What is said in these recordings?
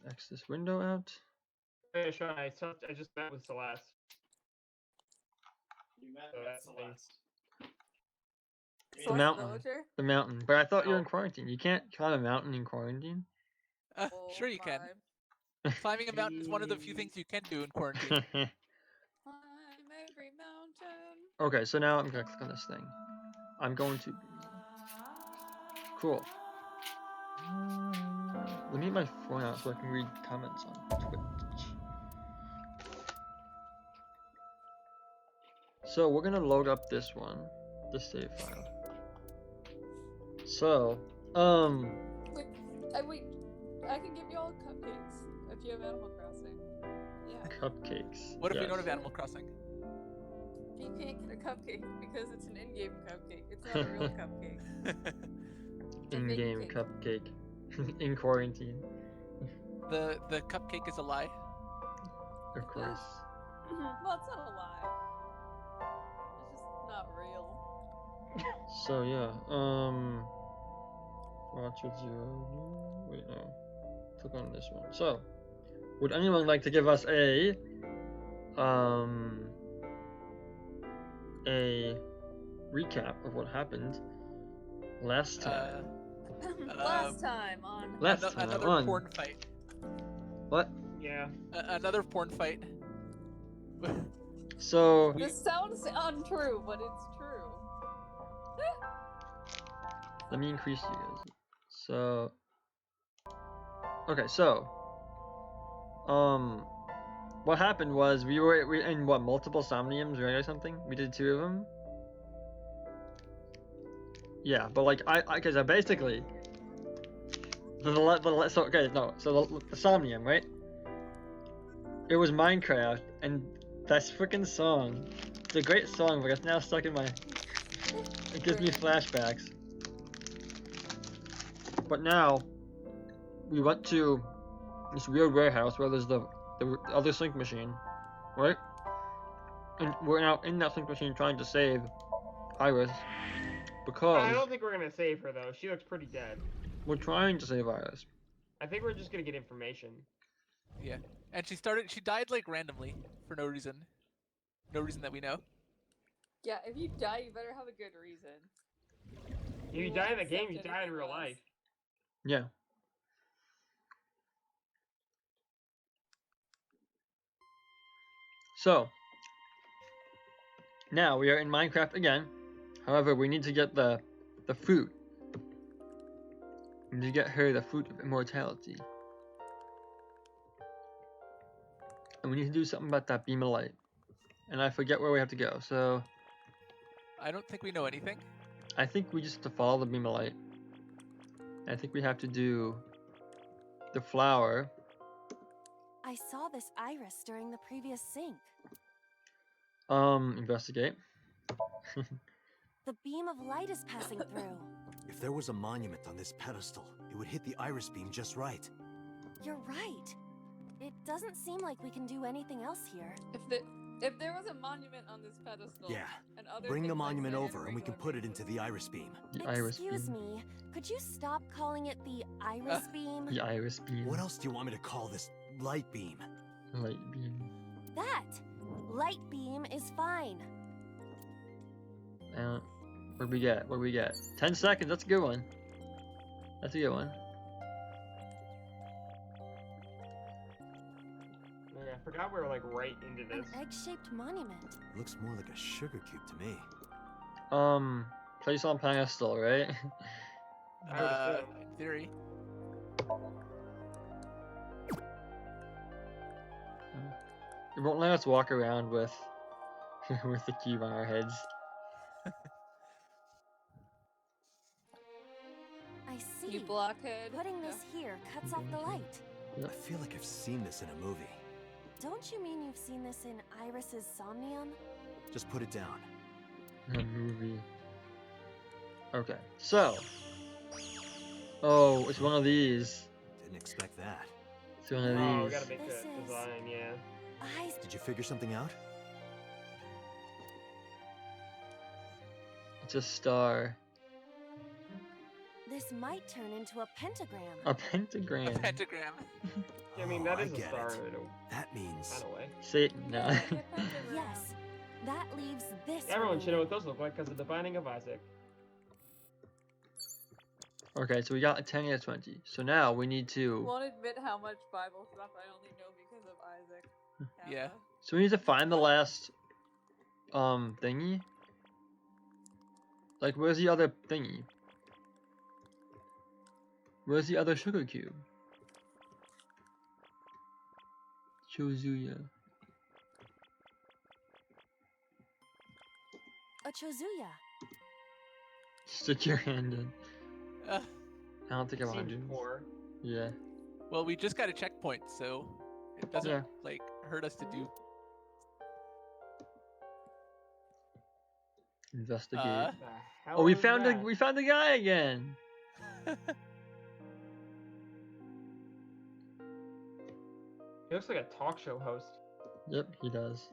X this window out. Hey, Sean, I just met with Celeste. You met with Celeste. The mountain. The mountain. But I thought you were in quarantine. You can't climb a mountain in quarantine. Sure you can. Climbing a mountain is one of the few things you can do in quarantine. Climb every mountain. Okay, so now I'm gonna click on this thing. I'm going to. Cool. Let me get my phone out so I can read comments on Twitch. So we're gonna load up this one, this save file. So, Wait, I can give you all cupcakes if you have Animal Crossing. Yeah. Cupcakes. What if we don't have Animal Crossing? You can't get a cupcake because it's an in-game cupcake. It's not a real cupcake. In-game cupcake. In quarantine. The cupcake is a lie. Of course. Well, it's not a lie. It's just not real. So yeah, watch with zero. Wait, no. Click on this one. So, would anyone like to give us a recap of what happened last time? Last time on. Another porn fight. What? Yeah. Another porn fight. So. This sounds untrue, but it's true. Let me increase you guys. So. Okay, so. What happened was we were in what, multiple Somniums, right, or something? We did 2 of them. Yeah, but like because I basically. So okay, no, so the Somnium, right? It was Minecraft, and that freaking song. It's a great song, but it's now stuck in my. It gives me flashbacks. But now, we went to this weird warehouse where there's the other sync machine, right? And we're now in that sync machine trying to save Iris because. I don't think we're gonna save her though. She looks pretty dead. We're trying to save Iris. I think we're just gonna get information. Yeah, and she died like randomly for no reason that we know. Yeah, if you die, you better have a good reason. If you die in the game, you die in real life. Yeah. So, now we are in Minecraft again. However, we need to get the fruit. We need to get her the fruit of immortality. And we need to do something about that beam of light. And I forget where we have to go, so. I don't think we know anything. I think we just have to follow the beam of light. I think we have to do the flower. I saw this iris during the previous sync. Investigate. The beam of light is passing through. If there was a monument on this pedestal, it would hit the iris beam just right. You're right. It doesn't seem like we can do anything else here. If there was a monument on this pedestal, Yeah. and other Bring the things like monument sand over and we can put it into the iris beam. The iris beam. Excuse me, could you stop calling it the iris beam? The iris beam. What else do you want me to call this light beam? Light beam. That! Light beam is fine. What do we get? What do we get? 10 seconds. That's a good one. That's a good one. Yeah, I forgot we were like right into this. An egg-shaped monument. Looks more like a sugar cube to me. Place on pedestal, right? In theory. It won't let us walk around with with the cube on our heads. I see. You blockhead. Putting this here cuts off the light. I feel like I've seen this in a movie. Don't you mean you've seen this in Iris's Somnium? Just put it down. A movie. Okay, so. Oh, it's one of these. Didn't expect that. It's one of Oh, we these. gotta make This the is- design, yeah. Did you figure something out? It's a star. This might turn into a pentagram. A pentagram. A pentagram. I mean, Oh, that I is a get star it. in That means a kind of way. Satan. No. Yeah, like a pentagram. Yes, that leaves this. Everyone should know what remaining. those look like because of the Binding of Isaac. Okay, so we got a 10 out of 20. So now we need to. Won't admit how much Bible stuff I only know because of Isaac. Yeah. Kappa. So we need to find the last thingy. Like, where's the other thingy? Where's the other sugar cube? Chozuya. A Chozuya. Stick your hand in. Uh, I don't think I'm Seems 100. poor. Yeah. well, we just got a checkpoint, so it doesn't Yeah. like hurt us to do. Investigate. The hell Oh, we is found that? we found the guy again. He looks like a talk show host. Yep, he does.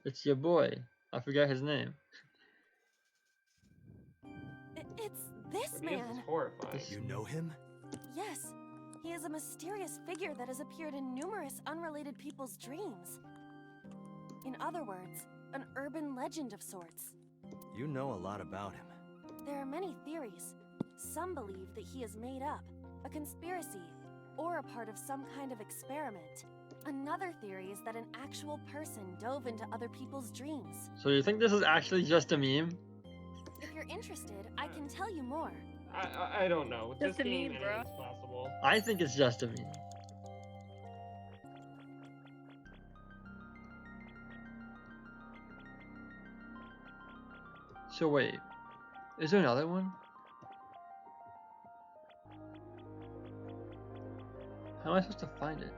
It's your boy. I forgot his name. It's this But he is man. horrifying. you know him? Yes, he is a mysterious figure that has appeared in numerous unrelated people's dreams. In other words, an urban legend of sorts. You know a lot about him. There are many theories. Some believe that he is made up, a conspiracy, or a part of some kind of experiment. Another theory is that an actual person dove into other people's dreams. So you think this is actually just a meme? If you're interested, I can tell you more. I don't know. With Just this a game, meme, bro. anything's possible. I think it's just a meme. So wait, is there another one? How am I supposed to find it?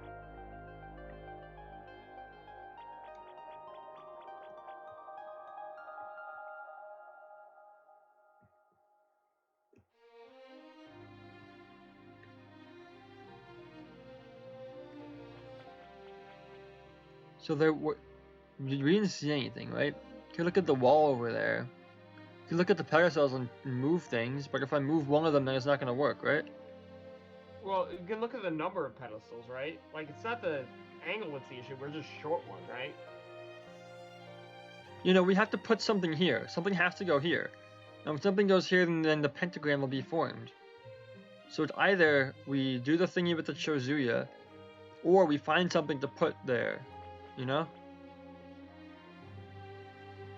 So there, we didn't see anything, right? You can look at the wall over there. You can look at the pedestals and move things, but if I move one of them, then it's not gonna work, right? Well, you can look at the number of pedestals, right? Like, it's not the angle that's the issue. We're just short one, right? You know, we have to put something here. Something has to go here. And when something goes here, then the pentagram will be formed. So it's either we do the thingy with the Chozuya, or we find something to put there. You know?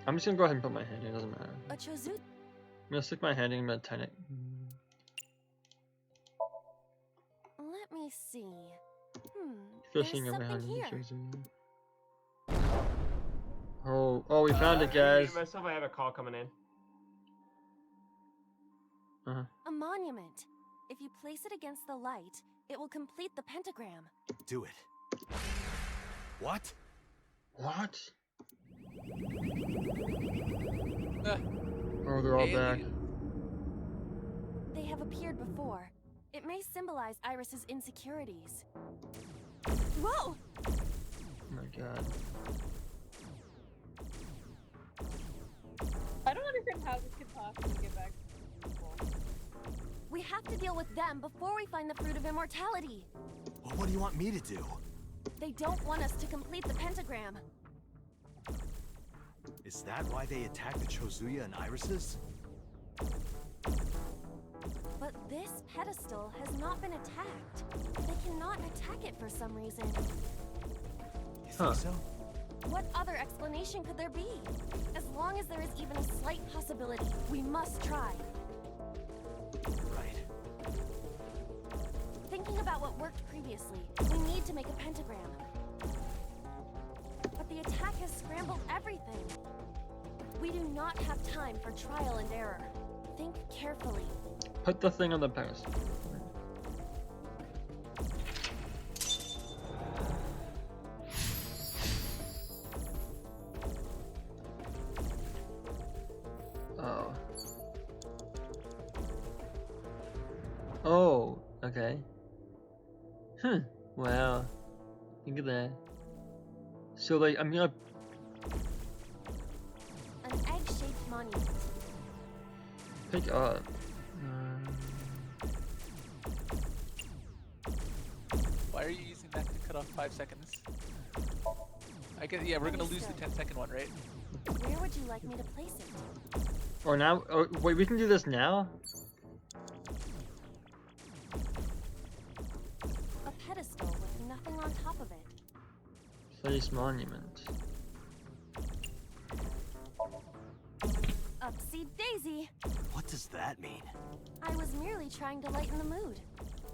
I'm just gonna go ahead and put my hand in, it doesn't matter. A Chozu. I'm gonna stick my hand in, I'm gonna tighten it. Let me see. Fishing There's around something in the here. Chozuya. Oh, we found it, guys. Myself, I have a call coming in. A monument. If you place it against the light, it will complete the pentagram. Do it. What? What? Uh, Oh, they're all back. alien. They have appeared before. It may symbolize Iris's insecurities. Whoa! Oh my god. I don't understand how this could possibly get back to people. We have to deal with them before we find the fruit of immortality. Well, what do you want me to do? They don't want us to complete the pentagram. Is that why they attacked the Chozuya and Irises? But this pedestal has not been attacked. They cannot attack it for some reason. You Huh. think so? What other explanation could there be? As long as there is even a slight possibility, we must try. Right. Thinking about what worked previously, we need to make a pentagram. But the attack has scrambled everything. We do not have time for trial and error. Think carefully. Put the thing on the pedestal. Oh. Oh, okay. Wow. Look at that. So, like, I'm gonna. An egg-shaped monument. pick up. Why are you using that to cut off 5 seconds? I guess, yeah, we're gonna lose the 10-second one, right? Where would you like me to place it? Or now? Oh, wait, we can do this now? A pedestal with nothing on top of it. Place monument. Upsy daisy. What does that mean? I was merely trying to lighten the mood.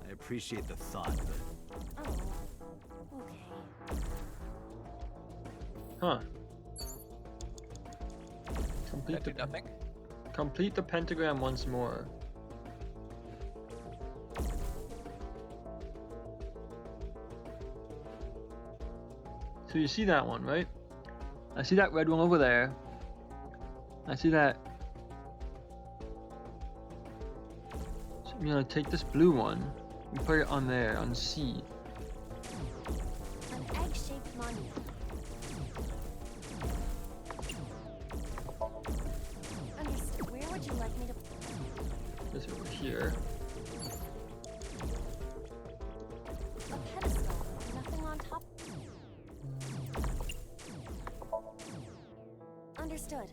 I appreciate the thought, but Oh. Okay. Huh. That did nothing. Complete the pentagram once more. So you see that one, right? I see that red one over there. I see that. So I'm gonna take this blue one and put it on there, on C. An egg-shaped monument. Understood. Where would you like me to... This over here. A pedestal with nothing on top. Understood.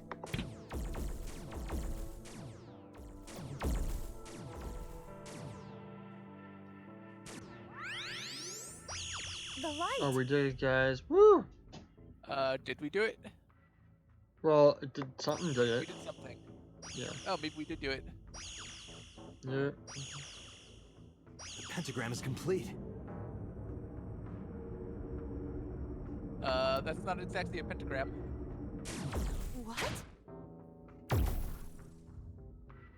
The light! Oh, we did it, guys. Woo! Did we do it? Well, it did something did We it. did something. Yeah. Oh, maybe we did do it. Yeah. the pentagram is complete. That's not exactly a pentagram. What?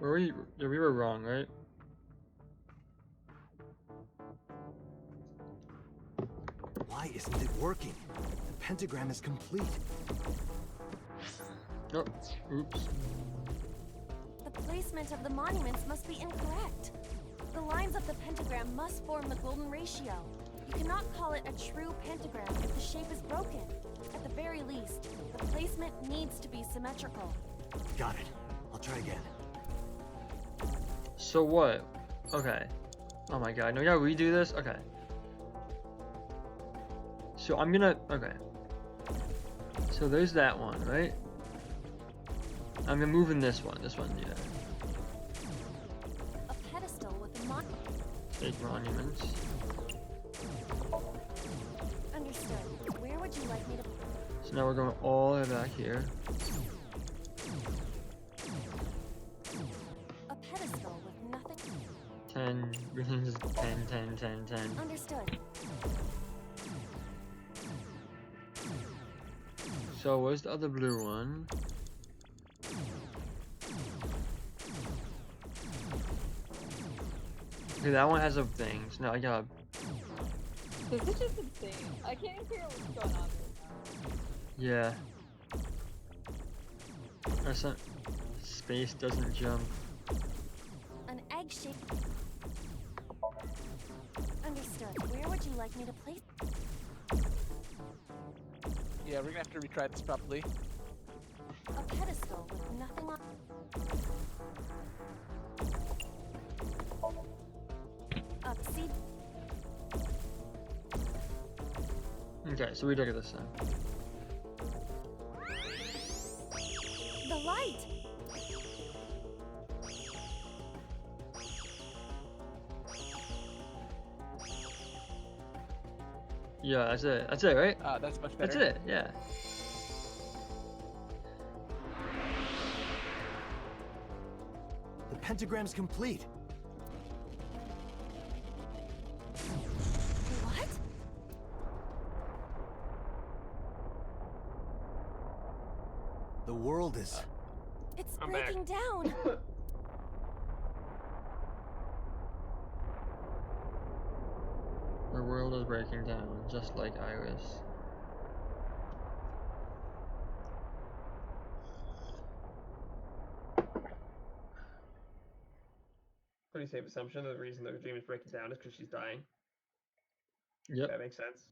Were we? Yeah, we were wrong, right? Why isn't it working? The pentagram is complete. Oh, oops. The placement of the monuments must be incorrect. The lines of the pentagram must form the golden ratio. You cannot call it a true pentagram if the shape is broken. At the very least, the placement needs to be symmetrical. Got it. I'll try again. So what? Okay. Oh my god, no, we gotta redo this? Okay. So I'm gonna, okay. So there's that one, right? I'm moving this one, yeah. A pedestal with a monument. Take monuments. Understood. Where would you like me to... So now we're going all the way back here. A pedestal with nothing... 10, 10, 10, 10, 10. Understood. So where's the other blue one? Okay, that one has a thing. So now I got. This is just insane. I can't even figure out what's going on right Yeah. That's not. Space doesn't jump. An egg-shaped... Understood. Where would you like me to place... Yeah, we're gonna have to retry this properly. A pedestal with nothing on... Upsy... Okay, so we look at this then. The light! Yeah, that's it. That's it, right? That's much better. That's it, yeah. The pentagram's complete. What? The world is... It's I'm back. breaking down! The world is breaking down, just like Iris. Pretty safe assumption that the reason the dream is breaking down is because she's dying. Yep. That makes sense.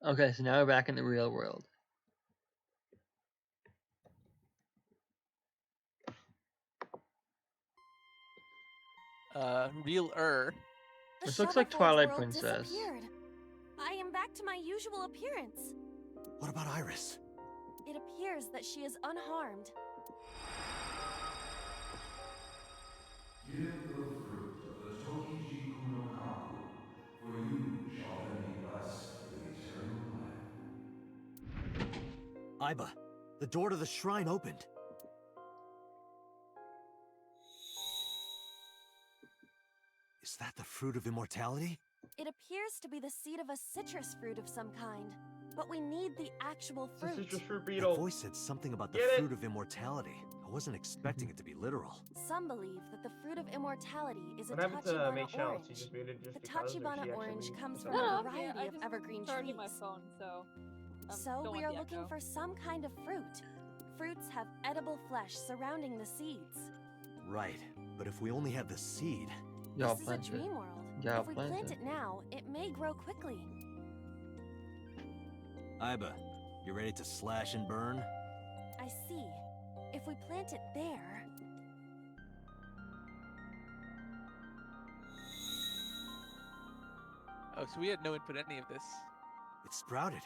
Okay, so now we're back in the real world. Real-er. The This looks like Shovelforge Twilight world Princess. disappeared. I am back to my usual appearance. What about Iris? It appears that she is unharmed. Give the fruit of the Tokiji Kuno Kaku, for you shall then be blessed with eternal life. Iba, the door to the shrine opened. Is that the fruit of immortality? It appears to be the seed of a citrus fruit of some kind. But we need the actual It's a fruit. citrus fruit That beetle. voice said something about the Get it? fruit of immortality. I wasn't expecting it to be literal. Some believe that the fruit of immortality is a What happened to Tachibana Make Channel? orange. She just muted just The because, or she Tachibana actually orange muted comes for from some a reason? variety I of just evergreen charging my trees. phone, so. So don't we want are the looking echo. for some kind of fruit. Fruits have edible flesh surrounding the seeds. Right, but if we only have the seed, Y'all This is a plant it. dream world. Yeah, If we plant plant it. it now, it may grow quickly. Iba, you ready to slash and burn? I see. If we plant it there, Oh, so we had no input in any of this. It sprouted.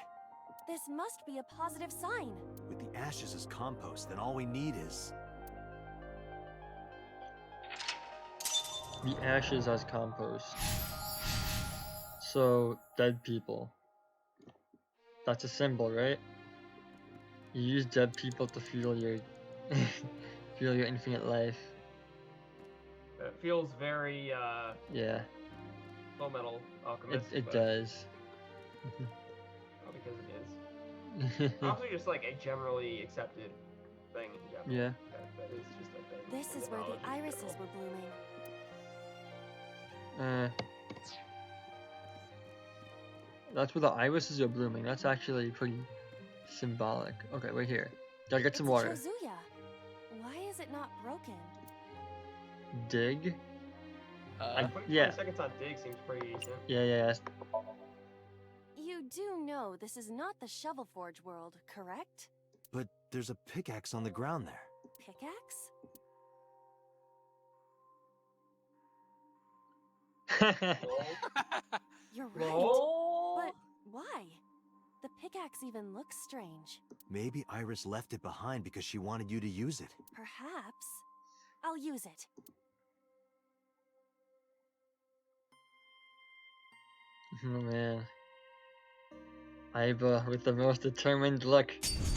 this must be a positive sign. With the ashes as compost, then all we need is... The ashes as compost. So, dead people. That's a symbol, right? You use dead people to fuel your fuel your infinite life. It feels very Yeah, Full Metal it Alchemist. it but does. Not because it is. Also, just like a generally accepted thing in Japan. Yeah. That is just a thing. This in is where the mythology in irises general. were blooming. That's where the irises are blooming. That's actually pretty symbolic. Okay, we're here. Gotta get some It's water. Chozuya. Why is it not broken? Dig. Putting Yeah. 20 seconds on dig seems pretty decent. Yeah. You do know this is not the Shovelforge world, correct? But there's a pickaxe on the ground there. Pickaxe? You're right. Oh. But why? The pickaxe even looks strange. Maybe Iris left it behind because she wanted you to use it. Perhaps. I'll use it. Oh man. Iba with the most determined look,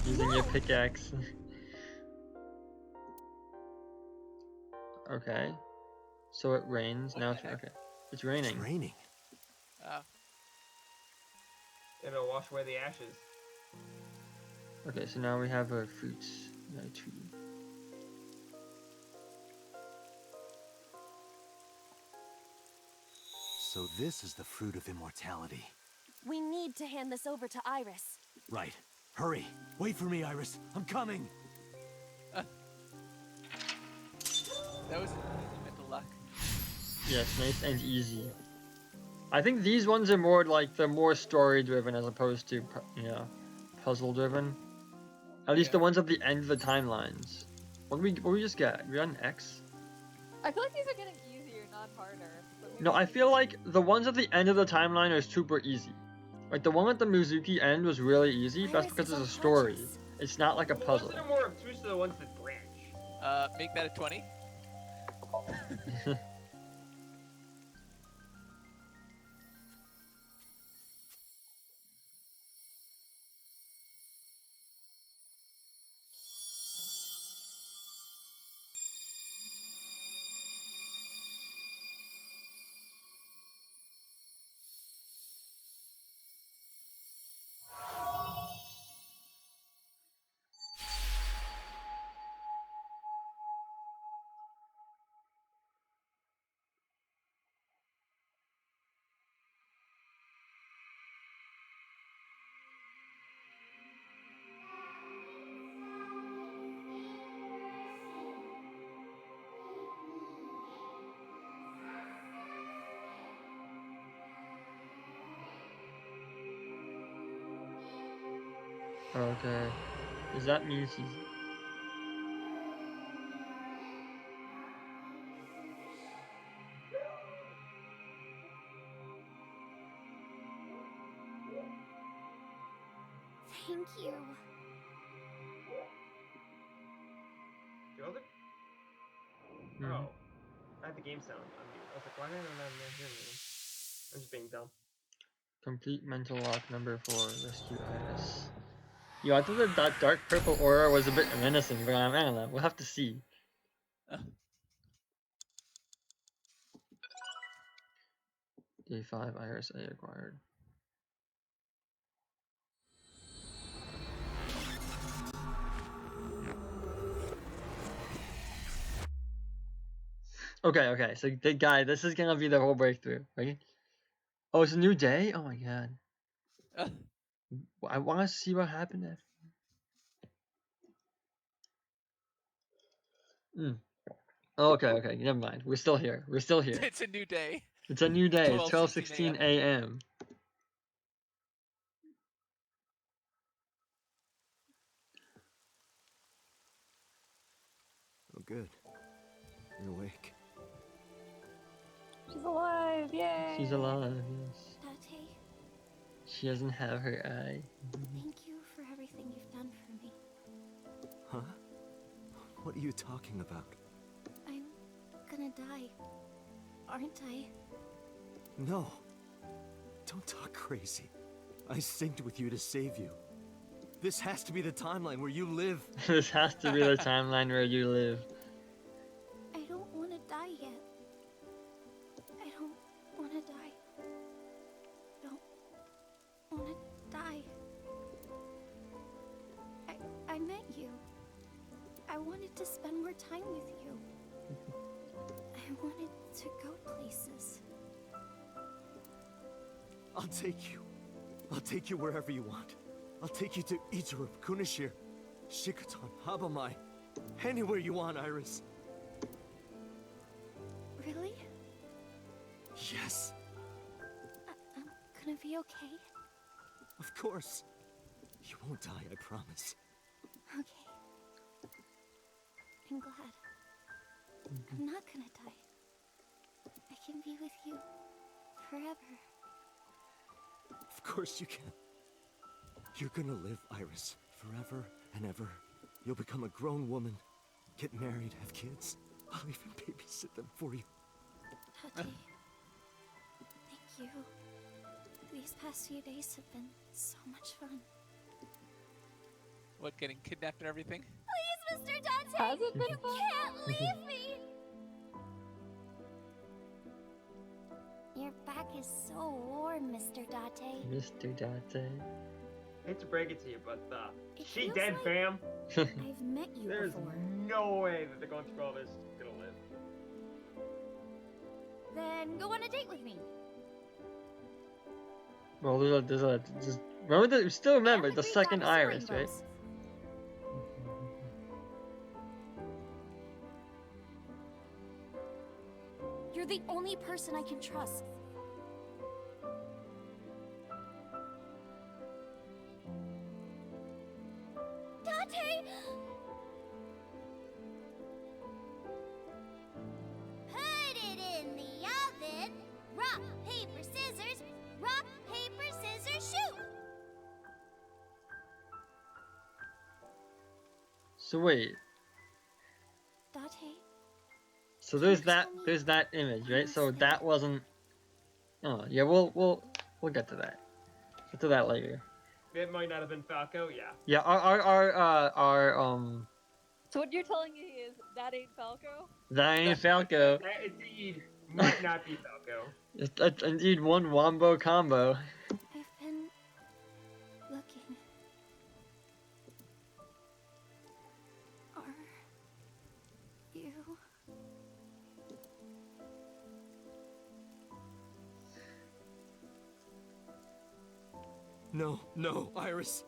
using your No! pickaxe. Okay. So it rains. What Now the it's heck? okay. It's raining. It's raining. It'll wash away the ashes. Okay, so now we have our fruits. Yeah, tree. So this is the fruit of immortality. We need to hand this over to Iris. Right. Hurry. Wait for me, Iris. I'm coming. That was easy mental luck. Yes, nice and easy. I think these ones are more like they're more story driven as opposed to puzzle driven. At least the Yeah. ones at the end of the timelines. What did we just get? We got an X. I feel like these are getting easier, not harder. but No, I maybe- feel like the ones at the end of the timeline are super easy. Like the one with the Mizuki end was really easy, but that's Iris because is it's a story. unconscious. It's not like a The puzzle. ones that are more obtuse are the ones that branch. Make that a 20. Okay. Does that mean she's... Thank you. Do other? Mhm. Oh, I had the game sound on mute. I was like, why did I not hear anything? I'm just being dumb. Complete mental lock number 4. Rescue Iris. Yo, I thought that dark purple aura was a bit menacing, but I don't know. We'll have to see. Day 5 Iris A acquired. Okay, so the guy, this is gonna be the whole breakthrough, right? Oh, it's a new day? Oh my god. I wanna see what happened after. Okay, never mind. We're still here. It's a new day. It's a new day. 12:16 12:16 a.m. Oh, good. You're awake. She's alive! Yay! She's alive, yes. Tate, She doesn't have her eye. thank you for everything you've done for me. Huh? What are you talking about? I'm gonna die, aren't I? No. Don't talk crazy. I synced with you to save you. This has to be the timeline where you live. This has to be the timeline where you live. I don't want to die yet. I don't want to die. Don't want to die. I met you. I wanted to spend more time with you. I wanted to go places. I'll take you. I'll take you wherever you want. I'll take you to Ichirup, Kunashir, Shikotan, Habamai. Anywhere you want, Iris. Really? Yes, I'm gonna be okay. of course. You won't die, I promise. Okay. I'm glad. I'm not gonna die. I can be with you forever. Of course you can. You're gonna live, Iris, forever and ever. You'll become a grown woman, get married, have kids. I'll even babysit them for you. Tate, thank you. These past few days have been so much fun. What, getting kidnapped and everything? Please, Mr. Dante! Has it been You fun? can't leave me! Your back is so warm, Mr. Date. Mr. Date. I hate to break it to you, but It she feels dead, like- fam. I've met you There's before. no way that they're going through all this gonna live. Then go on a date with me. Well, just remember the, still remember And the Greek second goddess Iris, right? rainbows. You're the only person I can trust. Date! Put it in the oven. Rock, paper, scissors. Rock, paper, scissors, shoot. So wait, Date? so there's you that tell me there's that image, right? So honestly? that wasn't. Oh yeah, we'll get to that. Get to that later. It might not have been Falco, yeah. Yeah, our So what you're telling me is that ain't Falco? that ain't Falco. That indeed might not be Falco. It's indeed one wombo combo. I've been looking. Are you? No, no, Iris.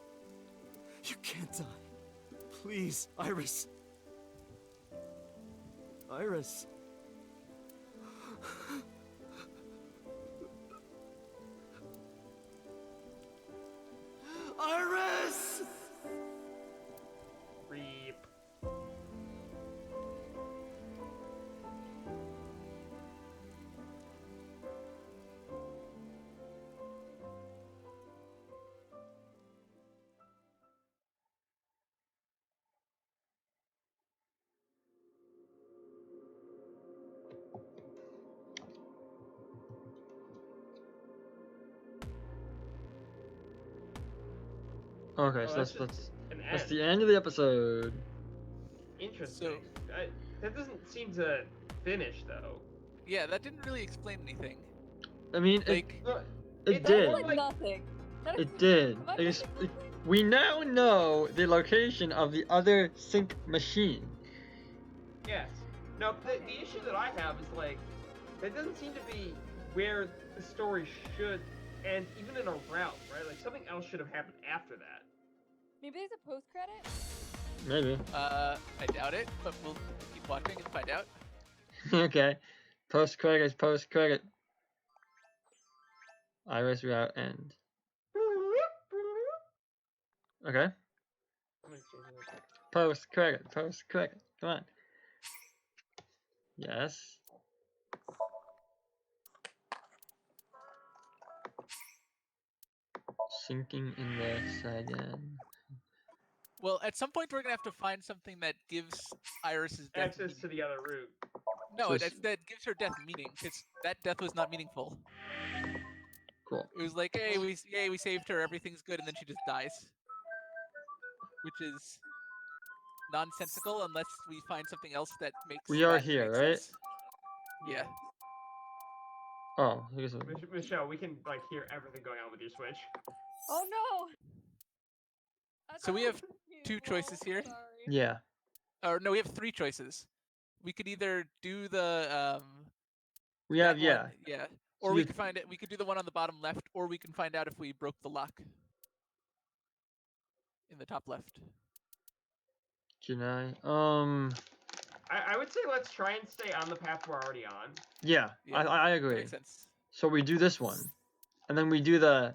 You can't die. Please, Iris. Iris. Iris! Reap. Okay, Oh, so that's that's just an that's end. the end of the episode. Interesting. That doesn't seem to finish though. Yeah, that didn't really explain anything. I mean, Like, Look, it does did. look Like like nothing. That It is- did. Am I It is, missing something? we now know the location of the other sync machine. yes. No, the issue that I have is like that doesn't seem to be where the story should end, even in a route, right? Like something else should have happened after that. Maybe there's a post credit. Maybe. I doubt it, but we'll keep watching and find out. Okay. Post credits. Post credit. Iris route end. Okay. I'm gonna change that. Post credit. Post credit. Come on. Yes. Sinking in the Saigon. Well, at some point we're gonna have to find something that gives Iris's death Access meaning. to the other route. No, So that gives her death meaning, because that death was not meaningful. Cool. It was like, hey, we saved her, everything's good, and then she just dies, which is nonsensical unless we find something else that makes We are that here, make right? sense. Yeah. Oh, here's a... Michelle, we can like hear everything going on with your Switch. Oh no! I So we thought have it was two mutual, choices here. Sorry. Yeah. Or no, we have three choices. We could either do the We have, that yeah. one, yeah, So or we we have- could find it. We could do the one on the bottom left, or we can find out if we broke the lock in the top left. Can I? I would say let's try and stay on the path we're already on. Yeah. Yeah, I that agree. makes sense. So we do this one. And then we do the...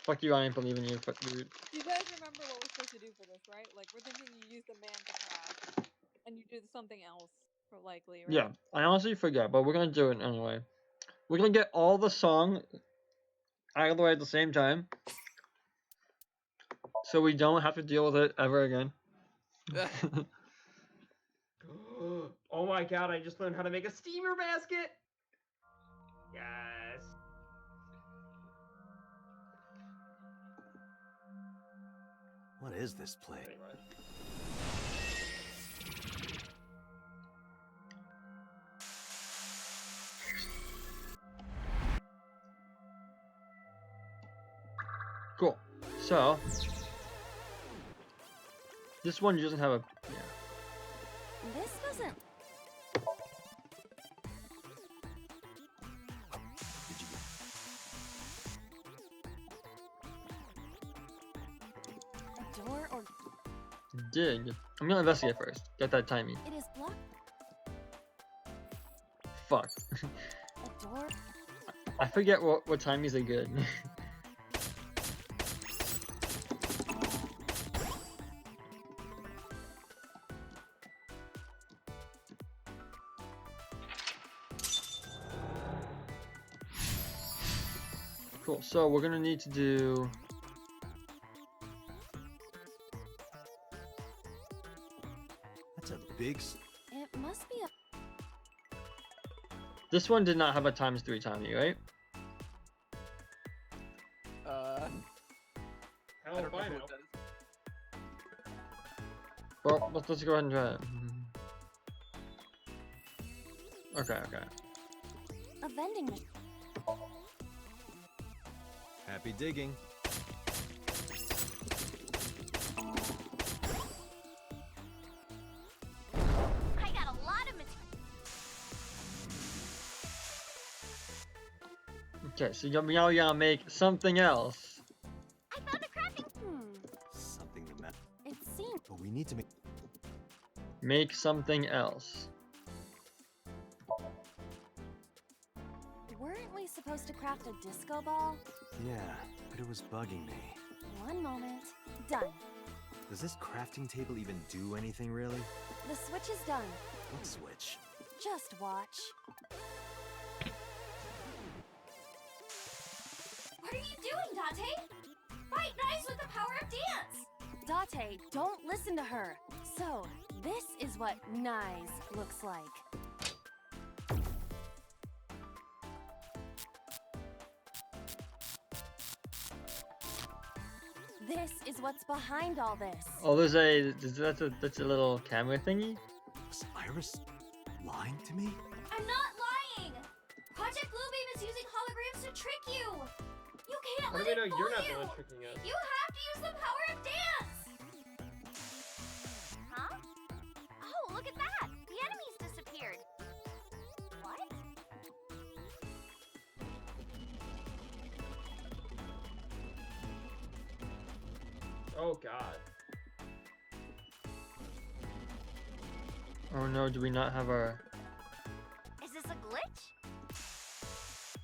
Fuck you, I ain't believe in you. Fuck you. You guys remember what we're supposed to do for this, right? Like, we're thinking you use the man to pass, and you do something else for likely, right? Yeah. I honestly forget, but we're gonna do it anyway. We're gonna get all the song out of the way at the same time. So we don't have to deal with it ever again. Oh my god, I just learned how to make a steamer basket! Yes. What is this place? Anyway. Cool. So... This one doesn't have a... Yeah. This doesn't. Did you A door or Dig. I'm gonna investigate first. Get that timing. it is blocked. Fuck. A door. I forget what timies are good. Cool, so we're gonna need to do... That's a big. It must be a. This one did not have a ×3 timing, right? Hell I if don't know I who know. it does. Well, let's go ahead and try it. Okay, okay. A vending machine. Happy digging. I got a lot of material. Okay, so now we gotta make something else. I found a crafting. Something to map. It seems. But we need to make. Make something else. Weren't we supposed to craft a disco ball? Yeah, but it was bugging me. One moment. Done. Does this crafting table even do anything really? The switch is done. What switch? Just watch. What are you doing, Date? Fight nice with the power of dance! Date, don't listen to her. So, this is what nice looks like. This is what's behind all this. Oh, that's a little camera thingy. Was Iris lying to me? I'm not lying! Project Bluebeam is using holograms to trick you! You can't How do let we it know fool you're not the you! one tricking us? You have to use the power of dance! Huh? Oh, look at that! The enemies disappeared. What? Oh god. Oh no, do we not have our? Is this a glitch?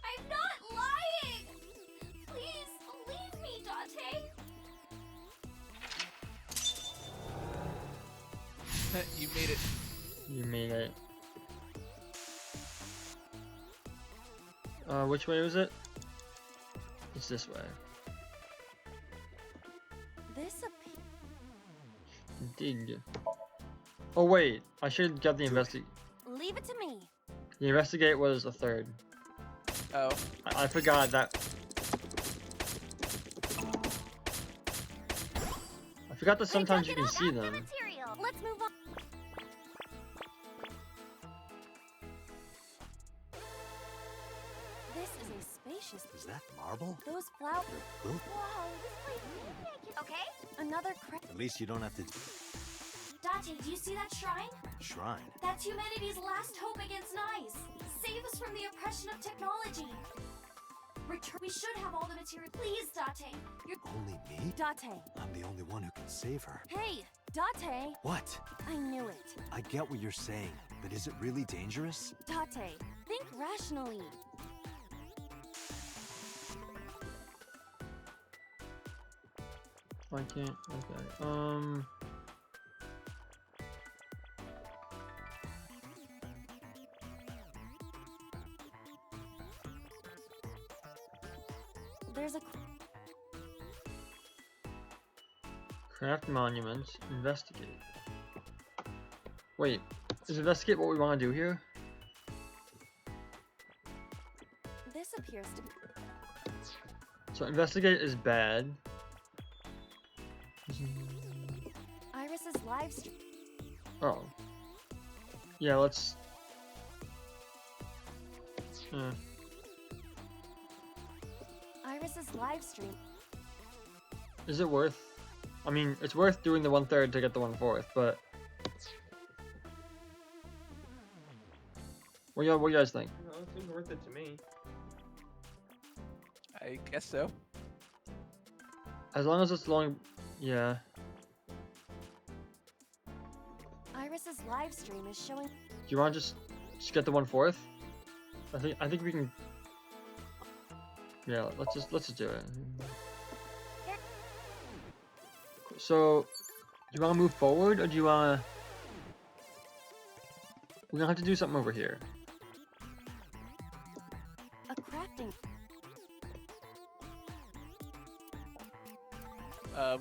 I'm not lying! Please, believe me, Dante! You made it. You made it. Which way was it? It's this way. This appears. Dig. Oh wait, I should have got the investigate. Leave it to me. The investigate was a third. Oh. I forgot that. I forgot that sometimes you can see them. Material. Let's move on. This is a spacious. Is that marble? Those flowers. Well, Wow, this place is naked. Okay? Another crack. at least you don't have to Dante, do you see that shrine? shrine. That's humanity's last hope against Nice. Save us from the oppression of technology. Return. We should have all the material. Please, Dante. You're. Only me? Date. I'm the only one who can save her. Hey, Date. What? I knew it. I get what you're saying, but is it really dangerous? Date, think rationally. I can't. Okay. There's a. Craft monuments. Investigate. Wait, is investigate what we want to do here? This appears to be. So investigate is bad. Iris's live stream. Oh. Yeah, let's. Iris's live stream. Is it worth? I mean, it's worth doing the 1/3 to get the 1/4, but. What do you guys think? No, it seems worth it to me. I guess so. As long as it's long, yeah. Iris's live stream is showing. Do you want to just get the 1/4? I think we can. Yeah, let's just do it. So, do you want to move forward or do you want to? We're gonna have to do something over here. A crafting.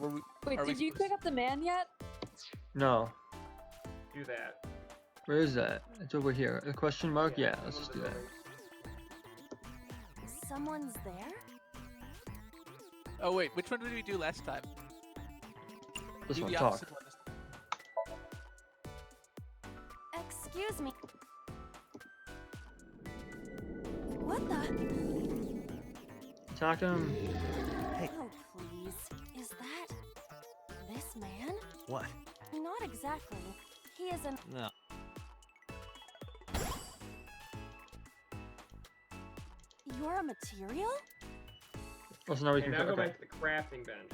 Were we, Wait, are we did you supposed- pick up the man yet? No. Do that. Where is that? It's over here. A question mark? Yeah, let's one just of do the that. doors. Someone's there? Oh wait, which one did we do last time? This Do one, the talk. opposite one this time. Excuse me. What the? Attack him. Oh, please. Is that this man? What? Not exactly. He is an. No. You're a material? Oh, so now we Okay, can now go okay. back to the crafting bench.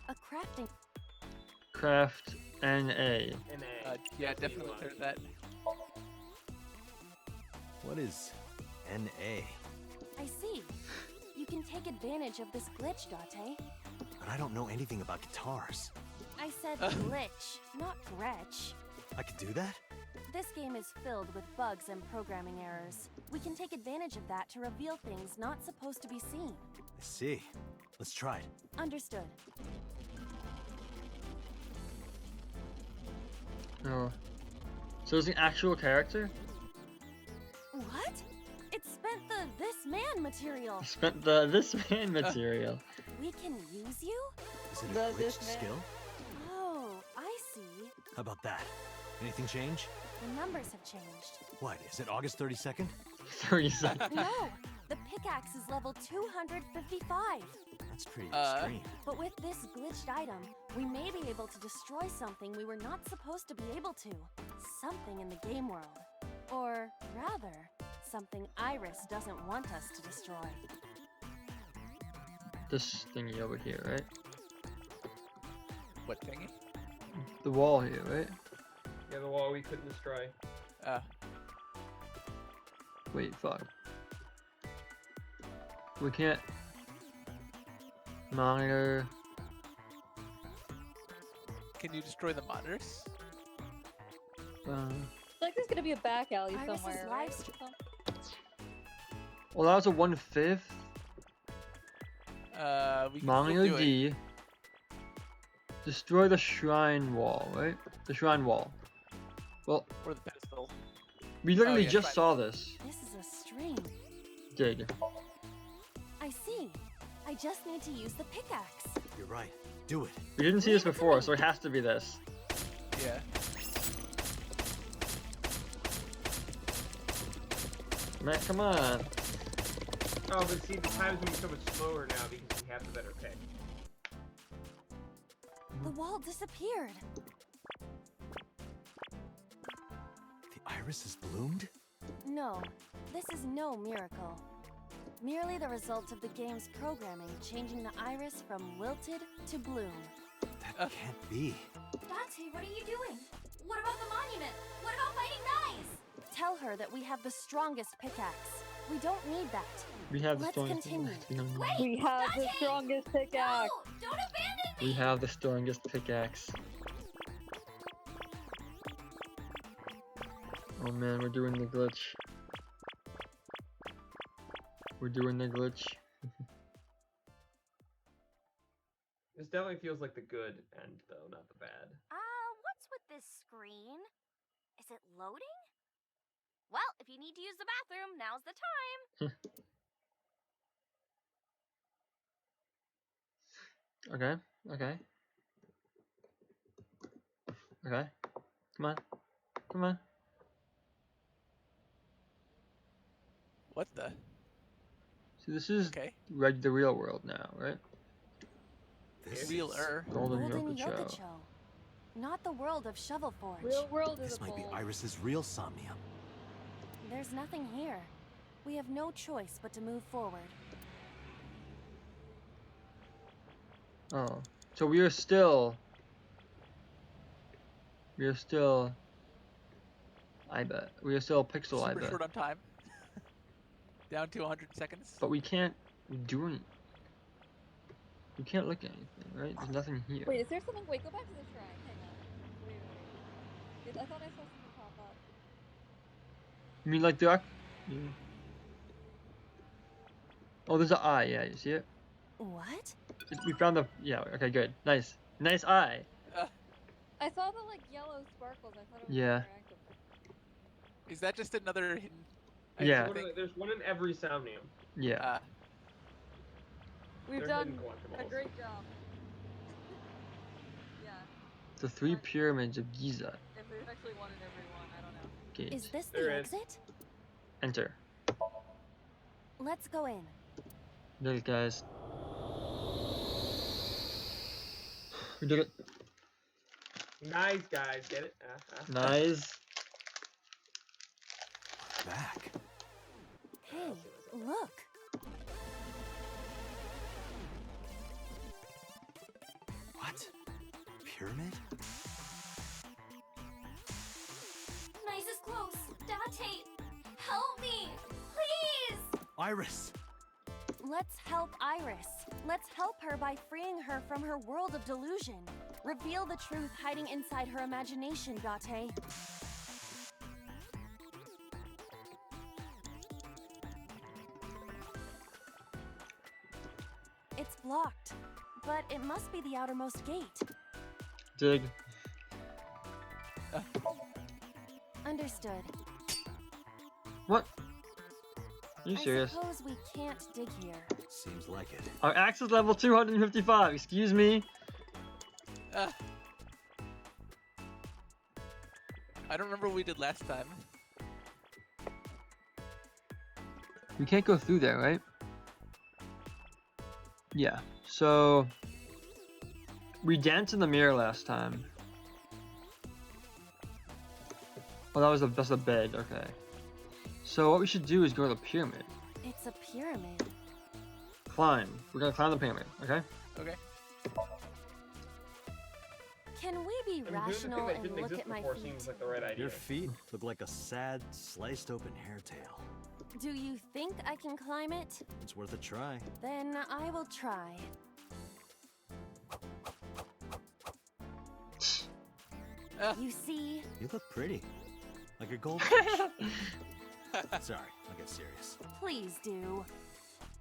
A crafting. Craft NA. And a. Yeah, that's what you definitely want. clear that. What is NA? I see. You can take advantage of this glitch, Date. But I don't know anything about guitars. I said glitch, not Gretch. I could do that? This game is filled with bugs and programming errors. We can take advantage of that to reveal things not supposed to be seen. I see. Let's try it. Understood. Oh. So it's an actual character? What? It spent the this man material. Spent the this man material. We can use you? Is it a The glitched this man. skill? Oh, I see. How about that? Anything change? The numbers have changed. What, is it August 32nd? 30 seconds. No, the pickaxe is level 255. That's pretty Uh. extreme. But with this glitched item, we may be able to destroy something we were not supposed to be able to. Something in the game world. Or rather, something Iris doesn't want us to destroy. This thingy over here, right? What thingy? The wall here, right? Yeah, the wall we couldn't destroy. Wait, fuck. We can't monitor. Can you destroy the monitors? Like there's gonna be a back alley Iris's somewhere, live right? stream. Well, that was a 1/5. We can Monitor still do it. D. Destroy the shrine wall, right? The shrine wall. Well, Or the pedestal. we literally yeah, just shrine saw this. This is a stream. Dig. I see. I just need to use the pickaxe. You're right. Do it. We didn't see this before, so it has to be this. Yeah. Man, come on. Oh, but see, the time's moving so much slower now because we have the better pick. The wall disappeared. The iris has bloomed? No, this is no miracle. Merely the result of the game's programming changing the iris from wilted to bloom. That can't be. Dante, what are you doing? What about the monument? What about fighting Knives? Tell her that we have the strongest pickaxe. We don't need that. We have the Let's strongest. continue. We have the strongest pickaxe. No! Don't abandon me! We have the strongest pickaxe. Oh man, we're doing the glitch. We're doing the glitch. This definitely feels like the good end, though, not the bad. What's with this screen? Is it loading? Well, if you need to use the bathroom, now's the time. Okay, okay. Okay. Come on. Come on. What the? See, this is Okay. the real world now, right? This Realer. Golden Golden Yokocho. Yokocho. Not the world of Shovel Forge. Real world is This a might be bowl. Iris's real Somnium. There's nothing here. We have no choice but to move forward. Oh. So we are still... I bet. We are still pixel, I Super bet. short on time. Down to 100 seconds. But we can't do anything. We can't look at anything, right? There's nothing here. Wait, is there something? Wait, go back to the shrine. Hang on. Wait. I thought I saw something pop up. You mean like the... Oh, there's an eye, yeah, you see it? What? We found the... Yeah, okay, good. Nice. Nice eye! I saw the like yellow sparkles. I thought it was Yeah. interactive. Is that just another hidden? Yeah. item thing? There's one in every Somnium. Yeah. We've They're done hidden a collectibles. great job. Yeah. The 3 pyramids of Giza. If there's actually one in every one, I don't know. Gate. Is this There the is. exit? Enter. Let's go in. There, guys. We did it. Nice, guys. Get it? Nice. Back. Hey, look. What? Pyramid? Nice is close. Dante, help me! Please! Iris! Let's help Iris. Let's help her by freeing her from her world of delusion. Reveal the truth hiding inside her imagination, Date. It's blocked, but it must be the outermost gate. Dig. Understood. What? You I serious? suppose we can't dig here. Seems like it. Our axe is level 255. Excuse me. I don't remember what we did last time. We can't go through there, right? Yeah. So we danced in the mirror last time. Oh, that's a bed. Okay. So what we should do is go to the pyramid. It's a pyramid. Climb. We're gonna climb the pyramid. Okay. Okay. Can we be I mean, doing the rational thing that and didn't look exist at my before feet? seems like the right idea. Your feet look like a sad, sliced open hair tail. Do you think I can climb it? It's worth a try. Then I will try. You see? You look pretty. Like a goldfish. Sorry, I'll get serious. Please do.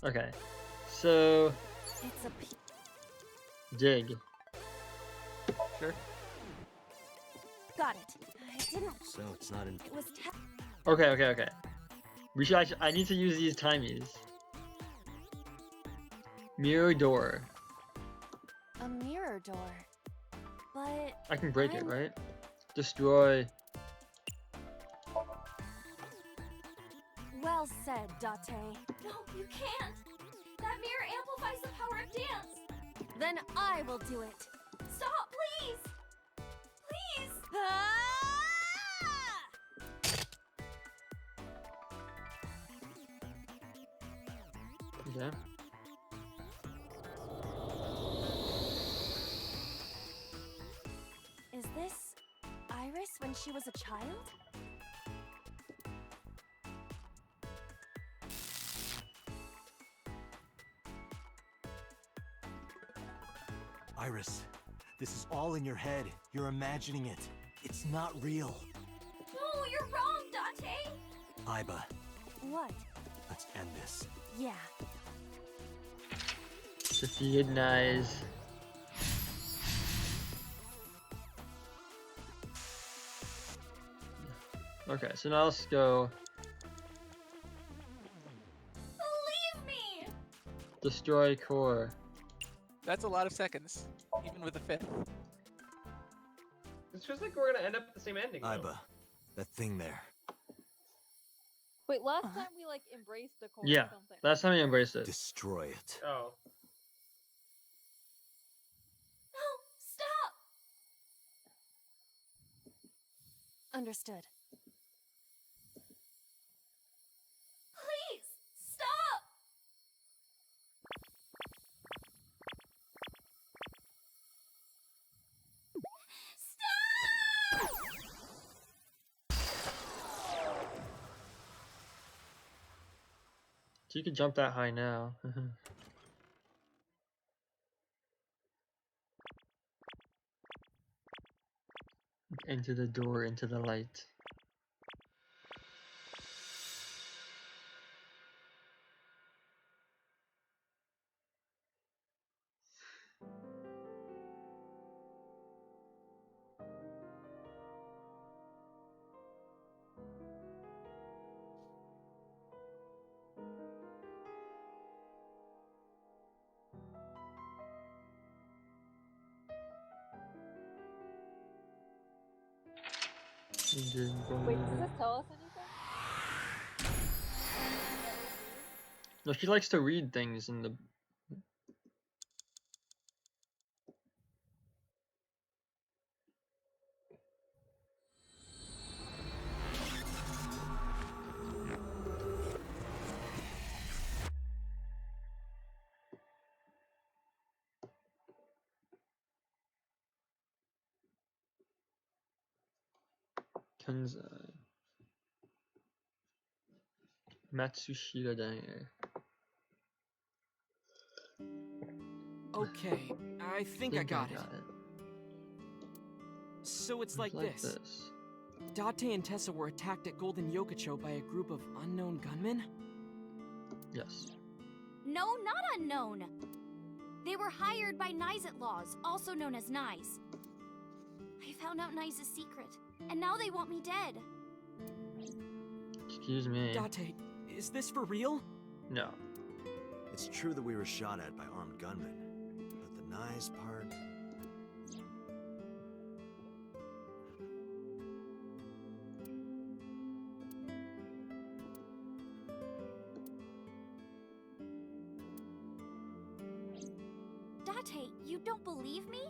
Okay. So It's a dig. Sure. Got it. I didn't. So it's not in. It was. Okay. We should. I need to use these timies. Mirror door. A mirror door. But I can break it, I'm- right? Destroy. well said, Date. No, you can't. That mirror amplifies the power of dance. Then I will do it. Stop, please. Please. Ah! Okay. Is this Iris when she was a child? Iris, this is all in your head. You're imagining it. It's not real. No, you're wrong, Date. Iba, What? let's end this. Yeah. Defeated eyes. Okay, so now let's go Believe me. destroy core. That's a lot of seconds, even with a fifth. It's just like we're gonna end up at the same ending. though. Iba, that thing there. Wait, last Uh-huh. time we like embraced the core Yeah, or something. last time we embraced it. Destroy it. Oh. No, stop. Understood. Please, stop. Stop. So you can jump that high now. Into the door, into the light. Wait, does this tell us anything? No, she likes to read things in the. Kenzai. Matsushita Diner. Okay, I think I got it. So it's like this. Date and Tessa were attacked at Golden Yokocho by a group of unknown gunmen? Yes. No, not unknown. They were hired by Nyes Laws, also known as Nyes. I found out Nyes' secret, and now they want me dead. Excuse me. Date, Is this for real? No. It's true that we were shot at by armed gunmen, but the nice part... Date, you don't believe me?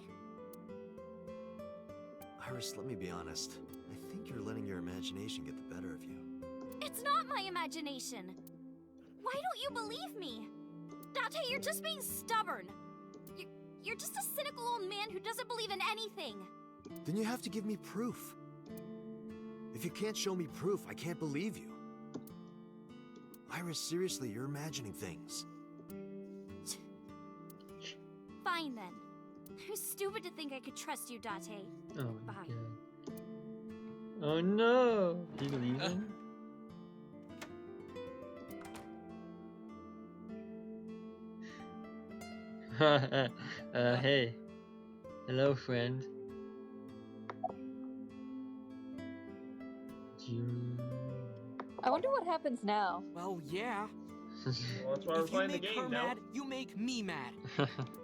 Iris, let me be honest. I think you're letting your imagination get the better of you. It's not my imagination. Why don't you believe me? Date, you're just being stubborn. You're just a cynical old man who doesn't believe in anything. Then you have to give me proof. If you can't show me proof, I can't believe you. Iris, seriously, you're imagining things. Fine then. I'm stupid to think I could trust you, Date. Oh my Bye. god. Oh no! He's leaving? Hey. Hello, friend. I wonder what happens now. Well, yeah. Well, that's why we're If you playing the make her game now. mad, you make me mad.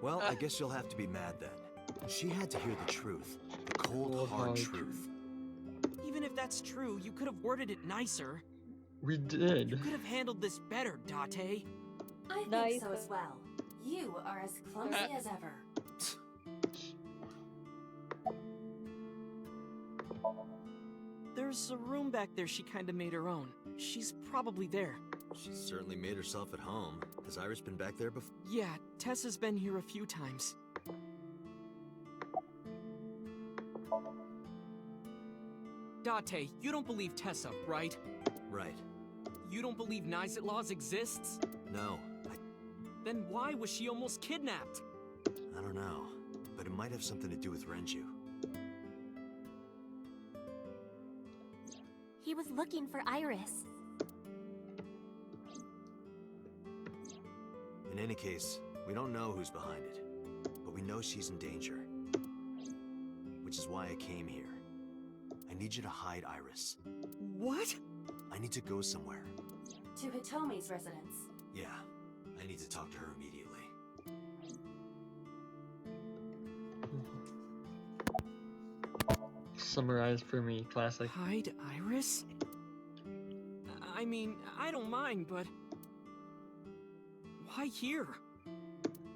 Well, I guess you'll have to be mad then. She had to hear the truth. The cold, hard truth. Even if that's true, you could have worded it nicer. We You did. could have handled this better, Date. I think Nice. so as well. You are as clumsy as ever. There's a room back there she kinda made her own. She's probably there. She's certainly made herself at home. Has Iris been back there before? Yeah, Tessa's been here a few times. Date, you don't believe Tessa, right? Right. You don't believe Nizet Laws exists? No, Then why was she almost kidnapped? I don't know. But it might have something to do with Renju. He was looking for Iris. In any case, we don't know who's behind it. But we know she's in danger. Which is why I came here. I need you to hide Iris. What? I need to go somewhere. To Hitomi's residence. Yeah, I need to talk to her immediately. Summarize for me, classic. Hide Iris? I mean, I don't mind, but... why here?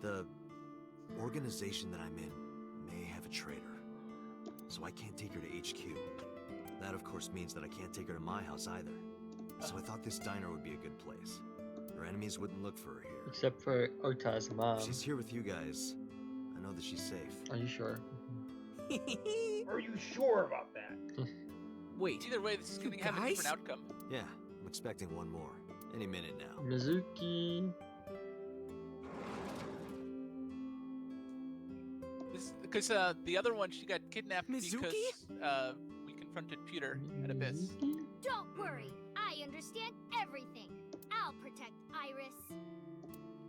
The organization that I'm in may have a traitor. So I can't take her to HQ. That, of course, means that I can't take her to my house either. So I thought this diner would be a good place. Her enemies wouldn't look for her here. Except for Ota's mom. If she's here with you guys, I know that she's safe. Are you sure? Are you sure about that? Wait, Either way, this is going to have a guys? different outcome. Yeah, I'm expecting one more. Any minute now. Mizuki. Because the other one, she got kidnapped Mizuki? because we confronted Peter at Abyss. Don't worry. I understand everything. I'll protect Iris.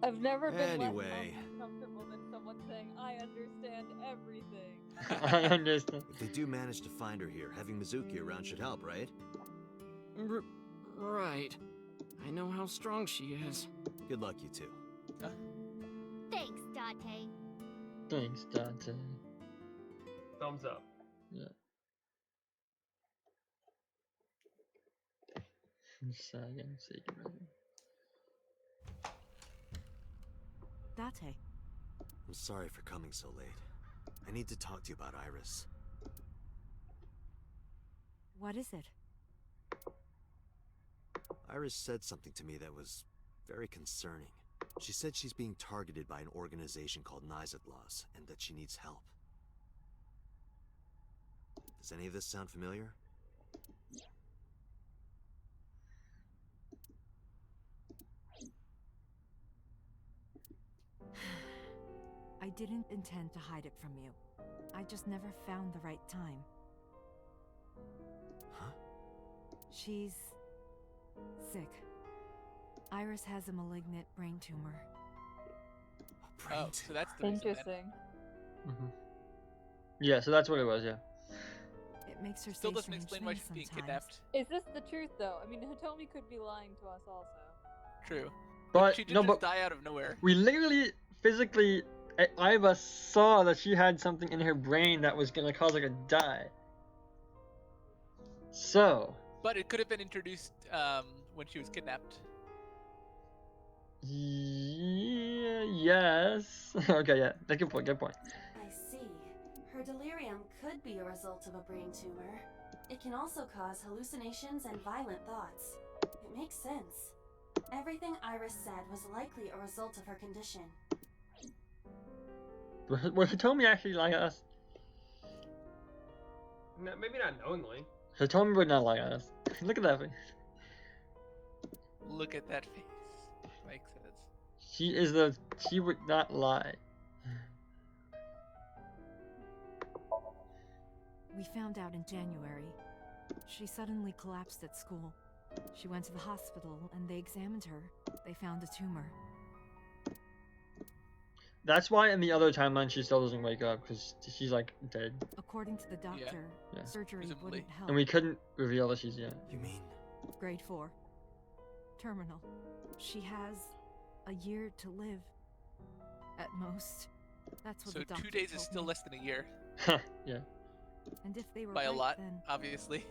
I've never been Anyway. less uncomfortable than someone saying, I understand everything. I understand. If they do manage to find her here, having Mizuki around should help, right? Right. I know how strong she is. Good luck, you two. Thanks, Date. Thanks, Dante. Thumbs up. Yeah. Saga, Seiken. Date. I'm sorry for coming so late. I need to talk to you about Iris. What is it? Iris said something to me that was very concerning. She said she's being targeted by an organization called Nizet Laws, and that she needs help. Does any of this sound familiar? I didn't intend to hide it from you. I just never found the right time. Huh? She's sick. Iris has a malignant brain tumor. A brain Oh, so that's the reason then. Interesting. Yeah, so that's what it was, yeah. It makes her Still say doesn't strange explain why things she's being sometimes. kidnapped. Is this the truth, though? I mean, Hitomi could be lying to us also. True. But she did no, just but die out of nowhere. we literally, physically, Iva saw that she had something in her brain that was gonna cause her to die. So. But it could have been introduced when she was kidnapped. Yeah, yes. Okay, yeah. Good point, good point. I see. Her delirium could be a result of a brain tumor. It can also cause hallucinations and violent thoughts. It makes sense. Everything Iris said was likely a result of her condition. Would Hitomi actually lie to us? No, maybe not knowingly. Hitomi would not lie to us. Look at that face. Look at that face, Mike says. She would not lie. We found out in January. She suddenly collapsed at school. She went to the hospital and they examined her. They found a tumor. That's why in the other timeline she still doesn't wake up, because she's like dead. According to the doctor, Yeah. surgery Presumably. wouldn't help. And we couldn't reveal that she's dead. You mean? Grade 4. Terminal. She has a year to live. At most. That's what So the doctor 2 days is told still me. less than a year. Yeah. And if they were By a right, lot, then obviously.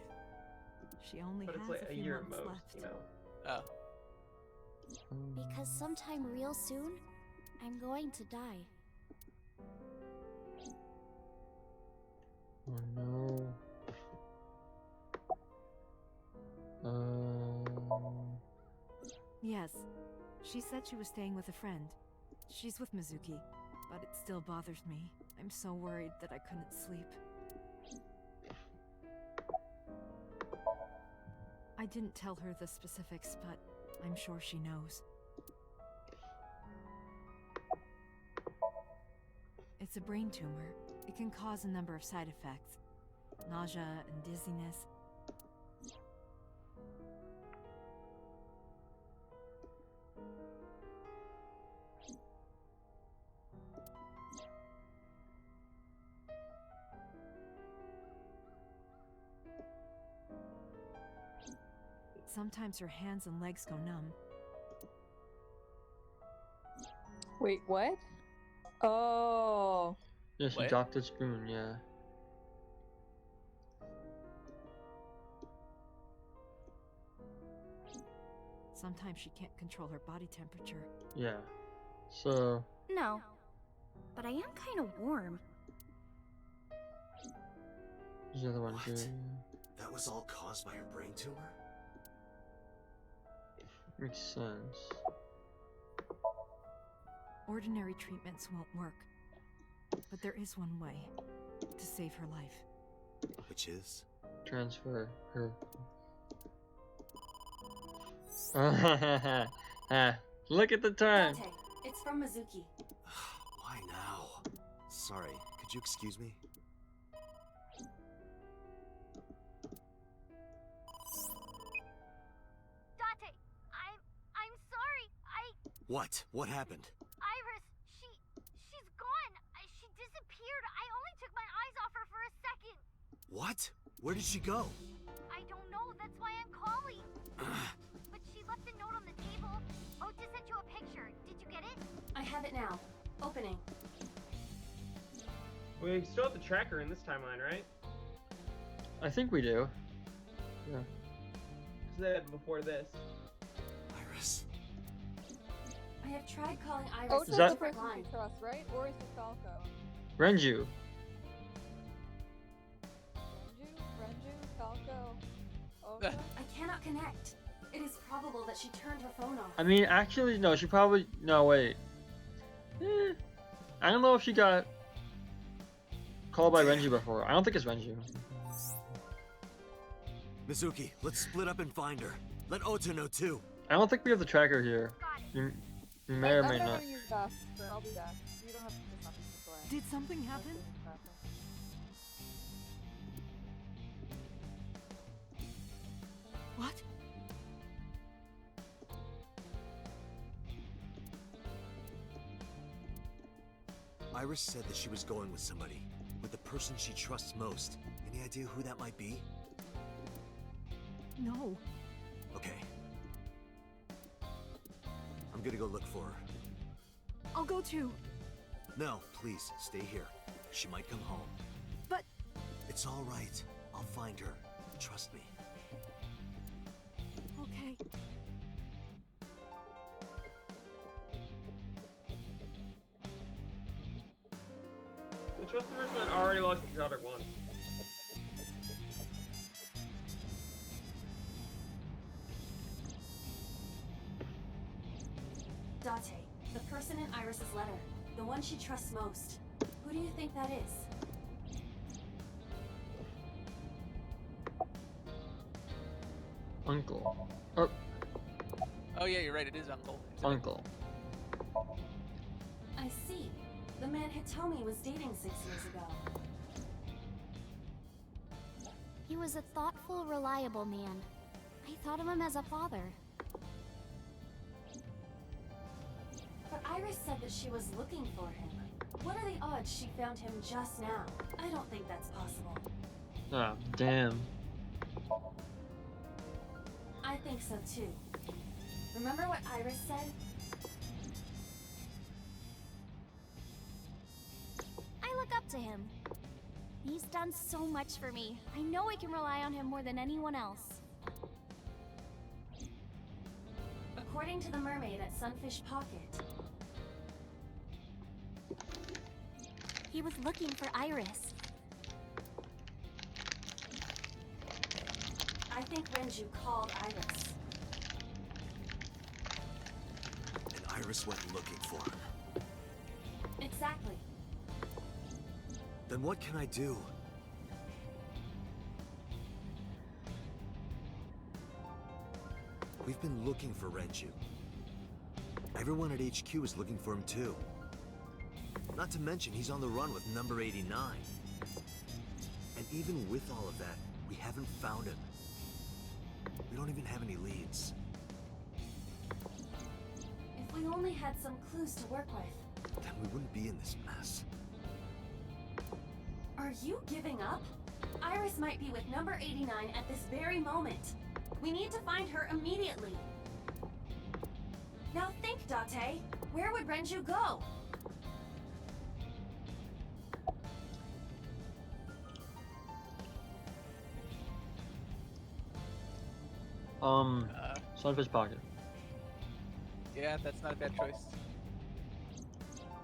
she only But has it's like a a few year at months most, left. you know. Oh. Because sometime real soon, I'm going to die. Oh no. Yes. She said she was staying with a friend. She's with Mizuki, but it still bothers me. I'm so worried that I couldn't sleep. I didn't tell her the specifics, but I'm sure she knows. It's a brain tumor. It can cause a number of side effects. Nausea and dizziness. Sometimes her hands and legs go numb. Wait, what? Oh. Yeah, she What? dropped the spoon, yeah. Sometimes she can't control her body temperature. Yeah. So. No. But I am kind of warm. There's the other one too. What? That was all caused by her brain tumor? Makes sense. Ordinary treatments won't work. But there is one way to save her life. Which is? Transfer her. Look at the time. Dante, it's from Mizuki. Why now? Sorry, could you excuse me? Dante, I'm sorry. What? What happened? Iris, she's gone. She disappeared. I only took my eyes off her for a second. What? Where did she go? I don't know. That's why I'm calling. But she left a note on the table. Ota sent you a picture. Did you get it? I have it now. Opening. We still have the tracker in this timeline, right? I think we do. Yeah. Said before this. Iris. I have tried calling Iris Ota's Is on that- the different person line. you trust, right? Or is it Falco? Renju. Renju, Falco, Ota? I cannot connect. It is probable that she turned her phone off. I mean, actually, no, she probably. No, wait. I don't know if she got called by Renju before. I don't think it's Renju. Mizuki, let's split up and find her. Let Ota know too. I don't think we have the tracker here. You may or I'm may not not. gonna use that. I'll do that. You don't have to just have to use the Did something happen? What? Iris said that she was going with somebody. With the person she trusts most. Any idea who that might be? No. Okay. I'm gonna go look for her. I'll go too. No, please, stay here. She might come home. But... It's all right. I'll find her. Trust me. Okay. The trust the person that already lost each other once. Date, the person in Iris's letter, the one she trusts most. Who do you think that is? Uncle. Oh, Oh yeah, you're right. It is Uncle. uncle. I see. The man Hitomi was dating 6 years ago. He was a thoughtful, reliable man. I thought of him as a father. But Iris said that she was looking for him. What are the odds she found him just now? I don't think that's possible. Ah, damn. I think so too. Remember what Iris said? I look up to him. He's done so much for me. I know I can rely on him more than anyone else. According to the mermaid at Sunfish Pocket, He was looking for Iris. I think Renju called Iris. And Iris went looking for him. Exactly. Then what can I do? We've been looking for Renju. Everyone at HQ is looking for him too. Not to mention he's on the run with number 89. And even with all of that, we haven't found him. We don't even have any leads. If we only had some clues to work with. Then we wouldn't be in this mess. Are you giving up? Iris might be with number 89 at this very moment. We need to find her immediately. Now think, Date. Where would Renju go? Sunfish Pocket. Yeah, that's not a bad choice.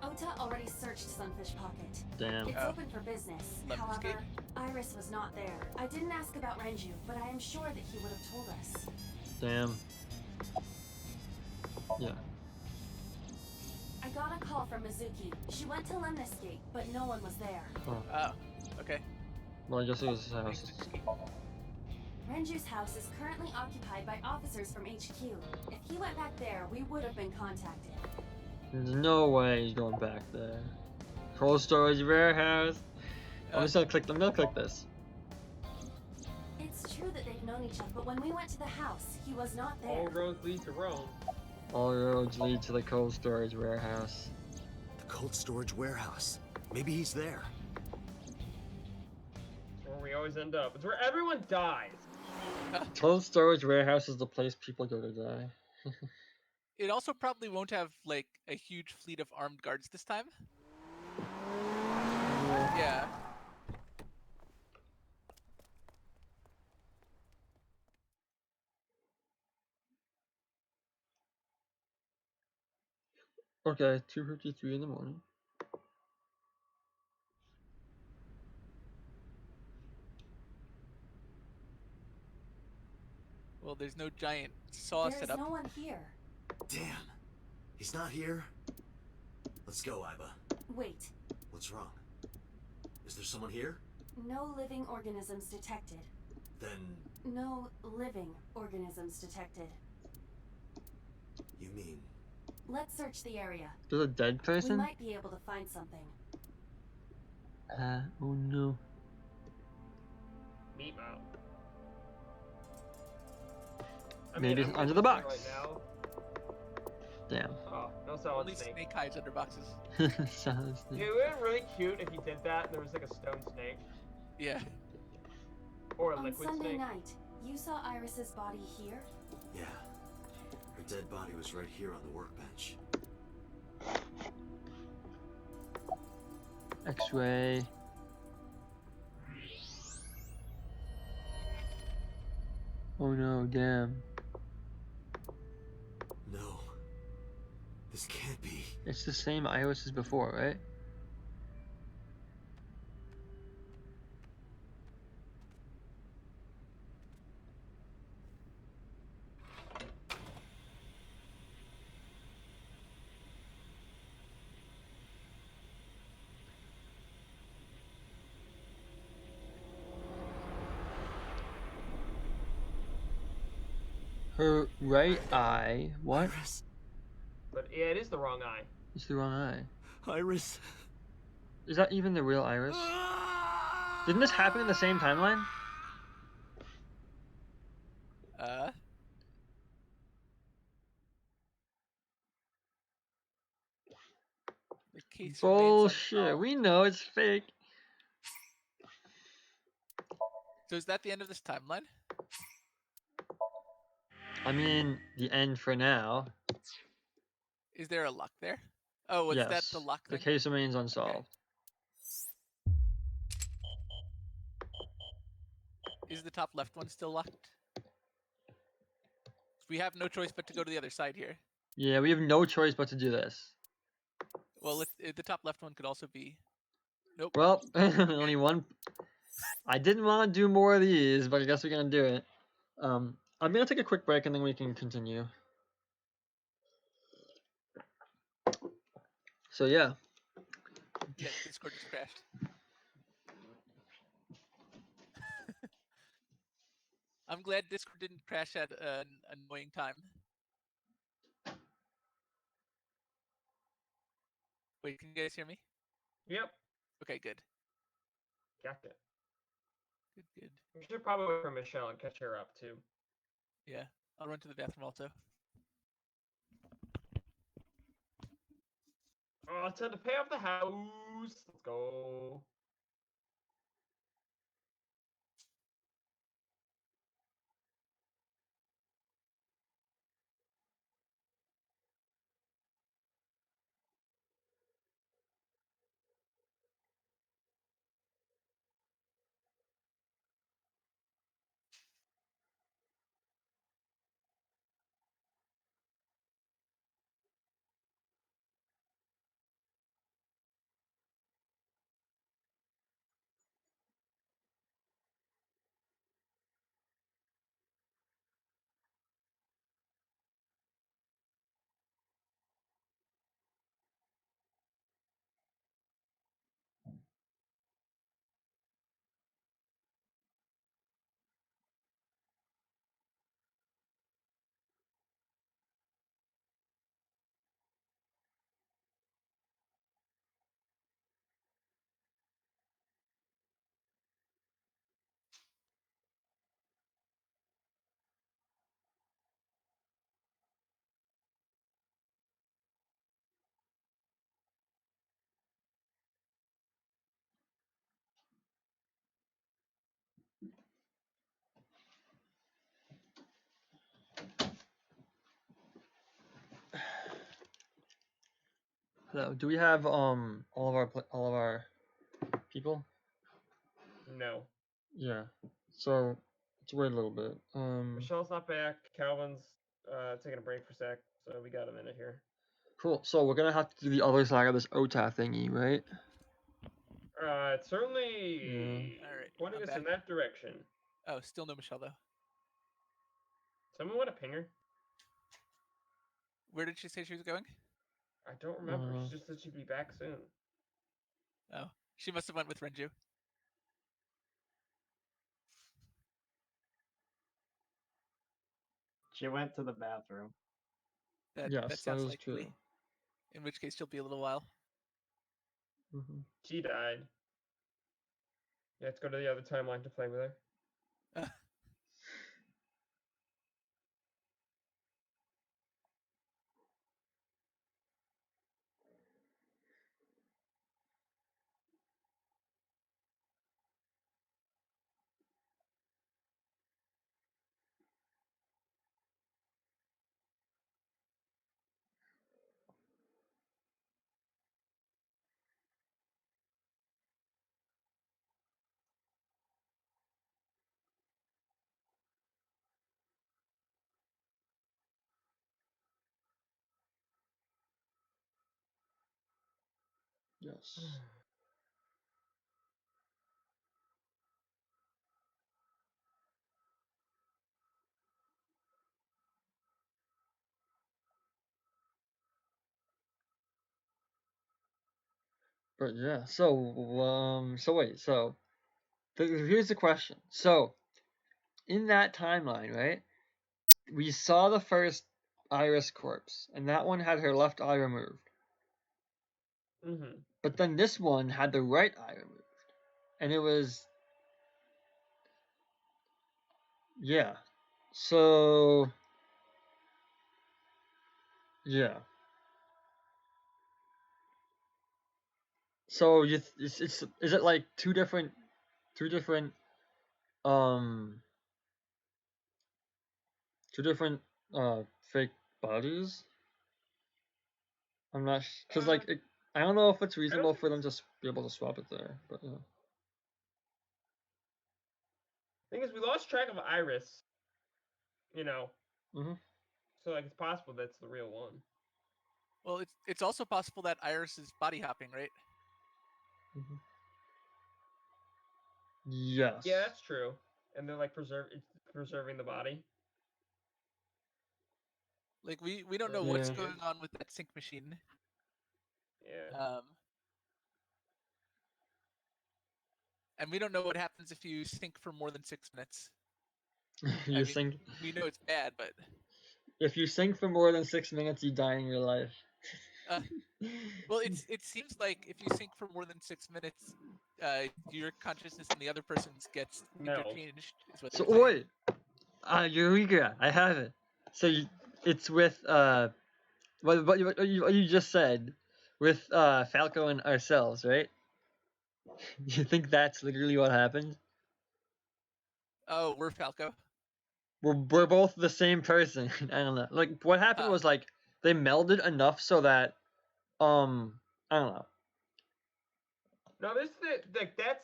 Ota already searched Sunfish Pocket. Damn. It's open for business. Love to However, escape. Iris was not there. I didn't ask about Renju, but I am sure that he would have told us. Damn. Yeah. I got a call from Mizuki. She went to Lemniscate, but no one was there. Oh, okay. Well, I guess it was his house. Renju's house is currently occupied by officers from HQ. If he went back there, we would have been contacted. There's no way he's going back there. Cold storage warehouse. I'm just gonna click. I'm gonna click this. It's true that they've known each other, but when we went to the house, he was not there. All roads lead to Rome. All roads lead to the cold storage warehouse. The cold storage warehouse. Maybe he's there. It's where we always end up. It's where everyone dies. Cold storage warehouse is the place people go to die. It also probably won't have like a huge fleet of armed guards this time. Yeah. Okay, 2:53 in the morning. Well, there's no giant saw There set is up. no one here. Damn. He's not here? Let's go, Iba. Wait, What's wrong? Is there someone here? no living organisms detected. Then No living organisms detected. you mean... Let's search the area. There's a dead We person? might be able to find something. Oh no. Meatball. Maybe it's under the box. Right now. Damn. Oh, no solid Only snake. snake hides under boxes. Sounds Dude, it would be really cute if he did that and there was like a stone snake. Yeah. Or a On liquid Sunday snake. night, you saw Iris's body here? Yeah. Her dead body was right here on the workbench. X-ray. Oh no, damn. No. This can't be. It's the same iris as before, right? Her right eye. What? Iris. But yeah, it is the wrong eye. It's the wrong eye. Iris. Is that even the real iris? Didn't this happen in the same timeline? The case remains Bullshit. unsolved. We know it's fake. So is that the end of this timeline? I mean, the end for now. Is there a luck there? Oh, was that the Yes. luck The thing? case remains unsolved. Is the top left one still locked? We have no choice but to go to the other side here. Yeah, we have no choice but to do this. Well, the top left one could also be... Nope. Well, only one. I didn't want to do more of these, but I guess we're gonna do it. I'm gonna take a quick break and then we can continue. So yeah. Yeah, Discord just crashed. I'm glad Discord didn't crash at an annoying time. Wait, can you guys hear me? Yep. Okay, good. Gotcha. Good. We should probably wait for Michelle and catch her up too. Yeah, I'll run to the bathroom also. Oh, it's time to pay off the house. Let's go. Hello. Do we have all of our people? No. Yeah. So let's wait a little bit. Michelle's not back. Calvin's taking a break for a sec, so we got a minute here. Cool. So we're gonna have to do the other side of this OTA thingy, right? It's certainly Alright, pointing I'm us in back. that direction. Oh, still no Michelle though. Someone want to ping her? Where did she say she was going? I don't remember. She just said she'd be back soon. Oh, she must have went with Renju. She went to the bathroom. That Yes, sounds that is likely. true. In which case, she'll be a little while. She died. Yeah, let's go to the other timeline to play with her. Yes. But yeah, so wait, so here's the question. So in that timeline, right? We saw the first Iris corpse, and that one had her left eye removed. Mm-hmm. But then this one had the right eye removed, and it was yeah. So yeah. So it's is it like two different um two different fake bodies? I'm not because like I don't know if it's reasonable for them to be able to swap it there, but yeah. Thing is, we lost track of Iris. You know. Mhm. So like it's possible that's the real one. Well, it's also possible that Iris is body hopping, right? Mhm. Yes. Yeah, that's true. And they're like preserving the body. Like we don't know Yeah. what's going on with that sync machine. Yeah. And we don't know what happens if you sync for more than 6 minutes. You I mean, sync. we know it's bad, but If you sync for more than 6 minutes, you die in real life. well, it seems like if you sync for more than 6 minutes, your consciousness and the other person's gets interchanged. Is what So they're saying. wait, Eureka, I have it. So it's with what you just said, with Falco and ourselves, right? You think that's literally what happened? Oh, we're Falco. We're both the same person. I don't know. Like what happened was like they melded enough so that I don't know. No, this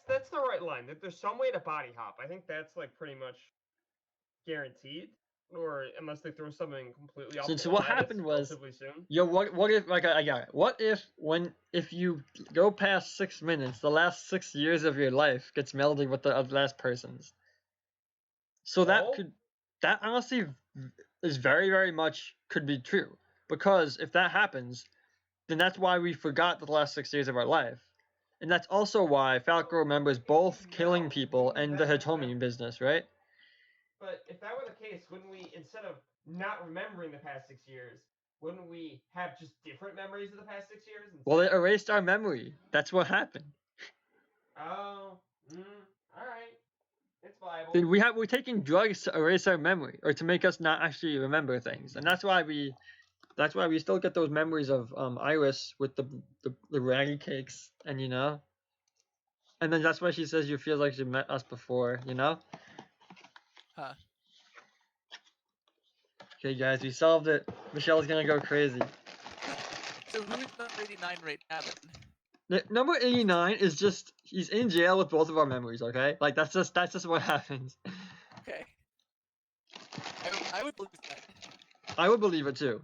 that's the right line. That there's some way to body hop. I think that's like pretty much guaranteed, or unless they throw something completely off So the what wall at us happened was, relatively soon. yo, what if like I got it. What if you go past 6 minutes, the last 6 years of your life gets melded with the last person's. So that honestly is very much could be true, because if that happens, then that's why we forgot the last 6 years of our life, and that's also why Falco remembers both killing people and the Hitomi business, right? But if that were the case, wouldn't we, instead of not remembering the past 6 years, wouldn't we have just different memories of the past 6 years? Well, it erased our memory. That's what happened. Oh, all right, it's viable. Then we're taking drugs to erase our memory, or to make us not actually remember things, and that's why we still get those memories of Iris with the raggy cakes, and and then that's why she says you feel like she met us before, Huh. Okay, guys, we solved it. Michelle's gonna go crazy. So who is number 89 right now then? Number 89 is just he's in jail with both of our memories. Okay, like that's just what happens. Okay. I would believe that. I would believe it too.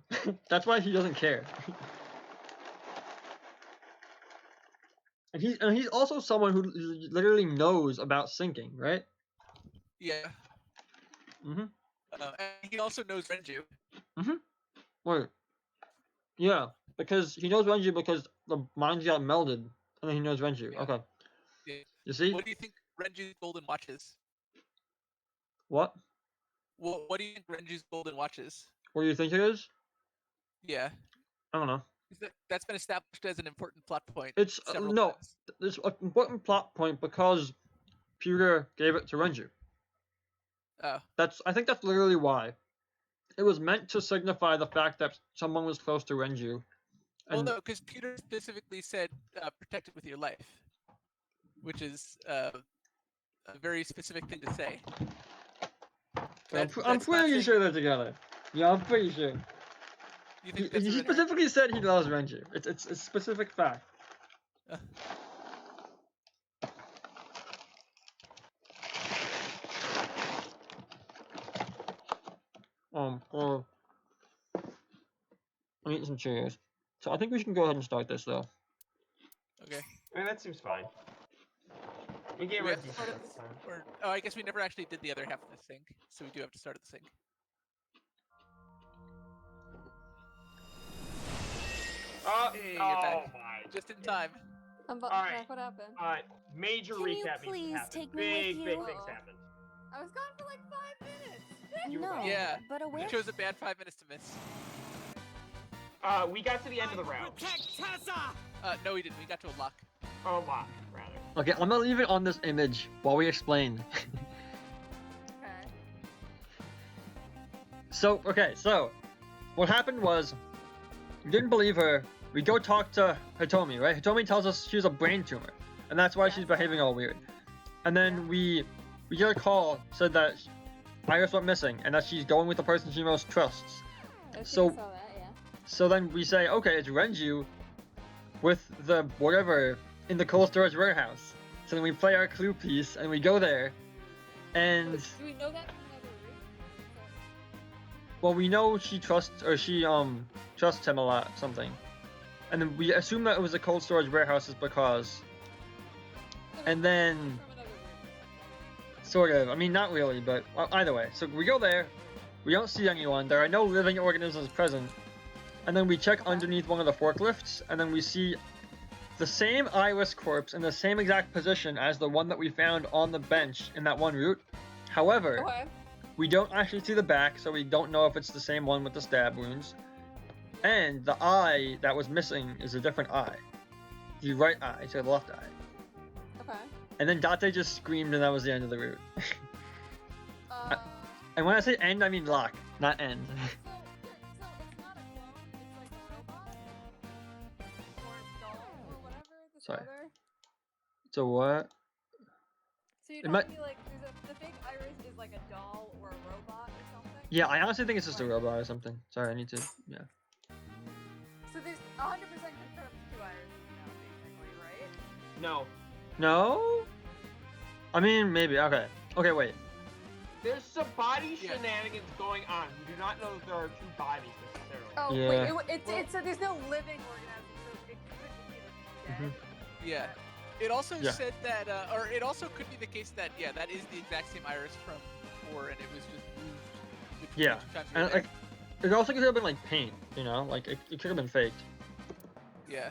That's why he doesn't care. And he's also someone who literally knows about syncing, right? Yeah. Mhm. And he also knows Renju. Mhm. Wait. Yeah, because he knows Renju because the minds got melded, and then he knows Renju. Yeah. Okay. Yeah. You see? What do you think Renju's golden watch is? What? What do you think Renju's golden watch is? What do you think it is? Yeah. I don't know. That's been established as an important plot point. It's several no. times. It's an important plot point because Pewter gave it to Renju. Oh. I think that's literally why. It was meant to signify the fact that someone was close to Renju. Well, no, because Peter specifically said protect it with your life, which is a very specific thing to say. I'm pretty sure they're together. Yeah, I'm pretty sure. You think He specifically said he loves Renju. It's a specific fact. I'm eating some Cheerios. So I think we can go ahead and start this though. Okay. I mean, that seems fine. We gave We her a have to decent start amount at of this, time. or oh, I guess we never actually did the other half of the sync, so we do have to start at the sync. Hey, you're back. My. Just in time. I'm All right. back. What happened? Major Can you recap needs to please happen. take me with Big you? things Uh-oh. happened. I was gone for like 5 minutes. You were No, gone. Yeah, but a you where? chose a bad 5 minutes to miss. We got to the end of the round. No, we didn't. We got to a lock. Oh, lock, rather. Okay, I'm gonna leave it on this image while we explain. Okay. So, what happened was, we didn't believe her. We go talk to Hitomi, right? Hitomi tells us she has a brain tumor, and that's why she's behaving all weird. And then we get a call, said that Iris went missing, and that she's going with the person she most trusts. I think So- I saw that, yeah. So then we say, okay, it's Renju with the whatever in the cold storage warehouse. So then we play our clue piece, and we go there, and... Wait, do we know that from another room? Well, we know she trusts him a lot, something. And then we assume that it was the cold storage warehouses because... And then... From another room. Sort of. I mean, not really, but either way. So we go there, we don't see anyone, there are no living organisms present. And then we check underneath one of the forklifts, and then we see the same Iris corpse in the same exact position as the one that we found on the bench in that one route. However, Okay. we don't actually see the back, so we don't know if it's the same one with the stab wounds. And the eye that was missing is a different eye. The right eye, so the left eye. Okay. And then Date just screamed, and that was the end of the route. And when I say end, I mean lock, not end. So it's not a clone, it's like a robot? Or a doll, or whatever, this Sorry. other? So what? So you're It telling might- me like the fake Iris is like a doll or a robot or something? Yeah, I honestly think it's just a robot or something. Sorry, I need to. Yeah. So there's 100% confirmed 2 Irises now, basically, right? No. No? I mean, maybe. Okay. Okay, wait. There's some body Yeah. shenanigans going on. We do not know that there are 2 bodies necessarily. Oh, Yeah. wait, it's so there's no living organism, so it could be either dead. Yeah. It also Yeah. said that, or it also could be the case that, yeah, that is the exact same Iris from before, and it was just moved between Yeah. the 2 times we were And there. like, it also could have been like paint, you know? Like, it could have been faked. Yeah.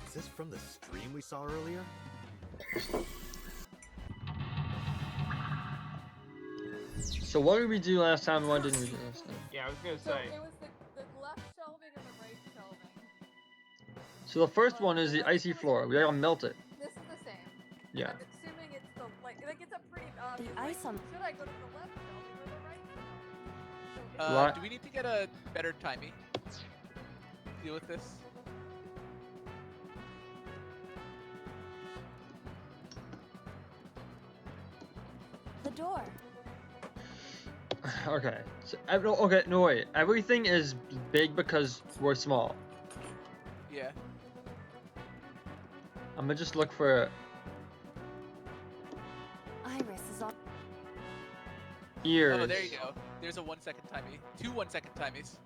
Is this from the stream we saw earlier? So what did we do last time and what didn't we do last time? Yeah, I was gonna So say. it was the left shelving and the right shelving. So the first one is the icy floor. We gotta melt it. This is the same. Yeah. I'm assuming it's the like it's a pretty obvious. The ice on- Should I go to the left shelving or the right shelving? So Lot- Do we need to get a better timey? Deal with this? The door. Okay. So, okay, no wait. Everything is big because we're small. Yeah. I'm gonna just look for Iris is on. ears. Oh, there you go. There's a 1 second timey. 2 1-second timies.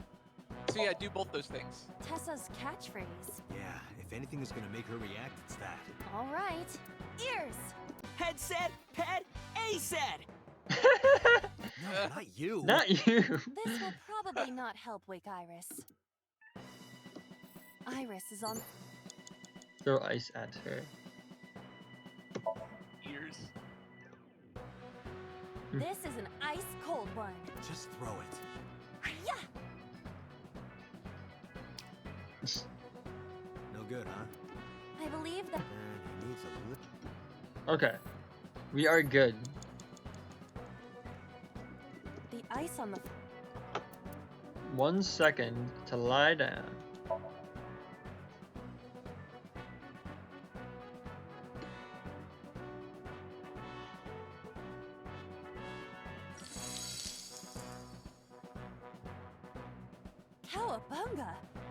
So yeah, do both those things. Tessa's catchphrase. Yeah, if anything is gonna make her react, it's that. All right. Ears. Head said, pet, A said. No, not you. Not you. This will probably not help wake Iris. Iris is on. Throw ice at her. Ears. This is an ice cold one. Just throw it. Yeah. No good, huh? I believe that. He needs a little. Okay. We are good. The ice on the. 1 second to lie down. Cowabunga!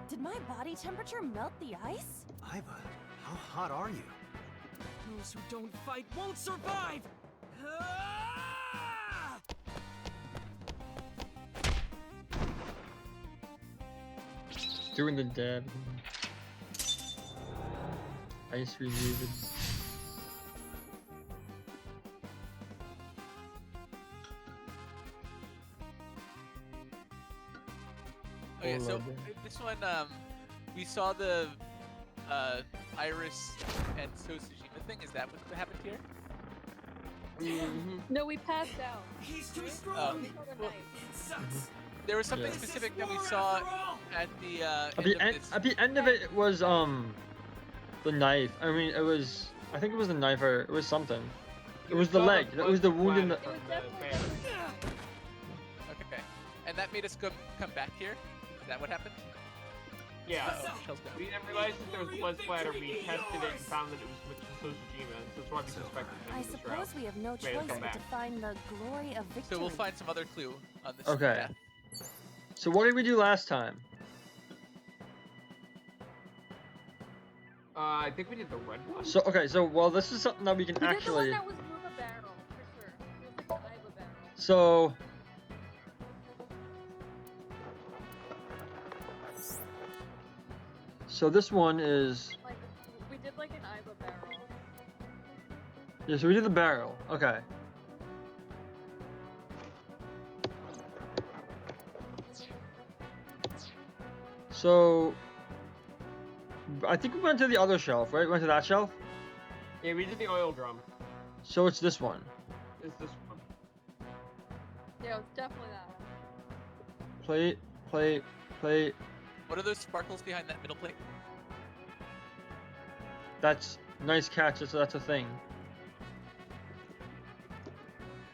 Did my body temperature melt the ice? Iva, how hot are you? Those who don't fight won't survive! Ah! Doing the dab. Ice removed. Okay, so Lord. this one, we saw the Iris and Sosujima thing. Is that what happened here? No, we passed out. He's too We strong. saw the Well, knife. It sucks. There was something Yeah. specific that we saw at the At the end of it was the knife. I mean, it was. I think it was the knife or it was something. It was the leg. It was the wound in the. It was definitely. Okay, and that made us come back here. Is that what happened? Yeah. Uh-oh, Michelle's gone. We didn't realize that there was blood splatter. We tested it and found that it was Sojima, so that's why we suspected him I of this route. suppose we have no Wait, choice come but to back. find the glory of victory. So we'll find some other clue on this. Okay. path. So what did we do last time? I think we did the red one. So okay, so well, this is something that we can We did the one actually. that was move a barrel, for sure. It was like an Iva barrel. So. So this one is. Like, we did like an Iva barrel. Yeah, so we did the barrel. Okay. So. I think we went to the other shelf, right? We went to that shelf? Yeah, we did the oil drum. So it's this one. It's this one. Yeah, it's definitely that. Plate, plate, plate. What are those sparkles behind that middle plate? That's nice catch. That's a thing.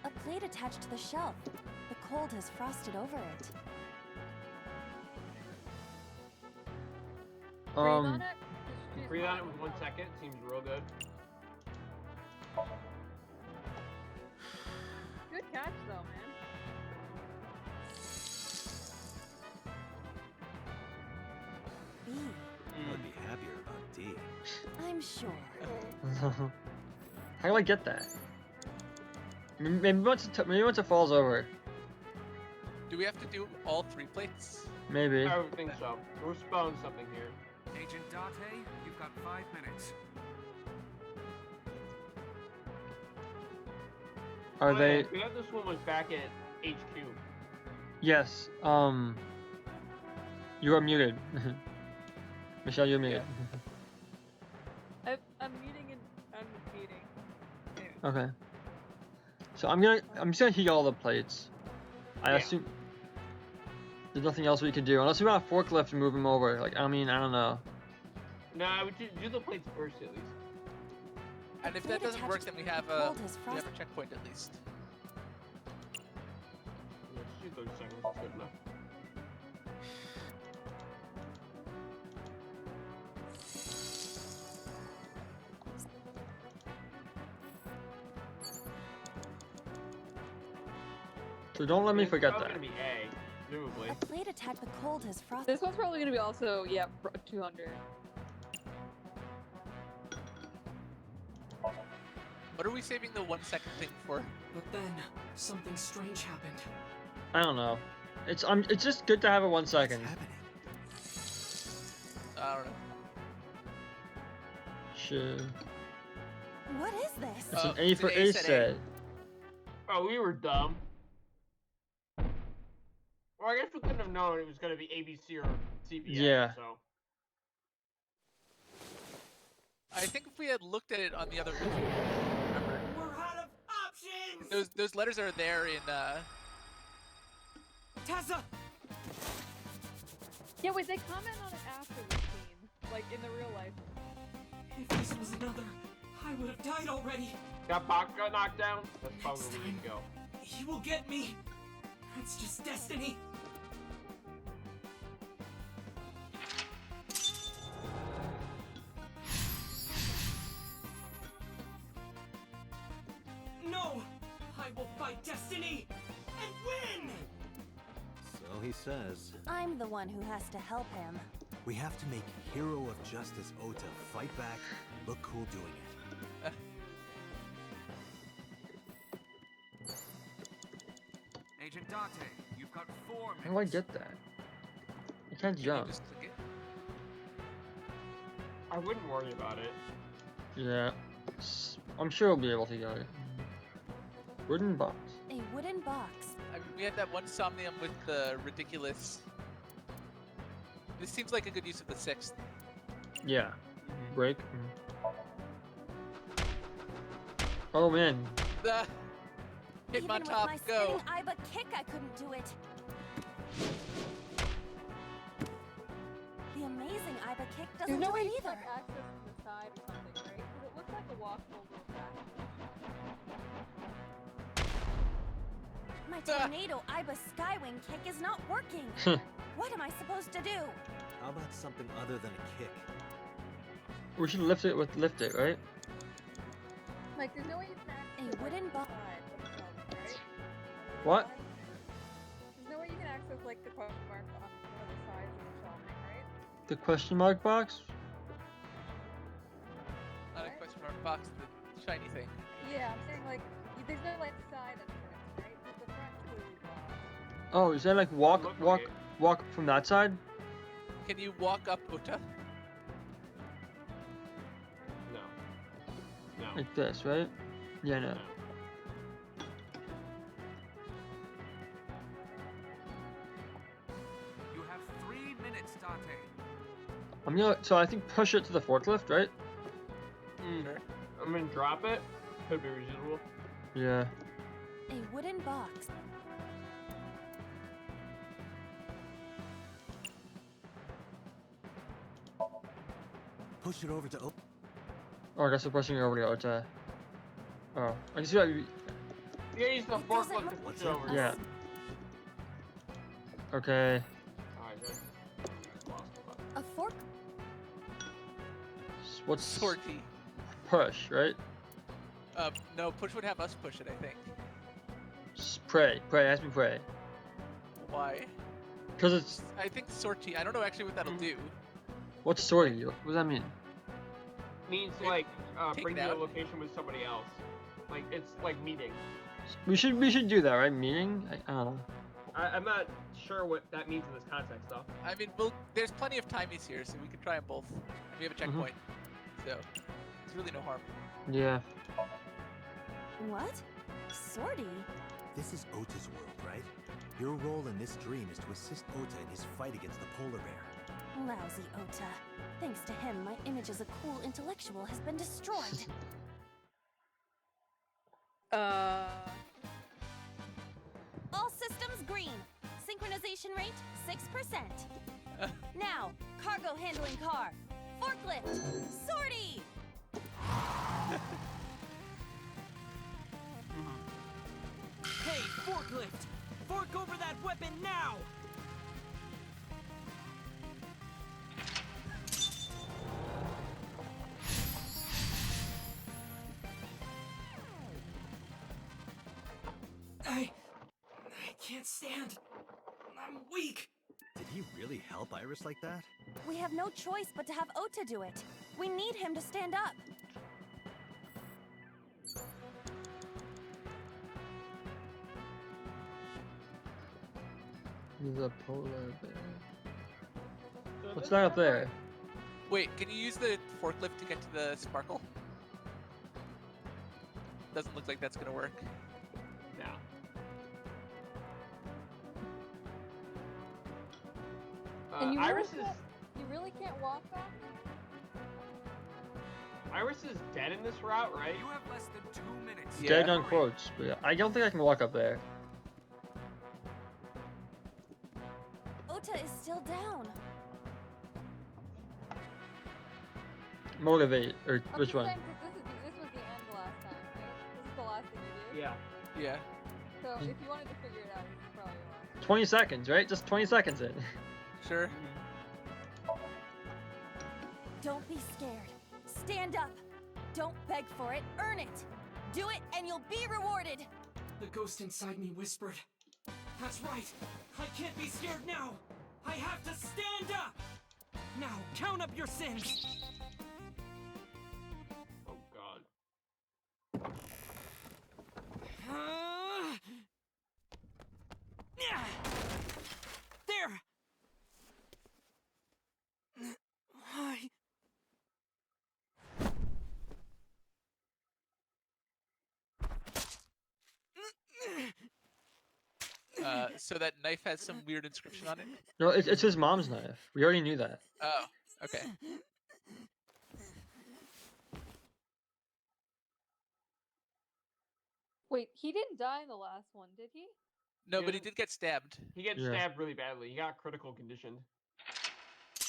A plate attached to the shelf. The cold has frosted over it. Breathe on it. Just Breathe on it hot. with 1 second. Seems real good. Good catch, though, man. B. I'd be happier about D. I'm sure. How do I get that? Maybe once it falls over. Do we have to do all 3 plates? Maybe. I would think so. We're spelling something here. Agent Date, you've got 5 minutes. Are Oh, yeah, they? we got this one was back at HQ. Yes. You are muted. Michelle, you're muted. I'm muting and unmuting. Anyway. Okay. So I'm just gonna heat all the plates. I Yeah. assume there's nothing else we can do unless we want a forklift to move them over. Like I mean, I don't know. Nah, we should do the plates first at least. And if plate that doesn't work, attached then to we have the a cold has frosted. checkpoint at least. Let's do 30 seconds. That's good enough. So don't let me It's forget probably that. gonna be A, presumably. A plate attached. The cold has frosted. This one's probably gonna be also 200. What are we saving the 1 second thing for? But then, something strange happened. I don't know. It's just good to have it 1 second. What's happening? I don't know. Sure. What is this? It's Oh, an A it's for an A A set A. set. Oh, we were dumb. Well, I guess we couldn't have known it was gonna be ABC or CPS. Yeah. So. I think if we had looked at it on the other remember. We're out of options! Those letters are there in Tessa! Yeah, wait, they comment on it after the scene, like in the real life. If this was another, I would have died already. Got knocked down? That's probably where we need to go. He will get me. It's just destiny. No! I will fight destiny and win! So he says. I'm the one who has to help him. We have to make Hero of Justice Ota fight back and look cool doing it. Agent Date, you've got 4 minutes. How do I get that? I can't Can you jump. just click it? I wouldn't worry about it. Yeah. I'm sure we'll be able to get it. Wooden box. A wooden box. I mean, we had that one Somnium with the ridiculous. This seems like a good use of the 6th. Yeah. Break. Oh man. The Even with Hitmontop, my go. spinning Iba kick, I couldn't do it. The amazing Iba kick doesn't There's no do way it you either. can like access from the side or something, right? Because it looks like a walkable little back. My tornado Iba skywing kick is not working. What am I supposed to do? How about something other than a kick? We should lift it with lift it, right? Like, there's no way you can access A wooden box. side of the shelving, right? What? There's no way you can access like the question mark on one of the sides of the shelving, right? The question mark box? Not a question mark box, the shiny thing. Yeah, I'm saying like there's no like side entrance, right? Because the front's clearly blocked. Oh, is that like walk Look walk like it. walk from that side? Can you walk up Ota? No. No. Like this, right? Yeah, no. No. You have 3 minutes, Date. I'm gonna so I think push it to the forklift, right? Sure. I'm gonna drop it. Could be reasonable. Yeah. A wooden box. Push it over to Oh, I guess we're pushing it over to Ota. Oh, I guess you Yeah, use the It doesn't forklift to look push like over. Yeah. Okay. Alright, good. Lost the button. A fork. What's Sortie. push, right? No, push would have us push it, I think. Pray. Pray. Ask me pray. Why? Because it's I think sortie. I don't know actually what that'll do. what's sortie? What does that mean? Means Take- like take bring it you to a out. location with somebody else. Like it's like meeting. We should do that, right? Meeting? I don't know. I'm not sure what that means in this context though. I mean, there's plenty of timies here, so we can try them both. And we have a checkpoint, so it's really no harm. Yeah. What? Sortie? This is Ota's world, right? Your role in this dream is to assist Ota in his fight against the polar bear. Lousy Ota. Thanks to him, my image as a cool intellectual has been destroyed. All systems green. Synchronization rate 6%. Now, cargo handling car. Forklift. Sortie! Hey, forklift! Fork over that weapon now! I can't stand. I'm weak. Did he really help Iris like that? We have no choice but to have Ota do it. We need him to stand up. The polar bear. What's that up there? Wait, can you use the forklift to get to the sparkle? Doesn't look like that's gonna work. No. And you Iris really is can't, you really can't walk back there? Iris is dead in this route, right? You have less than 2 minutes. Yeah. Dead on quotes, but yeah, I don't think I can walk up there. Ota is still down. Motivate, or I'm which just one? saying, 'cause this was the end last time, right? This is the last thing you did. Yeah. Yeah. So if you wanted to figure it out, this is probably the last. 20 seconds, right? Just 20 seconds in. Sure. Don't be scared. Stand up. Don't beg for it, earn it. Do it and you'll be rewarded. The ghost inside me whispered. That's right. I can't be scared now. I have to stand up. Now, count up your sins. Oh god. There. Why? So that knife has some weird inscription on it? No, it's his mom's knife. We already knew that. Oh, okay. Wait, he didn't die in the last one, did he? No, but he didn't- did get stabbed. He gets Yeah. stabbed really badly. He got critical conditioned.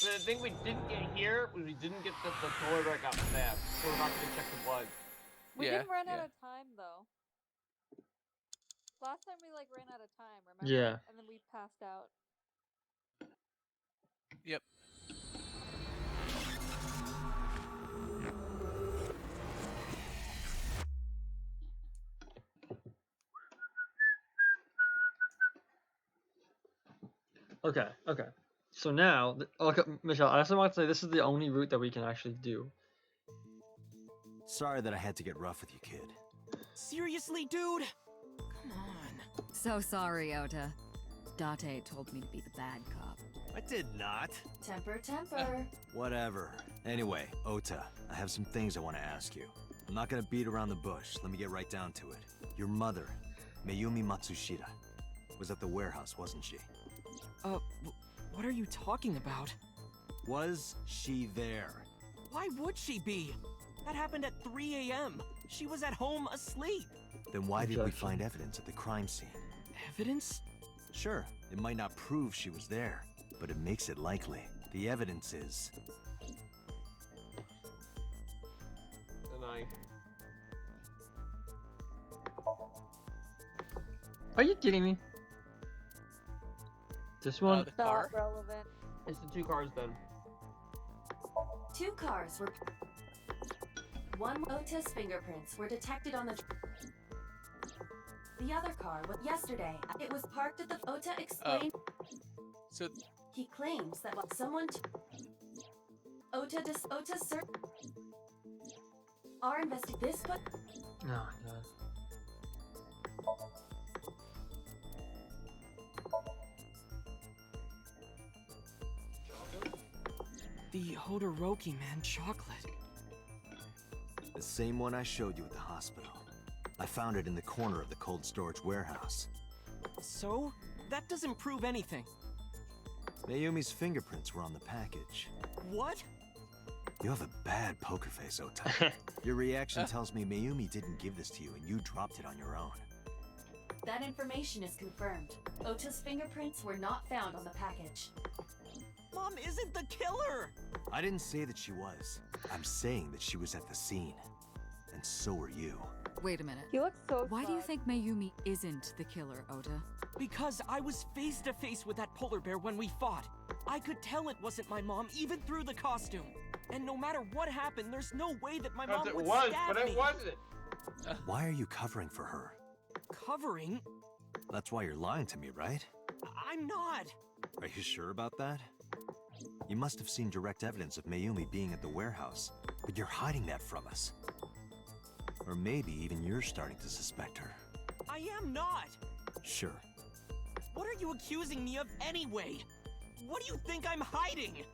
The thing we didn't get here was we didn't get the toilet that got stabbed. So we're not going to check the blood. We Yeah, didn't run out yeah. of time though. Last time we like ran out of time, remember? Yeah. And then we passed out. Yep. Okay. Okay. So now, okay, Michelle, I also want to say this is the only route that we can actually do. Sorry that I had to get rough with you, kid. Seriously, dude? Come on. So sorry, Ota. Date told me to be the bad cop. I did not. Temper, temper. Whatever. Anyway, Ota, I have some things I want to ask you. I'm not gonna beat around the bush. Let me get right down to it. Your mother, Mayumi Matsushita, was at the warehouse, wasn't she? What are you talking about? Was she there? Why would she be? That happened at 3 a.m. She was at home asleep. Then why did we Objection. find evidence at the crime scene? Evidence? Sure, it might not prove she was there, but it makes it likely. The evidence is... The knife. Are you kidding me? This one? The car? Not relevant. It's the two cars then. 2 cars were. One Ota's fingerprints were detected on the. The other car was yesterday. It was parked at the. Ota explained. So He claims that someone. Ota cert. Our this put. Oh, God. The Hodoroki man chocolate. the same one I showed you at the hospital. I found it in the corner of the cold storage warehouse. So? That doesn't prove anything. Mayumi's fingerprints were on the package. What? You have a bad poker face, Ota. Your reaction tells me Mayumi didn't give this to you and you dropped it on your own. That information is confirmed. Ota's fingerprints were not found on the package. Mom isn't the killer! I didn't say that she was. I'm saying that she was at the scene. And so were you. Wait a minute. He looks so Why do you sad. think Mayumi isn't the killer, Ota? Because I was face to face with that polar bear when we fought. I could tell it wasn't my mom, even through the costume. And no matter what happened, there's no way that my mom It would was, stab but me. it wasn't. Why are you covering for her? Covering? That's why you're lying to me, right? I'm not. Are you sure about that? You must have seen direct evidence of Mayumi being at the warehouse, but you're hiding that from us. Or maybe even you're starting to suspect her. I am not. Sure. What are you accusing me of anyway? What do you think I'm hiding?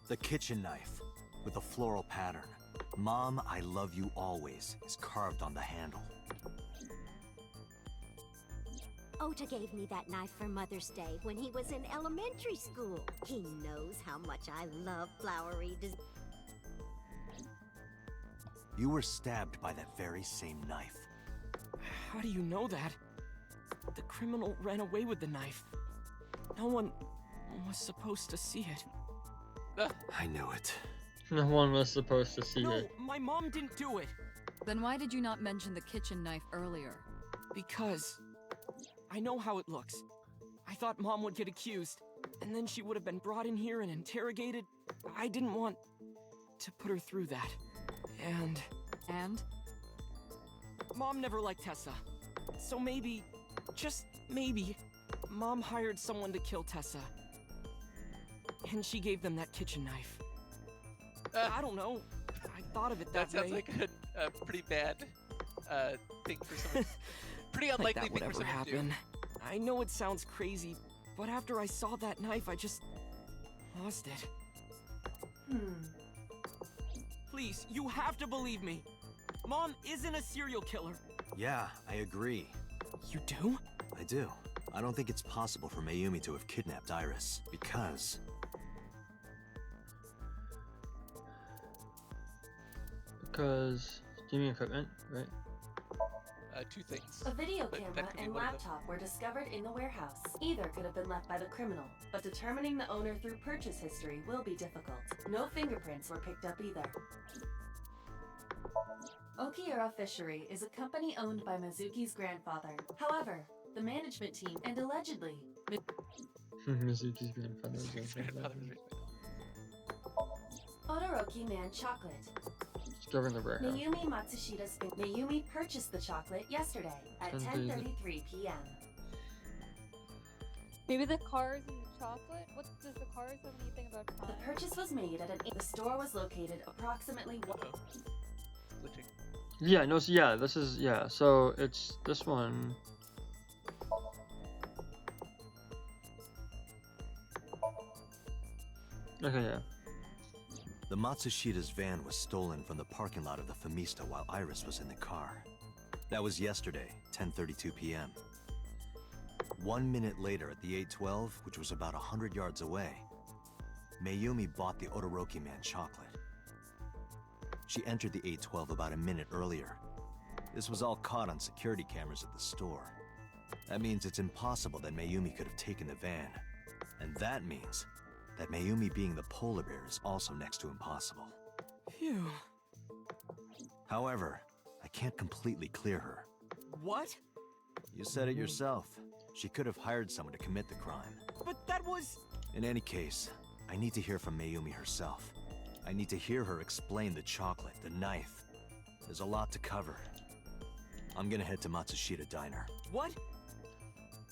The kitchen knife with a floral pattern. Mom, I love you always is carved on the handle. Ota gave me that knife for Mother's Day when he was in elementary school. He knows how much I love flowery design. You were stabbed by that very same knife. How do you know that? The criminal ran away with the knife. No one was supposed to see it. I knew it. No one was supposed to see No, it. my mom didn't do it. Then why did you not mention the kitchen knife earlier? Because I know how it looks. I thought Mom would get accused, and then she would have been brought in here and interrogated. I didn't want to put her through that. And Mom never liked Tessa. So maybe, just maybe, Mom hired someone to kill Tessa. And she gave them that kitchen knife. I don't know. I thought of it that, That sounds way. like a pretty bad thing for someone. Pretty Like unlikely that would thing for ever someone to do. happen. I know it sounds crazy, but after I saw that knife, I just lost it. Please, you have to believe me. Mom isn't a serial killer. Yeah, I agree. You do? I do. I don't think it's possible for Mayumi to have kidnapped Iris, because... Steaming equipment, right? Two things. A video But camera that could be and one of them. laptop were discovered in the warehouse. Either could have been left by the criminal, but determining the owner through purchase history will be difficult. No fingerprints were picked up either. Okiura Fishery is a company owned by Mizuki's grandfather. However, the management team and allegedly Mizuki's grandfather. Todoroki Man Chocolate. Discovering the warehouse. Mayumi Matsushida's Mayumi purchased the chocolate yesterday at 10:33 p.m. Maybe the cars and the chocolate? What does the cars have anything about time? The purchase was made at the store was located approximately Glitching. Yeah, no, so yeah, this is, yeah, so it's this one. Okay, yeah. The Matsushida's van was stolen from the parking lot of the Famista while Iris was in the car. That was yesterday, 10:32 p.m. 1 minute later at the 812, which was about 100 yards away, Mayumi bought the Todoroki Man chocolate. She entered the 812 about a minute earlier. This was all caught on security cameras at the store. That means it's impossible that Mayumi could have taken the van. And that means that Mayumi being the polar bear is also next to impossible. Phew. However, I can't completely clear her. What? You said it yourself. She could have hired someone to commit the crime. But that was... In any case, I need to hear from Mayumi herself. I need to hear her explain the chocolate, the knife. There's a lot to cover. I'm gonna head to Matsushita Diner. What?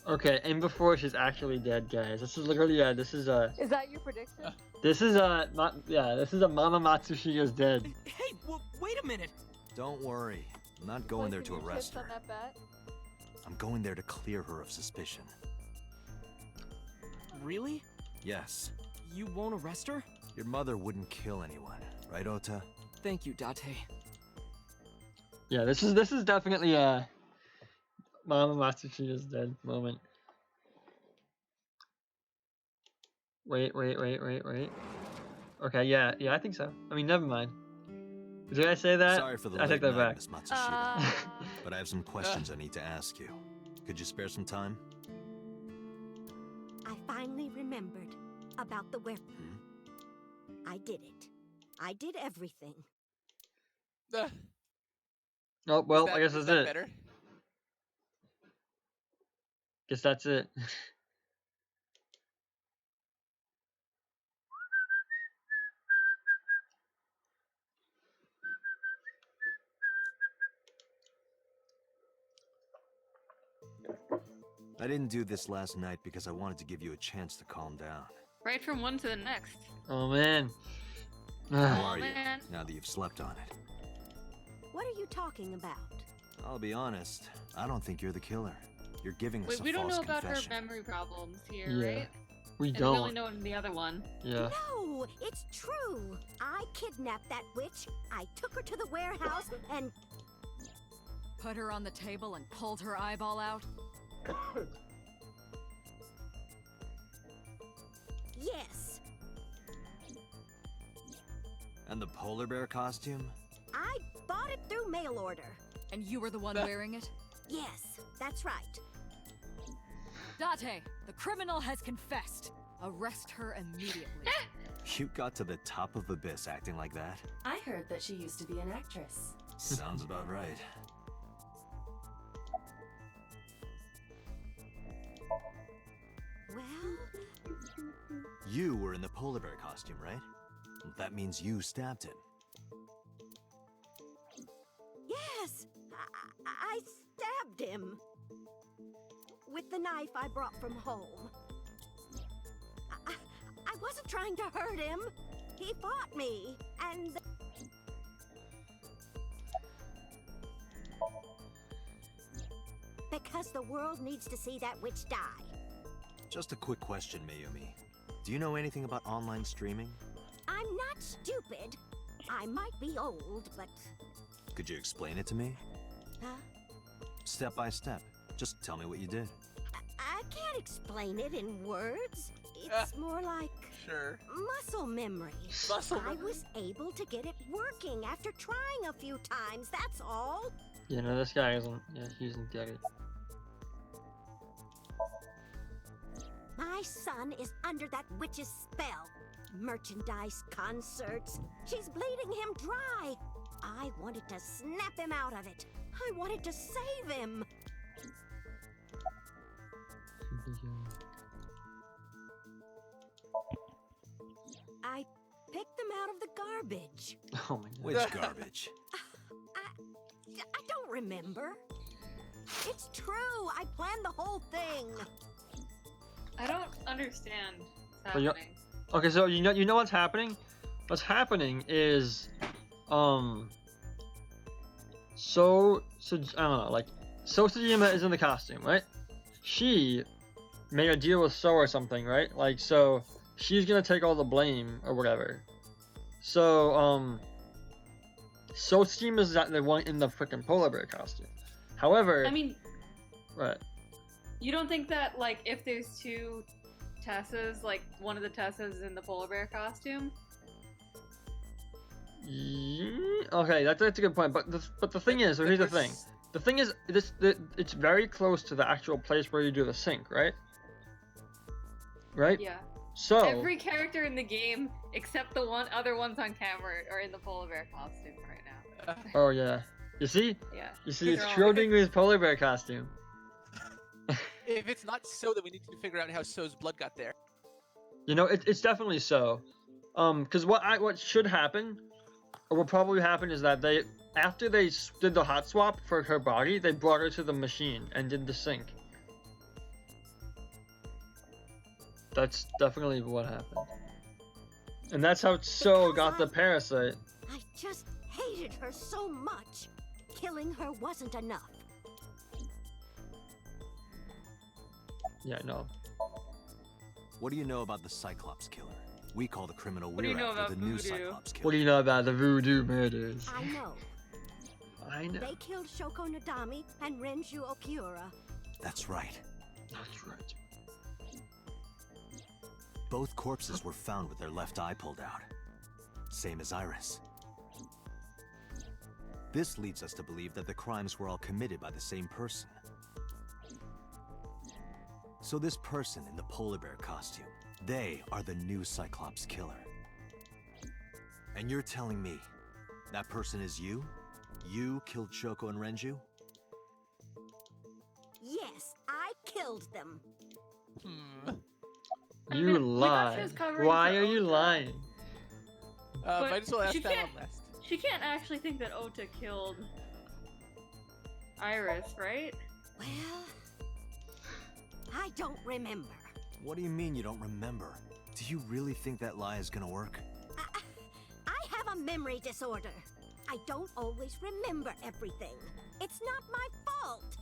Okay, and before she's actually dead, guys. This is literally, yeah, this is Is that your prediction? this is this is a Mama Matsushida's dead. Hey, wait a minute. Don't worry. I'm not going there to arrest her. On that bet? I'm going there to clear her of suspicion. Really? Yes. You won't arrest her? Your mother wouldn't kill anyone, right, Ota? Thank you, Date. Yeah, this is definitely a Mama Matsushida's dead moment. Wait. Okay, yeah, I think so. I mean, never mind. Did I say that? Sorry for the I take late that night, back. Miss Matsushita. But I have some questions I need to ask you. Could you spare some time? I finally remembered about the were. I did it. I did everything. Oh, well, Is I guess is that's that it. better? Guess that's it. I didn't do this last night because I wanted to give you a chance to calm down. Right from one to the next. Oh, man. How are you, man. now that you've slept on it? What are you talking about? I'll be honest, I don't think you're the killer. You're giving us Wait, a we don't false know about her confession. memory problems here, Yeah. right? We And don't. we only know in the other one. Yeah. No, it's true. I kidnapped that witch. I took her to the warehouse and... Put her on the table and pulled her eyeball out? Yes, And the polar bear costume? I bought it through mail order. And you were the one wearing it? Yes, that's right. Date, the criminal has confessed. Arrest her immediately. You got to the top of Abyss acting like that? I heard that she used to be an actress. Sounds about right. Well, You were in the polar bear costume, right? That means you stabbed him. yes, I stabbed him. With the knife I brought from home. I wasn't trying to hurt him. He fought me, and... Because the world needs to see that witch die. Just a quick question, Mayumi. Do you know anything about online streaming? I I'm not stupid. I might be old, but... Could you explain it to me? Huh? Step by step. Just tell me what you did. I can't explain it in words. It's more like... Sure. Muscle memory. Muscle I memory. was able to get it working after trying a few times, that's all. Yeah, no, this guy isn't. Yeah, he doesn't get it. My son is under that witch's spell. Merchandise, concerts. She's bleeding him dry. I wanted to snap him out of it. I wanted to save him. I picked them out of the garbage. Oh my god. Which garbage? I don't remember. It's true. I planned the whole thing. I don't understand what's But you- happening. Okay, so you know what's happening? What's happening is, so I don't know, like, So Tsujima is in the costume, right? She made a deal with So or something, right? Like, so she's gonna take all the blame or whatever. So, So Tsujima is the one in the freaking polar bear costume. However, I mean, right? you don't think that, like, if there's two Tessas, like, one of the Tessas is in the polar bear costume? Okay, that's a good point. But the thing is, so here's the thing. The thing is, it's very close to the actual place where you do the sync, right? Right? Yeah. So Every character in the game, except the other ones on camera, are in the polar bear costume right now. oh yeah, you see? Yeah. You see, it's They're all- Schrodinger's polar bear costume. If it's not so, then we need to figure out how So's blood got there. You know, it's definitely so. Because what should happen, or what probably happened, is that after they did the hot swap for her body, they brought her to the machine and did the sync. That's definitely what happened. And that's how So got the parasite. I just hated her so much. Killing her wasn't enough. Yeah, no. What do you know about the Cyclops killer? We call the criminal What do you we're know after about the new voodoo? Cyclops killer. What do you know about the voodoo murders? I know. I know. They killed Shoko Nadami and Renju Okiura. That's right. That's right. Both corpses were found with their left eye pulled out. Same as Iris. This leads us to believe that the crimes were all committed by the same person. So this person in the polar bear costume, they are the new Cyclops killer. And you're telling me that person is you? You killed Shoko and Renju? Yes, I killed them. You lie. was covering Why for are you Ota. lying? But Might as well ask she that can't- one last. She can't actually think that Ota killed Iris, right? Well, I don't remember. What do you mean you don't remember? Do you really think that lie is gonna work? I have a memory disorder. I don't always remember everything. It's not my fault.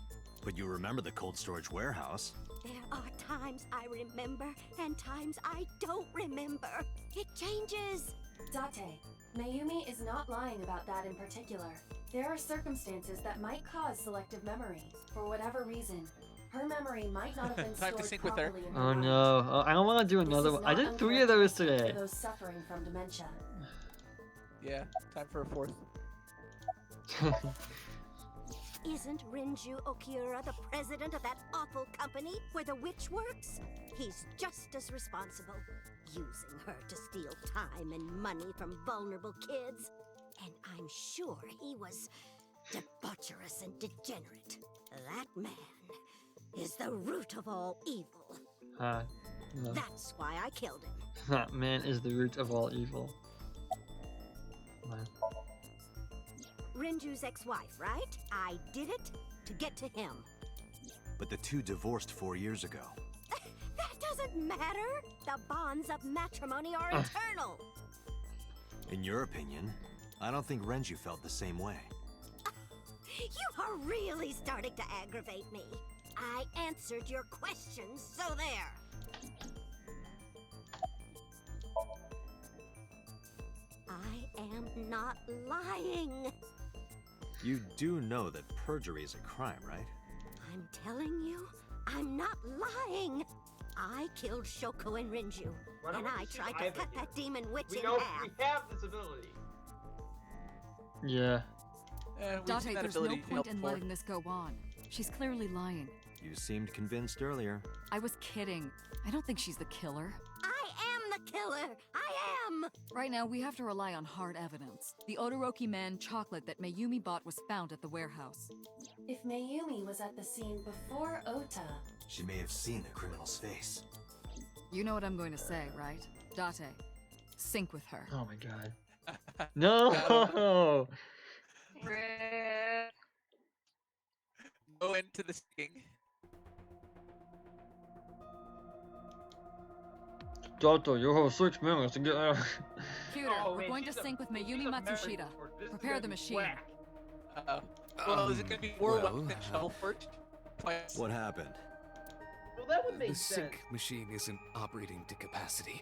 But you remember the cold storage warehouse. There are times I remember and times I don't remember. It changes. Date, Mayumi is not lying about that in particular. There are circumstances that might cause selective memory. For whatever reason, her memory might not have been Time to stored sync with her. properly in her Oh mind. no. Oh, I don't want to do This another is one. I not did 3 of those uncharacteristic today. for those suffering from dementia. Yeah, time for a fourth. Isn't Renju Okiura the president of that awful company where the witch works? He's just as responsible, using her to steal time and money from vulnerable kids. And I'm sure he was debaucherous and degenerate. That man is the root of all evil. No. That's why I killed him. That man is the root of all evil. Man. Renju's ex-wife, right? I did it to get to him. But the two divorced 4 years ago. That doesn't matter. The bonds of matrimony are eternal. In your opinion, I don't think Renju felt the same way. You are really starting to aggravate me. I answered your questions, so there. am not lying. You do know that perjury is a crime, right? I'm telling you, I'm not lying. I killed Shoko and Rinju, Why don't and we I just tried use to Ivan cut here? that demon witch We in know half. we have this ability. Yeah. We've seen Date, that there's no ability point in before. letting this go on. She's clearly lying. You seemed convinced earlier. I was kidding. I don't think she's the killer. I am the killer. I am. Right now, we have to rely on hard evidence. The Odoroki Man chocolate that Mayumi bought was found at the warehouse. If Mayumi was at the scene before Ota, She may have seen the criminal's face. You know what I'm going to say, right? Date, sync with her. Oh my god. No! Go into the singing. Doto, you have 6 minutes to get out. Cuter, Oh, we're man, going to she's a- sync with she's Mayumi a memory Matsushita. board. This is Prepare gonna the be machine. whack. Well, is it going to be more well, weapons than shell first? Twice. What happened? Well, that would make The sense. sync machine isn't operating to capacity.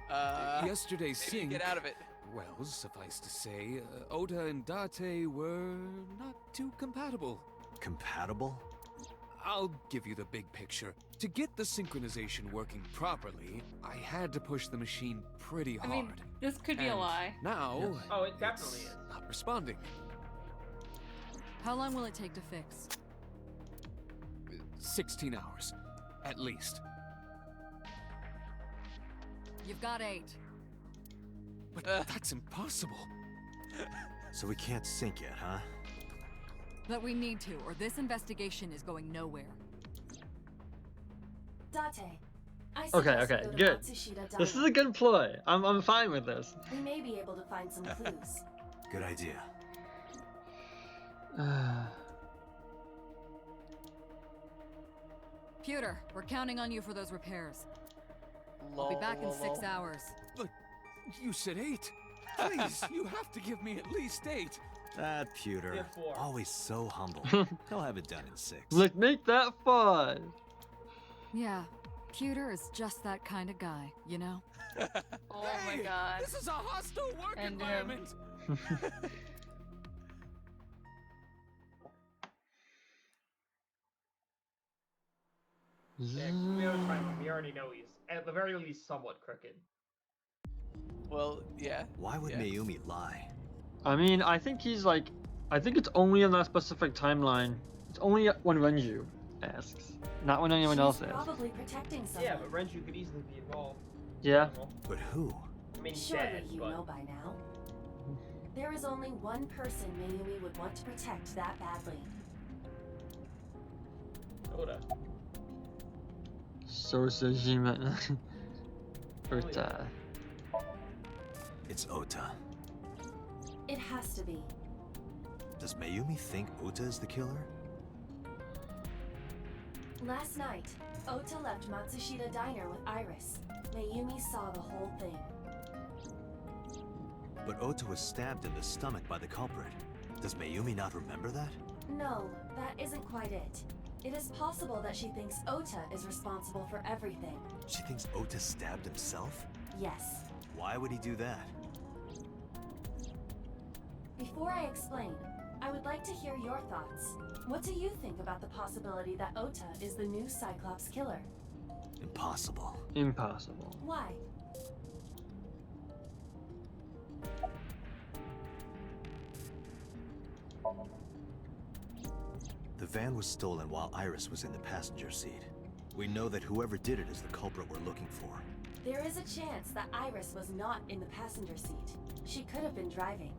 maybe Yesterday's sync. get out of it. Well, suffice to say, Ota and Date were not too compatible. Compatible? I'll give you the big picture. To get the synchronization working properly, I had to push the machine pretty I hard. mean, this could be a And lie. Now, Oh, it definitely it's is. not responding. How long will it take to fix? 16 hours, at least. You've got 8. But that's impossible. So we can't sync yet, huh? But we need to, or this investigation is going nowhere. Date, I Okay, suggest we okay, go to good. Matsushita This is Diner. a good ploy. I'm fine with this. We may be able to find some clues. Good idea. Pewter, we're counting on you for those repairs. I'll be back in 6 hours. But you said 8. Please, you have to give me at least 8. That pewter. Yeah, 4. Always so humble. He'll have it done in 6. Let's make that fun. Yeah, Pewter is just that kind of guy, you know? Oh my Hey, god. This is a hostile work And, environment. Yeah, we already know he's, at the very least, somewhat crooked. Well, yeah. Why would Yeah. Mayumi lie? I mean, I think he's like, I think it's only in that specific timeline. It's only when Renju asks, not when anyone else She's asks. probably protecting someone. Yeah, but Renju could easily be involved. Yeah. But who? I mean, Surely dead, you but... know by now. There is only one person Mayumi would want to protect that badly. Oda. Sosajima. Ota. It's Ota. It has to be. Does Mayumi think Ota is the killer? Last night, Ota left Matsushita Diner with Iris. Mayumi saw the whole thing. But Ota was stabbed in the stomach by the culprit. Does Mayumi not remember that? No, that isn't quite it. It is possible that she thinks Ota is responsible for everything. She thinks Ota stabbed himself? Yes. Why would he do that? Before I explain, I would like to hear your thoughts. What do you think about the possibility that Ota is the new Cyclops killer? Impossible. Impossible. Why? The van was stolen while Iris was in the passenger seat. We know that whoever did it is the culprit we're looking for. There is a chance that Iris was not in the passenger seat. She could have been driving.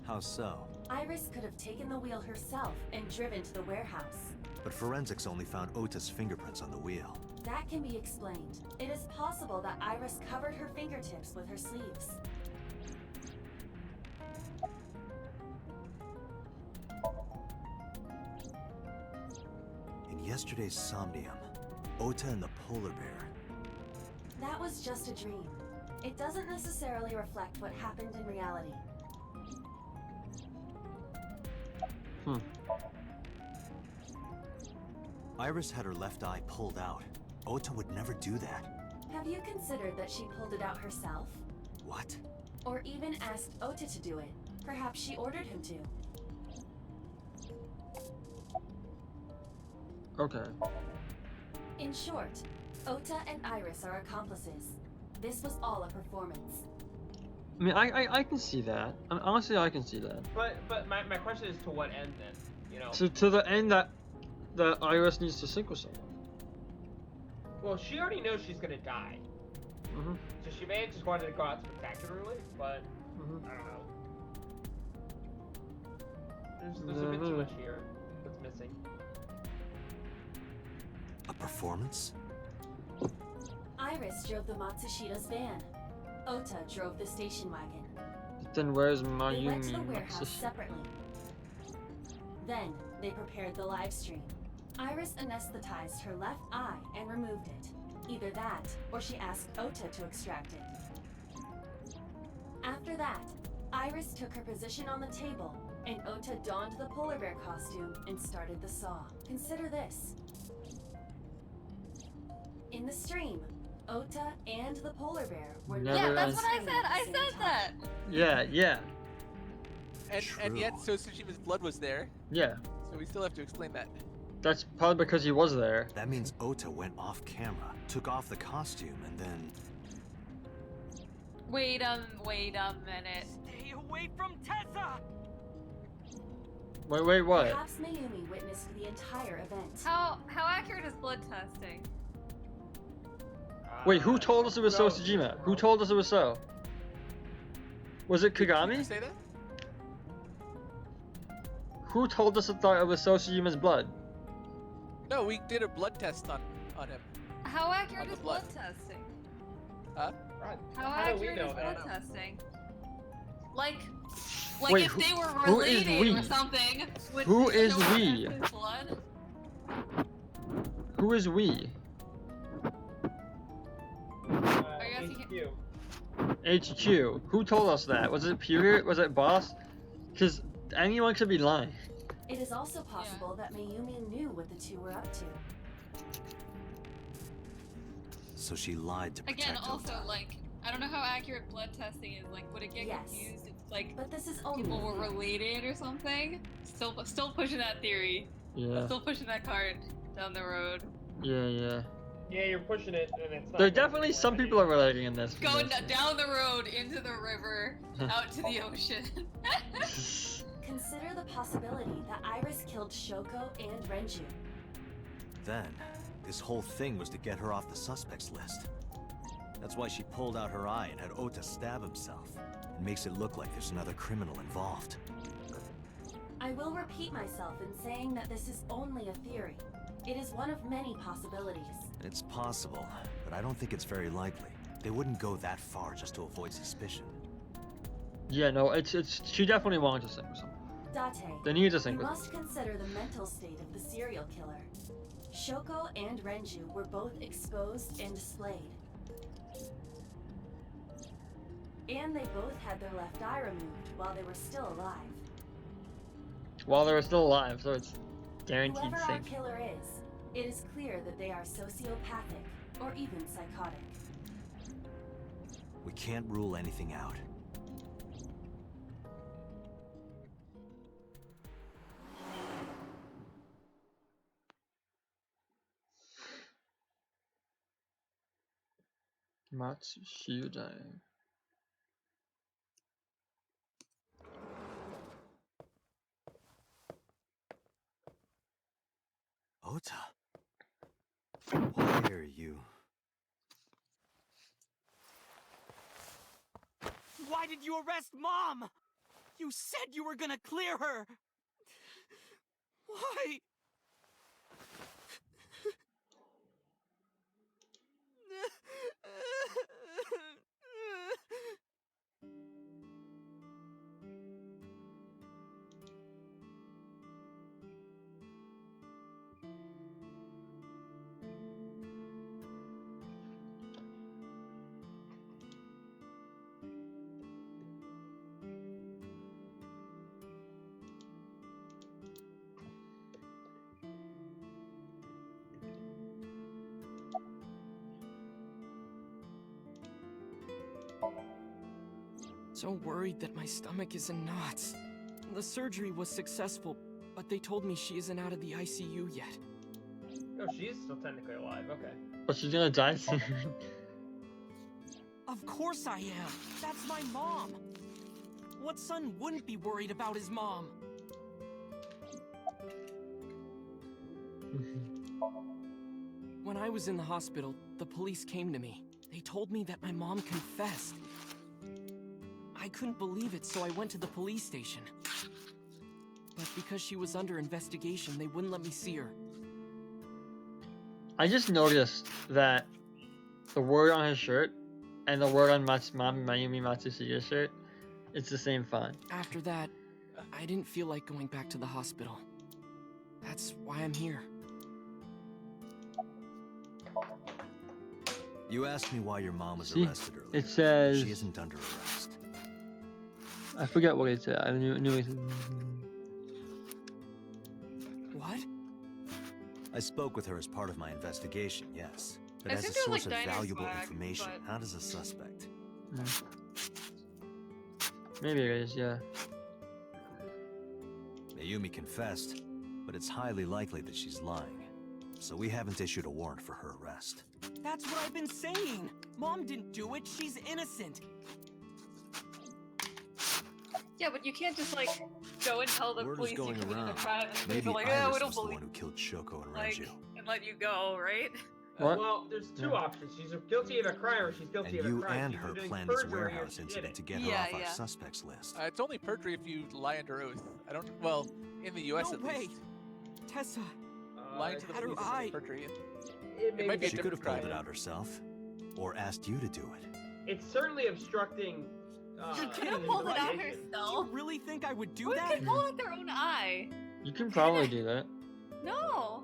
How so? Iris could have taken the wheel herself and driven to the warehouse. But forensics only found Ota's fingerprints on the wheel. That can be explained. It is possible that Iris covered her fingertips with her sleeves. In yesterday's Somnium, Ota and the polar bear. That was just a dream. It doesn't necessarily reflect what happened in reality. Iris had her left eye pulled out. Ota would never do that. Have you considered that she pulled it out herself? What? or even asked Ota to do it. Perhaps she ordered him to. Okay. In short, Ota and Iris are accomplices. This was all a performance. I mean, I can see that. I mean, honestly, I can see that. But my question is to what end then? You know. To the end that Iris needs to sync with someone. Well, she already knows she's gonna die. Mm-hmm. So she may have just wanted to go out spectacularly, but Mm-hmm. I don't know. There's a bit too much here that's missing. A performance? Iris drove the Matsushida's van. Ota drove the station wagon. Then where's They went to the Mayumi? warehouse separately. Then they prepared the live stream. Iris anesthetized her left eye and removed it. Either that, or she asked Ota to extract it. After that, Iris took her position on the table, and Ota donned the polar bear costume and started the saw. Consider this. In the stream, Ota and the polar bear were Never Yeah, that's ends. what I said. I said that. Yeah. And yet, so Tsushima's blood was there. Yeah. So we still have to explain that. That's probably because he was there. That means Ota went off camera, took off the costume, and then... Wait a minute. Stay away from Tessa! Wait, what? Perhaps Mayumi witnessed the entire event. How accurate is blood testing? Wait, who told us it was so Tsujima? Who told us it was so? Was it Did you Kagami? say that? Who told us it thought it was so Tsujima's blood? No, we did a blood test on him. How accurate On the is blood blood. testing? Huh? How do we accurate know is that? blood testing? Like Wait, if they were who is related we? or something. Would Who is show up we? as his blood? Who is we? Are you asking HQ. HQ. Who told us that? Was it Period? Was it Boss? Because anyone could be lying. It is also possible that Mayumi knew what the two were up to. So she lied to protect Again, also Ota. like I don't know how accurate blood testing is. Like, would it get Yes. confused if like But this is only people a were theory. related or something? Still pushing that theory. Yeah. Still pushing that cart down the road. Yeah. Yeah, you're pushing it, and it's not. There going definitely anywhere. some people are relating in this. Going down the road into the river, out to the ocean. Consider the possibility that Iris killed Shoko and Renju. Then, this whole thing was to get her off the suspects list. That's why she pulled out her eye and had Ota stab himself. It makes it look like there's another criminal involved. I will repeat myself in saying that this is only a theory. It is one of many possibilities. It's possible, but I don't think it's very likely. They wouldn't go that far just to avoid suspicion. Yeah, no, it's she definitely wanted to sync with someone. Date, They need to you sync with must consider the mental state of the serial killer. Shoko and Renju were both exposed and slayed. And they both had their left eye removed while they were still alive. While they were still alive, so it's guaranteed Whoever our sync. killer is, it is clear that they are sociopathic or even psychotic. We can't rule anything out. Matsushida. Ota? Why are you... Why did you arrest Mom? You said you were gonna clear her! Why? so worried that my stomach is in knots. The surgery was successful, but they told me she isn't out of the ICU yet. Oh, she's still technically alive. Okay. But she's gonna die soon. Of course I am. That's my mom. What son wouldn't be worried about his mom? When I was in the hospital, the police came to me. They told me that my mom confessed. I couldn't believe it, so I went to the police station. But because she was under investigation, they wouldn't let me see her. I just noticed that the word on his shirt and the word on Mom Mayumi Matsushiga's shirt, it's the same font. After that, I didn't feel like going back to the hospital. That's why I'm here. You asked me why your mom was arrested earlier. It says... She isn't under arrest. I forget what it said. I knew it. What? I spoke with her as part of my investigation, yes. But I as a think they're source like of Diner's valuable swag, information, but- not as a suspect. Maybe it is, yeah. Mayumi confessed, but it's highly likely that she's lying. So we haven't issued a warrant for her arrest. That's what I've been saying! Mom didn't do it, she's innocent! Yeah, but you can't just like go and tell the Word is police you going committed a around. crime and Maybe they'll be like, Iris oh, we don't was the believe one who killed Shoko and like Renju. and let you go, right? What? Well, there's two options. She's guilty of a crime or she's guilty And of a you crime. and She's her doing planned this perjury or warehouse she did incident it. to get her Yeah, off our yeah. suspects list. It's only perjury if you lie under oath. I don't. Well, in the U.S. No at way! least, Tessa, lying to the had her police eye. is perjury. It might be a She could have different pulled crime. it out herself. Or asked you to do it. It's certainly obstructing. She could have pulled it out investigation. do you herself. really think I would do Who that? can pull out their own eye? You can probably do that. No.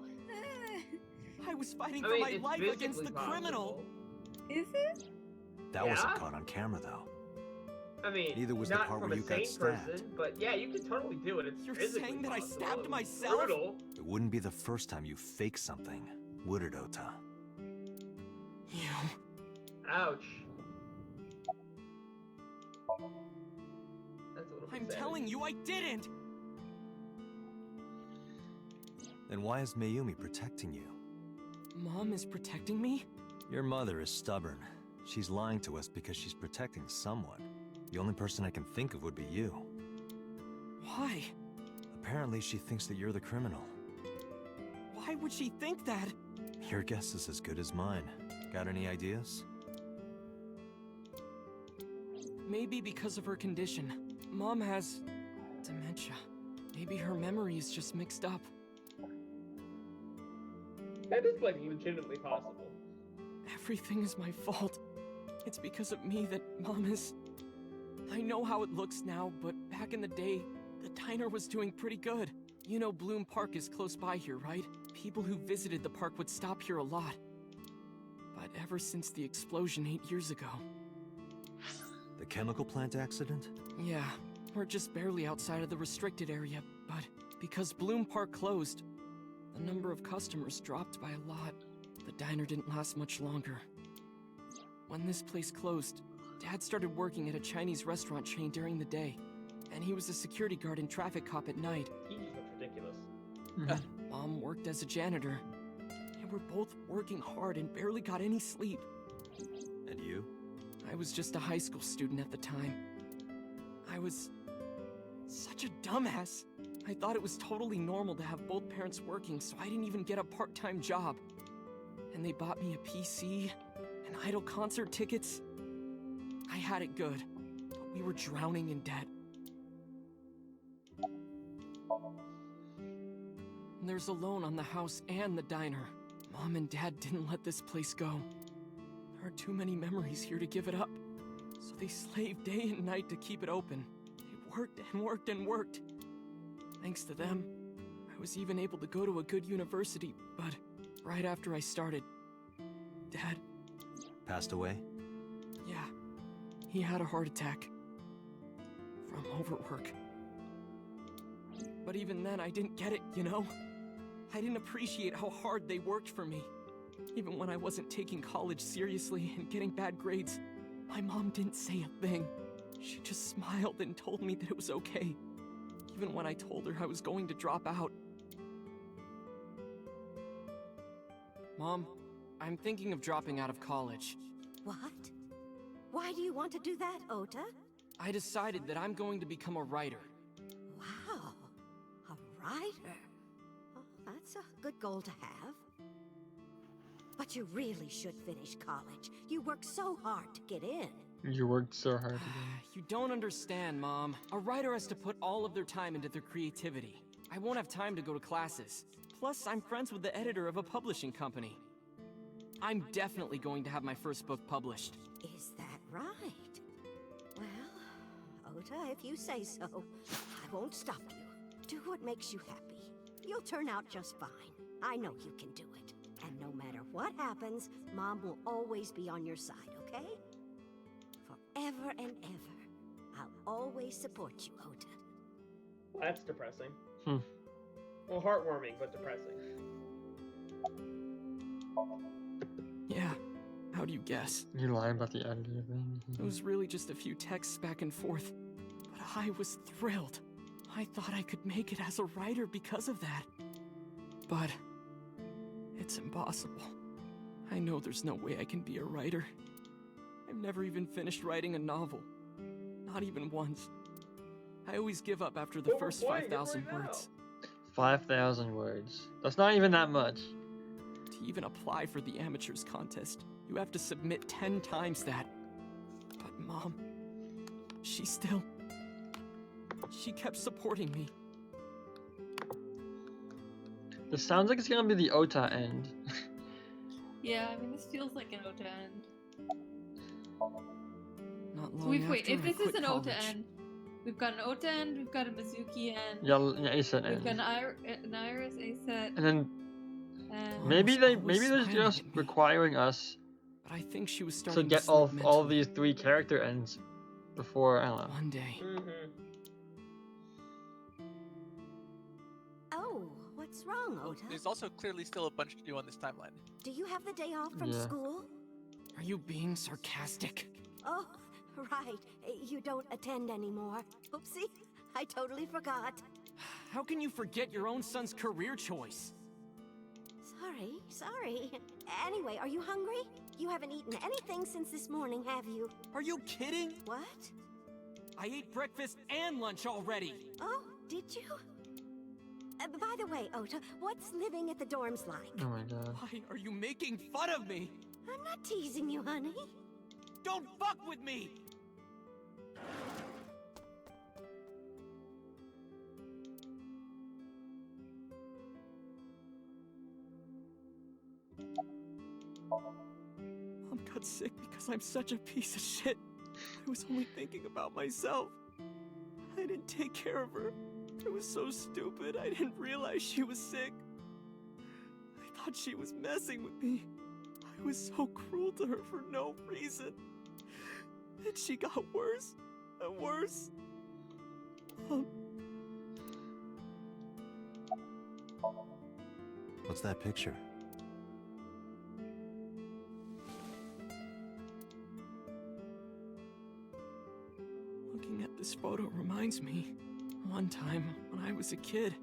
I was fighting I for mean, my it's life against physically the criminal! possible. Is it? That wasn't Yeah? caught on camera, though. I mean, Neither was the not part from where a you got sane stabbed. person, but yeah, you can totally do it. It's You're physically saying that I possible. stabbed It's myself? Brutal. It wouldn't be the first time you faked something, would it, Ota? You... Ouch. That's a little bit I'm sad. telling you, I didn't! Then why is Mayumi protecting you? Mom is protecting me? Your mother is stubborn. She's lying to us because she's protecting someone. The only person I can think of would be you. Why? Apparently, she thinks that you're the criminal. Why would she think that? Your guess is as good as mine. Got any ideas? Maybe because of her condition. Mom has... dementia. Maybe her memory is just mixed up. That is like legitimately possible. Everything is my fault. It's because of me that Mom is... I know how it looks now, but back in the day, the diner was doing pretty good. You know Bloom Park is close by here, right? People who visited the park would stop here a lot. But ever since the explosion 8 years ago... The chemical plant accident? Yeah, we're just barely outside of the restricted area, but because Bloom Park closed, the number of customers dropped by a lot. The diner didn't last much longer. When this place closed, Dad started working at a Chinese restaurant chain during the day, and he was a security guard and traffic cop at night. He just looks ridiculous. Mom worked as a janitor, and we're both working hard and barely got any sleep. And you? I was just a high school student at the time. I was such a dumbass. I thought it was totally normal to have both parents working, so I didn't even get a part-time job. And they bought me a PC and idol concert tickets. I had it good, but we were drowning in debt. There's a loan on the house and the diner. Mom and Dad didn't let this place go. There are too many memories here to give it up. So they slaved day and night to keep it open. They worked and worked and worked. Thanks to them, I was even able to go to a good university, but right after I started, Dad... Passed away? Yeah, he had a heart attack. From overwork. But even then, I didn't get it, you know? I didn't appreciate how hard they worked for me. Even when I wasn't taking college seriously and getting bad grades, my mom didn't say a thing. She just smiled and told me that it was okay, even when I told her I was going to drop out. Mom, I'm thinking of dropping out of college. What? Why do you want to do that, Ota? I decided that I'm going to become a writer. Wow, a writer. Oh, that's a good goal to have. But you really should finish college. You worked so hard to get in. You worked so hard to You don't understand, Mom. A writer has to put all of their time into their creativity. I won't have time to go to classes. Plus, I'm friends with the editor of a publishing company. I'm definitely going to have my first book published. Is that right? Well, Ota, if you say so, I won't stop you. Do what makes you happy. You'll turn out just fine. I know you can do it. And no matter what happens, Mom will always be on your side, okay? Forever and ever, I'll always support you, Ota. Well, that's depressing. Hmm. Well, heartwarming, but depressing. Yeah, how do you guess? You lying about the editor thing? It was really just a few texts back and forth, but I was thrilled. I thought I could make it as a writer because of that. But it's impossible. I know there's no way I can be a writer. I've never even finished writing a novel. Not even once. I always give up after the first 5,000 words. 5,000 words. That's not even that much. To even apply for the amateurs contest, you have to submit 10 times that. But Mom, she kept supporting me. This sounds like it's gonna be the Ota end. Yeah, I mean, this feels like an Ota end. Not So long wait, after if I this is quit an Ota college. end, we've got an Ota end, we've got a Mizuki end, Yeah, Ace we've end. got an Iris A set, And then and maybe they're smiling just at me. requiring us But I think she was to starting get to slip all mentally. these 3 character ends before, I don't know. One day. Oh, what's wrong, Well, Ota? there's also clearly still a bunch to do on this timeline. Do you have the day off from Yeah. school? Are you being sarcastic? Oh, right. You don't attend anymore. Oopsie, I totally forgot. How can you forget your own son's career choice? Sorry. Anyway, are you hungry? You haven't eaten anything since this morning, have you? Are you kidding? What? I ate breakfast and lunch already. Oh, did you? By the way, Ota, what's living at the dorms like? Oh my god. Why are you making fun of me? I'm not teasing you, honey. Don't fuck with me! Mom got sick because I'm such a piece of shit. I was only thinking about myself. I didn't take care of her. I was so stupid, I didn't realize she was sick. I thought she was messing with me. I was so cruel to her for no reason. And she got worse and worse. What's that picture? Looking at this photo reminds me, one time when I was a kid,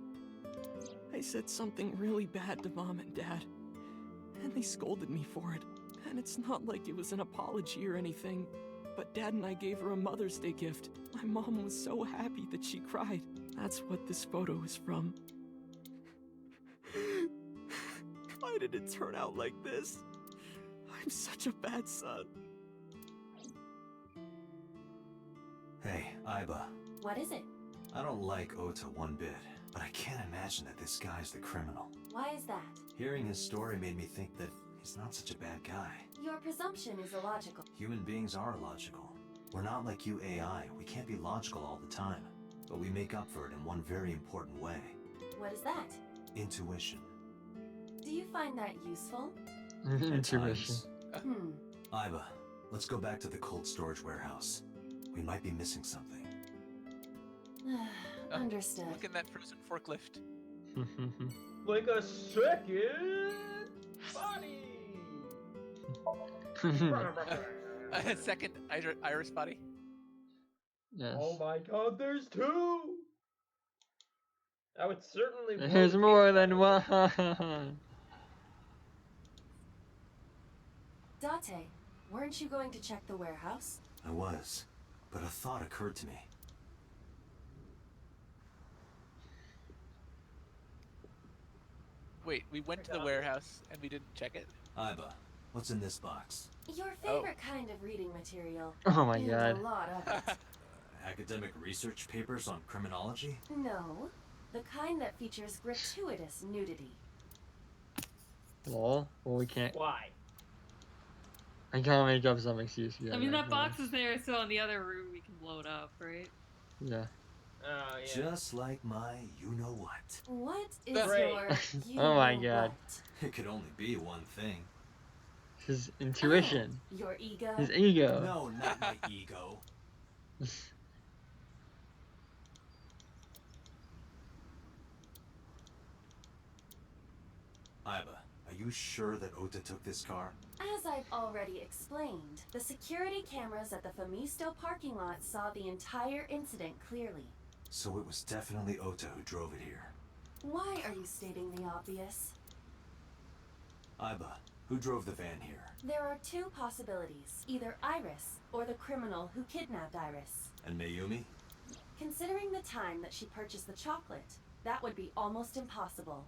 I said something really bad to Mom and Dad, and they scolded me for it. And it's not like it was an apology or anything, but Dad and I gave her a Mother's Day gift. My mom was so happy that she cried. That's what this photo is from. Why did it turn out like this? I'm such a bad son. Hey, Aiba. What is it? I don't like Ota one bit, but I can't imagine that this guy's the criminal. Why is that? Hearing his story made me think that he's not such a bad guy. Your presumption is illogical. Human beings are logical. We're not like you AI. We can't be logical all the time. But we make up for it in one very important way. What is that? Intuition. Do you find that useful? Intuition. Aiba, let's go back to the cold storage warehouse. We might be missing something. Understood. Look in that frozen forklift. Like a second body. A second Iris body. Yes. Oh my god, there's two! I would certainly. There's more than one. Date, weren't you going to check the warehouse? I was, but a thought occurred to me. Wait, we went to the warehouse and we didn't check it? Iba, what's in this box? Your favorite kind of reading material. Oh my And god. a lot of it. Academic research papers on criminology? No, the kind that features gratuitous nudity. Lol. Well, we can't. Why? I can't make up some excuse. Yeah, I mean, right, that box is there, so in the other room we can blow it up, right? Yeah. Oh, yeah. Just like my you-know-what. What is Great. your Oh my you-know-what? god. It could only be one thing. His intuition. Oh, your ego? His ego. No, not my ego. Iba, are you sure that Ota took this car? As I've already explained, the security cameras at the Famisto parking lot saw the entire incident clearly. So it was definitely Ota who drove it here. Why are you stating the obvious? Iba, who drove the van here? There are two possibilities, either Iris or the criminal who kidnapped Iris. And Mayumi? Considering the time that she purchased the chocolate, that would be almost impossible.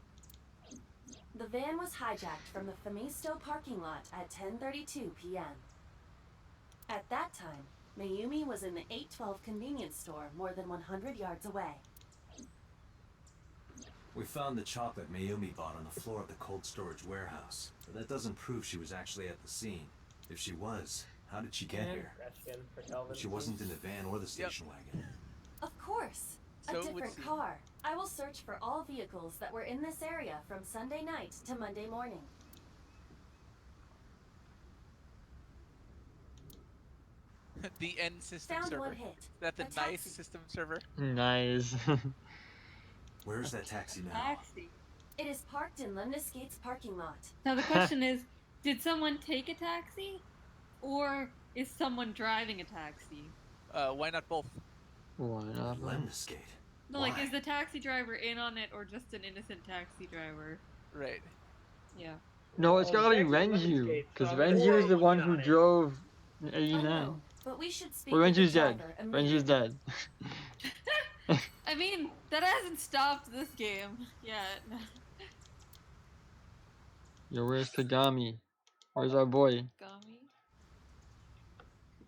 The van was hijacked from the Famisto parking lot at 10:32 p.m. At that time, Mayumi was in the 812 convenience store more than 100 yards away. We found the chocolate Mayumi bought on the floor of the cold storage warehouse, but that doesn't prove she was actually at the scene. If she was, how did she get here? She wasn't in the van or the station wagon. Of course, a So it would different seem- car. I will search for all vehicles that were in this area from Sunday night to Monday morning. The N system Found server. one hit. Is that the A nice taxi. system server? Nice. Where's that taxi now? Taxi. It is parked in Lemniscate's parking lot. Now the question is, did someone take a taxi? Or is someone driving a taxi? Why not both? Why not? Lemniscate. No, like, Why? is the taxi driver in on it or just an innocent taxi driver? Right. Yeah. No, it's Oh, gotta be it's actually Renju, Lemniscate, because so Renju is the I'm one looking who on it. drove in I 89. know, but we should speak Well, with the Renju's dead. driver Renju's immediately. dead. I mean, that hasn't stopped this game yet. Yo, where's Kagami? Where's our boy?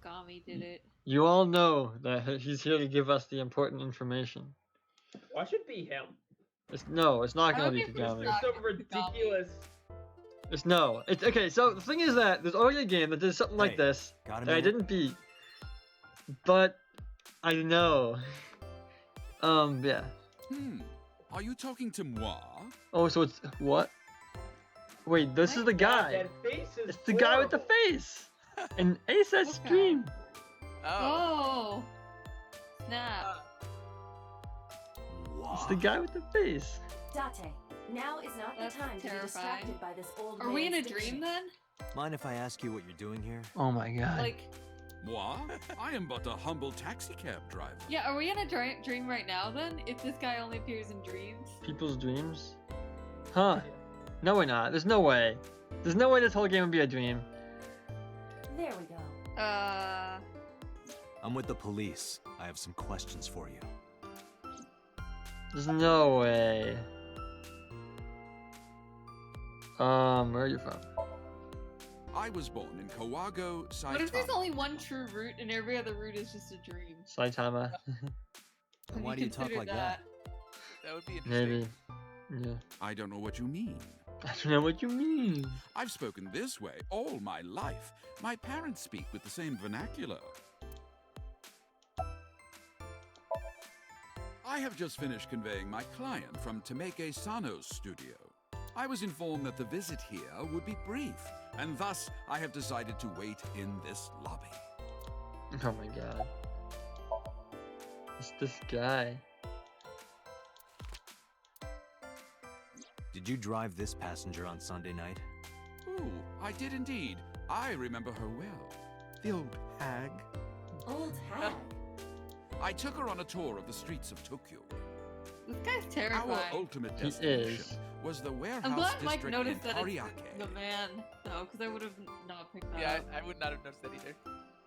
Kagami did it. You all know that he's here to give us the important information. Watch it be him. It's not I gonna would be be Kagami. There's some ridiculous. It's okay. So the thing is that there's already a game that did something like Hey, this got a that I minute? didn't beat, but I know. Yeah. Are you talking to moi? Oh, so it's what? Wait, this is the guy. That face is It's the guy with the horrible. face. And Ace stream. Oh. Snap. It's the guy with the face. Date, now is not That's the time to be terrifying. distracted by this old Are we in a man's dream diction. then? Mind if I ask you what you're doing here? Oh my god. Like, Moi? I am but a humble taxi cab driver. yeah, are we in a dream right now then? If this guy only appears in dreams? People's dreams? Huh. No, we're not. There's no way. There's no way this whole game would be a dream. There we go. I'm with the police. I have some questions for you. There's no way. Where are you from? I was born in Kawago, Saitama. What if there's only one true route and every other route is just a dream? Saitama. And why do you talk considered like that? That would be interesting. Maybe. Yeah. I don't know what you mean. I don't know what you mean. I've spoken this way all my life. My parents speak with the same vernacular. I have just finished conveying my client from Tameke Sano's studio. I was informed that the visit here would be brief, and thus I have decided to wait in this lobby. Oh my god. It's this guy. Did you drive this passenger on Sunday night? Ooh, I did indeed. I remember her well. The old hag. Old hag. I took her on a tour of the streets of Tokyo. This guy's terrifying. Our ultimate He destination is. was the I'm warehouse glad Mike district in noticed that it's Ariake. the man, though, because I would have not picked that Yeah, up. I would not have noticed that either.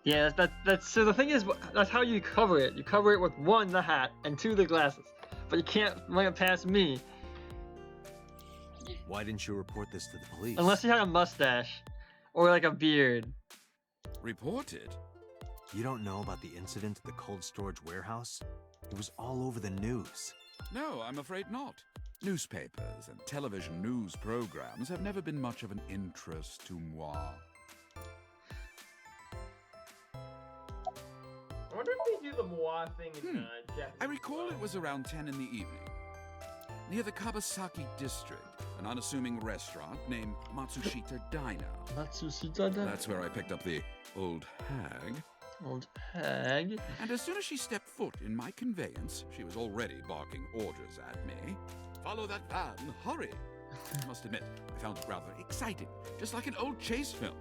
Yeah, that's so the thing is, that's how you cover it. You cover it with 1, the hat, and 2, the glasses. But you can't run it past me. Why didn't you report this to the police? Unless you had a mustache. Or like a beard. Reported? You don't know about the incident at the cold storage warehouse? It was all over the news. No, I'm afraid not. Newspapers and television news programs have never been much of an interest to moi. I wonder if they do the moi thing in Japanese. I recall it was around 10 in the evening. Near the Kabasaki district, an unassuming restaurant named Matsushita Diner. Matsushita Diner? That's where I picked up the old hag. Old hag? And as soon as she stepped foot in my conveyance, she was already barking orders at me. Follow that van, hurry! I must admit, I found it rather exciting, just like an old chase film.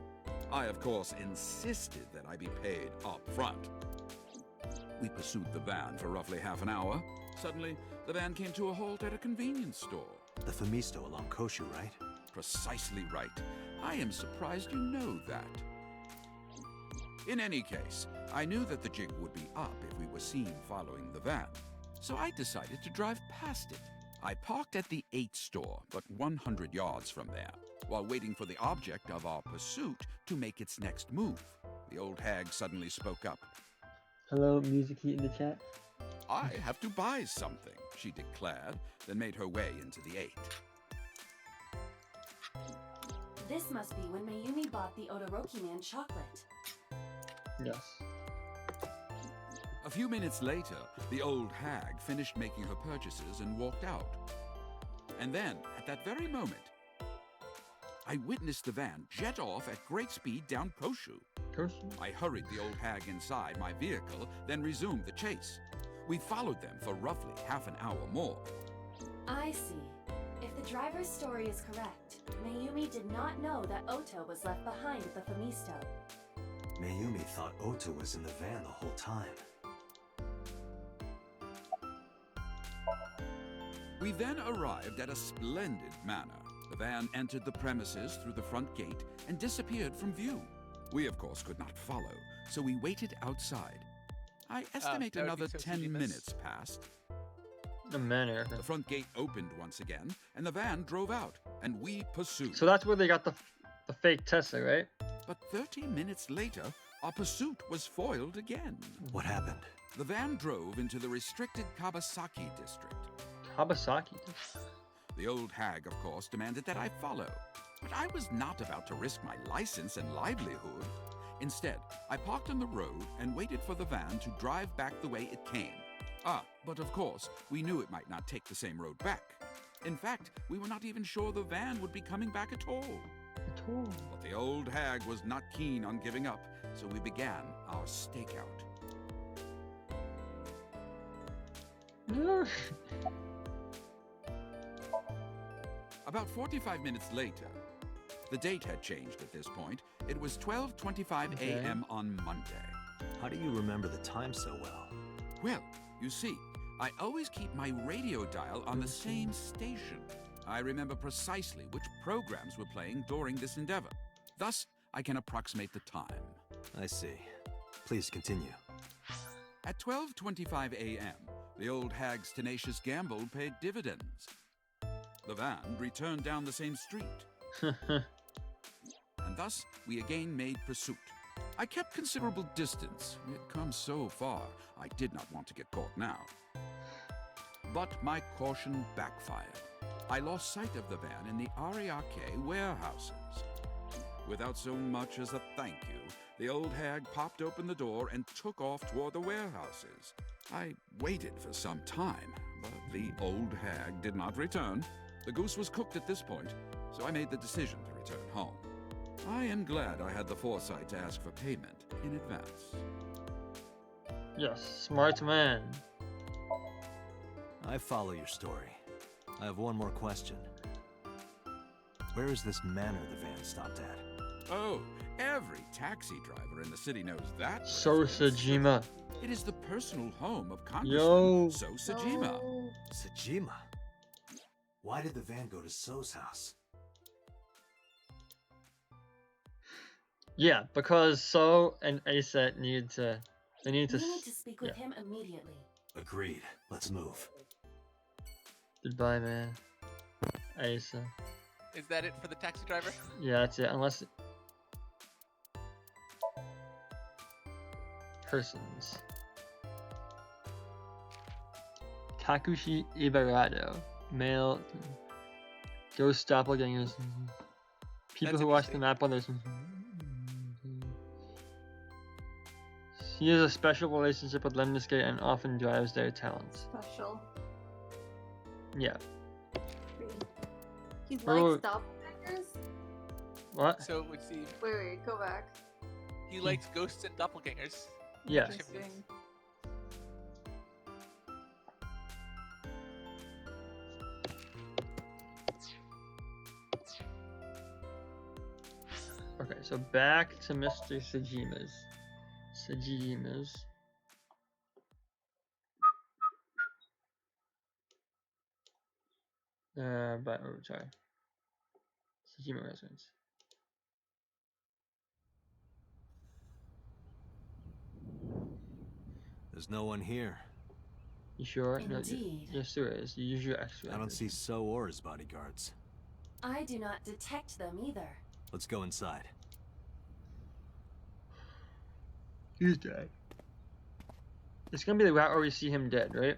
I, of course, insisted that I be paid up front. We pursued the van for roughly half an hour. Suddenly, the van came to a halt at a convenience store. The Famisto along Koshu, right? Precisely right. I am surprised you know that. In any case, I knew that the jig would be up if we were seen following the van, so I decided to drive past it. I parked at the 8 store, but 100 yards from there, while waiting for the object of our pursuit to make its next move. The old hag suddenly spoke up. Hello, Music Heat in the chat. I have to buy something, she declared, then made her way into the 8. This must be when Mayumi bought the Odoroki Man chocolate. Yes. A few minutes later, the old hag finished making her purchases and walked out. And then, at that very moment, I witnessed the van jet off at great speed down Koshu. I hurried the old hag inside my vehicle, then resumed the chase. We followed them for roughly half an hour more. I see. If the driver's story is correct, Mayumi did not know that Oto was left behind at the Famisto. Mayumi thought Oto was in the van the whole time. We then arrived at a splendid manor. The van entered the premises through the front gate and disappeared from view. We, of course, could not follow, so we waited outside. I estimate another 10 minutes passed. The manor. The front gate opened once again, and the van drove out, and we pursued. So that's where they got the fake Tessa, right? But 30 minutes later, our pursuit was foiled again. What happened? The van drove into the restricted Kabasaki district. Kabasaki? The old hag, of course, demanded that I follow. But I was not about to risk my license and livelihood. Instead, I parked on the road and waited for the van to drive back the way it came. But of course, we knew it might not take the same road back. In fact, we were not even sure the van would be coming back at all. But the old hag was not keen on giving up, so we began our stakeout. About 45 minutes later, the date had changed at this point. It was 12:25 a.m. on Monday. How do you remember the time so well? Well, you see, I always keep my radio dial on the same station. I remember precisely which programs were playing during this endeavor. Thus, I can approximate the time. I see. Please continue. At 12:25 a.m., the old hag's tenacious gamble paid dividends. The van returned down the same street. And thus, we again made pursuit. I kept considerable distance. We had come so far, I did not want to get caught now. But my caution backfired. I lost sight of the van in the Ariake warehouses. Without so much as a thank you, the old hag popped open the door and took off toward the warehouses. I waited for some time, but the old hag did not return. The goose was cooked at this point, so I made the decision to return home. I am glad I had the foresight to ask for payment in advance. Yes, smart man. I follow your story. I have one more question. Where is this manor the van stopped at? Oh, every taxi driver in the city knows that. So reference. Sajima. It is the personal home of Yo. Congressman So Sajima. Sajima? Why did the van go to So's house? Yeah, because So and Asa need to. They need to. We need to speak with Yeah. him immediately. Agreed. Let's move. Goodbye, man. Asa. Is that it for the taxi driver? Yeah, that's it. Unless. Persons. Takushi Ibarado. Male. Ghost doppelgangers. People That's who watch the interesting. map on this. He has a special relationship with Lemniscate and often drives their talents. Special. Yeah. He Oh. likes doppelgangers? What? So let's see. Wait, go back. He likes ghosts and doppelgangers. Yeah. Interesting. Okay, so back to Mr. Sajima's. But oh, sorry. Sajima residence. There's no one here. You sure? Indeed. No, yes, there is. You use your X-ray. I don't see So or his bodyguards. I do not detect them either. Let's go inside. He's dead. It's gonna be the route where we see him dead, right?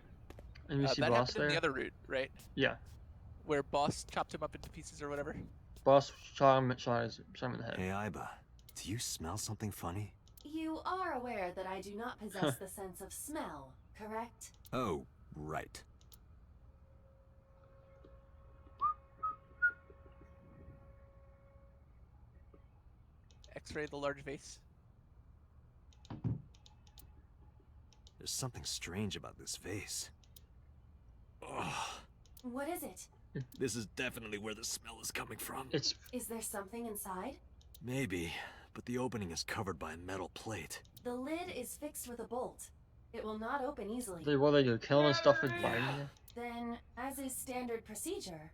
And we see That Boss happened in there. the other route, right? Yeah. Where Boss chopped him up into pieces or whatever. Boss shot him in the head. Hey, Iba. Do you smell something funny? You are aware that I do not possess the sense of smell, correct? Oh, right. X-ray the large vase. There's something strange about this vase. Ugh. What is it? This is definitely where the smell is coming from. It's Is there something inside? Maybe, but the opening is covered by a metal plate. The lid is fixed with a bolt. It will not open easily. what they do, kill him and stuff and bind him. Then, as is standard procedure,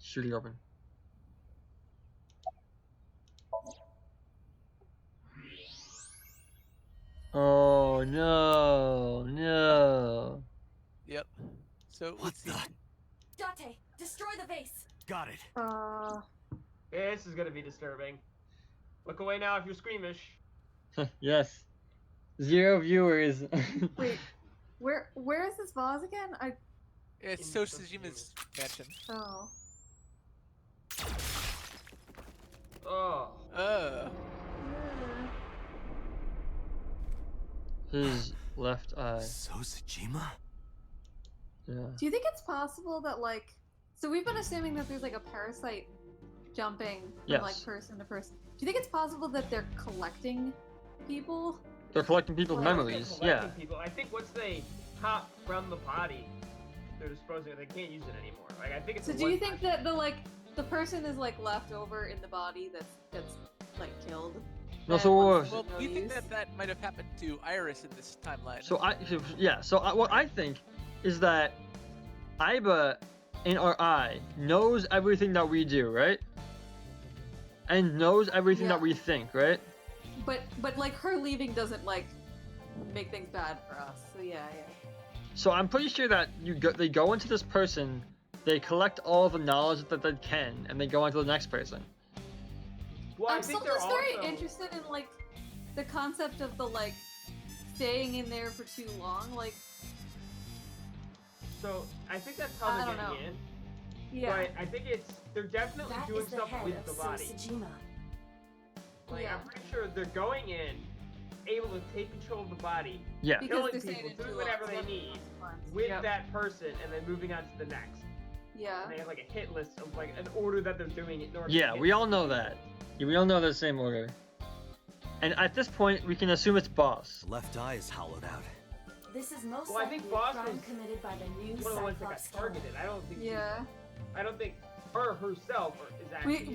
Shoot it open. Oh no. Yep. So What the? Date, destroy the vase. Got it. This is gonna be disturbing. Look away now if you're squeamish. Yes. 0 viewers. Wait, where is this vase again? it's So Sajima's mansion. Oh. Oh. His left eye. So Sajima? Yeah. Do you think it's possible that so we've been assuming that there's a parasite jumping from Yes. person to person. Do you think it's possible that they're collecting people? They're collecting people's Well, I think memories. they're Yeah. collecting People. I think once they pop from the body, they're disposing of it. They can't use it anymore. I think it's. So do you think that the person is left over in the body that's killed? No, and so wants Well, no we think use? that might have happened to Iris in this timeline. So what I think is that Iba in our eye knows everything that we do, right? And knows everything that we think, right? But her leaving doesn't make things bad for us. So yeah. So I'm pretty sure that they go into this person, they collect all the knowledge that they can, and they go on to the next person. Well, I'm still just very interested in the concept of the staying in there for too long. So I think that's how I they're don't getting know. in. Yeah. But I think they're definitely That doing is the stuff head with of the So body. Sajima. I'm pretty sure they're going in, able to take control of the body, Yeah. Because killing they're staying people, in doing too whatever long, they so need that's with Yep. that person, and then moving on to the next. Yeah. And they have a hit list of an order that they're doing it in order. Yeah, to we all know that. Yeah, we all know the same order. And at this point, we can assume it's Boss. The left eye is hollowed out. This is most Well, I likely think a Boss crime was committed by the new one of the ones that got Cyclops killer. targeted. I don't think. Yeah. I don't think her herself is actually.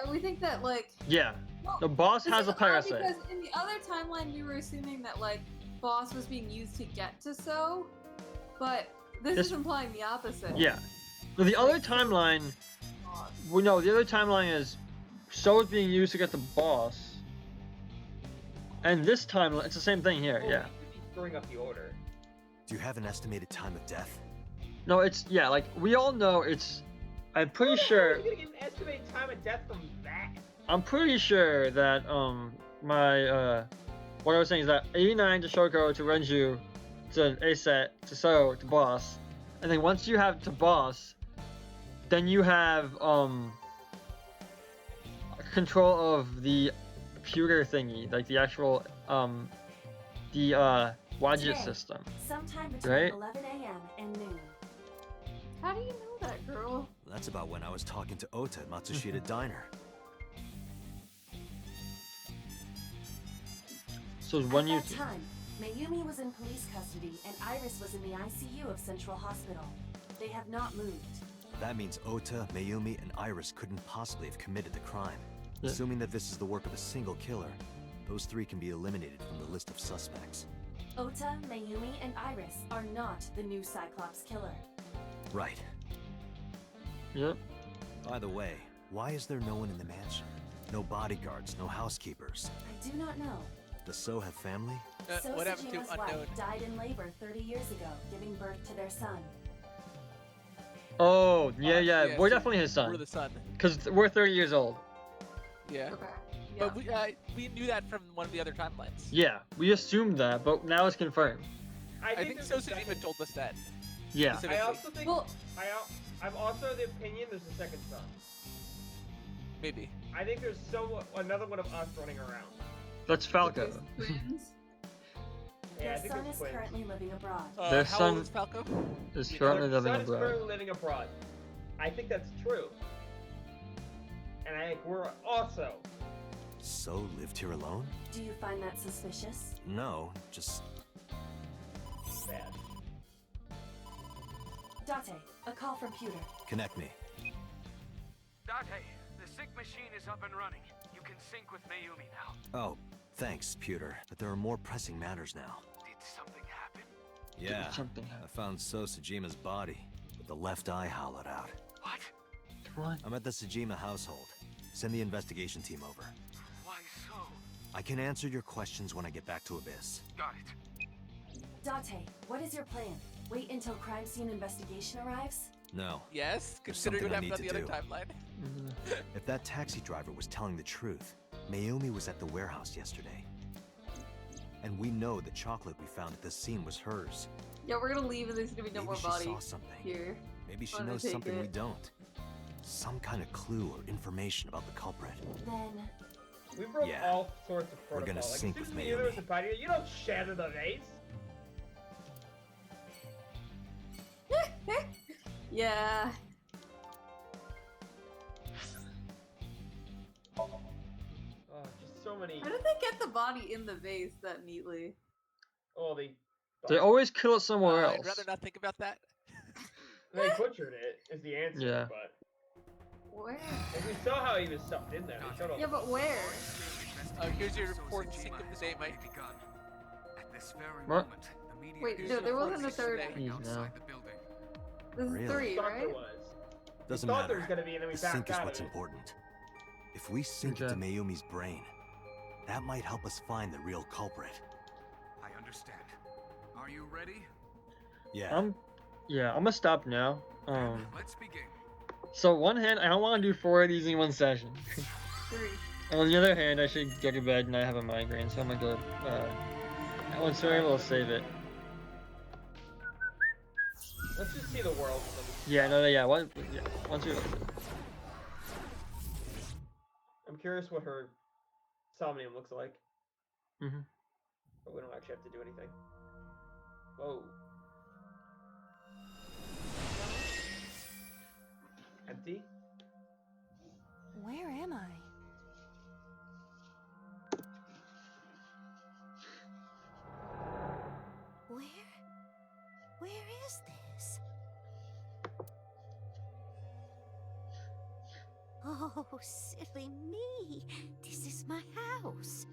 We think that like. Yeah. Well, The boss this has is a odd parasite. because in the other timeline we were assuming that like boss was being used to get to So, but this is implying the opposite. Yeah. But the other timeline, well, no, the other timeline is So is being used to get the boss. And this timeline, it's the same thing here, yeah. Throwing up the order. Do you have an estimated time of death? No, it's, yeah, like, we all know it's, I'm pretty sure, How are you gonna get an estimated time of death from that? I'm pretty sure that, what I was saying is that 89 to Shoko to Renju to Aset to So to boss. And then once you have to boss, then you have, control of the computer thingy, like the actual, Wadjet system. Sometime between Right? 11 a.m. and noon. How do you know that, girl? That's about when I was talking to Ota at Matsushita Diner. So when you At that time, Mayumi was in police custody and Iris was in the ICU of Central Hospital. They have not moved. That means Ota, Mayumi, and Iris couldn't possibly have committed the crime. Yeah. Assuming that this is the work of a single killer, those three can be eliminated from the list of suspects. Ota, Mayumi, and Iris are not the new Cyclops killer. Right. Yep. By the way, why is there no one in the mansion? No bodyguards, no housekeepers. I do not know. Does So have family? What happened to Sosajima's Unknown? wife died in labor 30 years ago, giving birth to their son. Oh, yeah, yeah, we're so definitely his son. We're the son. Because we're 30 years old. Yeah. Okay. But we knew that from one of the other timelines. Yeah, we assumed that, but now it's confirmed. I think Sosajima told us that. Yeah. I also think. Well, I'm also of the opinion there's a second son. Maybe. I think there's another one of us running around. That's Falco. Twins. Yeah, I Their think son there's is twins. currently living abroad. Their how son old is Falco? is currently Their living son is abroad. currently living abroad. I think that's true. And I think we're also. So lived here alone? Do you find that suspicious? No, just... Bad. Date, a call from Pewter. Connect me. Date, the sync machine is up and running. You can sync with Mayumi now. Oh, thanks, Pewter. But there are more pressing matters now. Did something happen? Yeah, something happen? I found So Sajima's body, with the left eye hollowed out. What? What? I'm at the Sajima household. Send the investigation team over. Why so? I can answer your questions when I get back to Abyss. Got it. Date, what is your plan? Wait until crime scene investigation arrives? No. Yes, There's considering what something I happened on need the to other do. timeline. If that taxi driver was telling the truth, Mayumi was at the warehouse yesterday. And we know the chocolate we found at the scene was hers. Yeah, we're gonna leave and there's gonna be no Maybe more she bodies saw something. here. Maybe she I'm gonna knows take something it. we don't. Some kind of clue or information about the culprit. Then, We broke Yeah. all sorts of We're protocol. gonna like, sync as soon with as you knew there was Mayumi. a body, you don't shatter the vase. Yeah. Oh, just so many. How did they get the body in the vase that neatly? Oh, They always kill it somewhere I'd else. rather not think about that. They butchered it, is the answer. Yeah. But Where? like, we saw how he was stuffed in there. They showed all Yeah, but where? Here's your fourth sync of the day, Mike. At this very What? moment, the media Wait, is no, there wasn't a fourth third. sync Jeez, no. outside the building. This is Really? three, thought right? there was. Doesn't thought matter. there was gonna be, and then we the backed sync is out of what's it. important. If we sync it to Okay. Mayumi's brain, that might help us find the real culprit. I understand. Are you ready? Yeah. I'm gonna stop now. Let's begin. So one hand, I don't want to do 4 of these in one session. Three. On the other hand, I should go to bed and I have a migraine, so I'm gonna go. Once we're able to save it. Let's just see the world. Yeah, once we. I'm curious what her Somnium looks like. Mm-hmm. But we don't actually have to do anything. Whoa. Empty? where am I? Where is this? Oh, silly me. This is my house.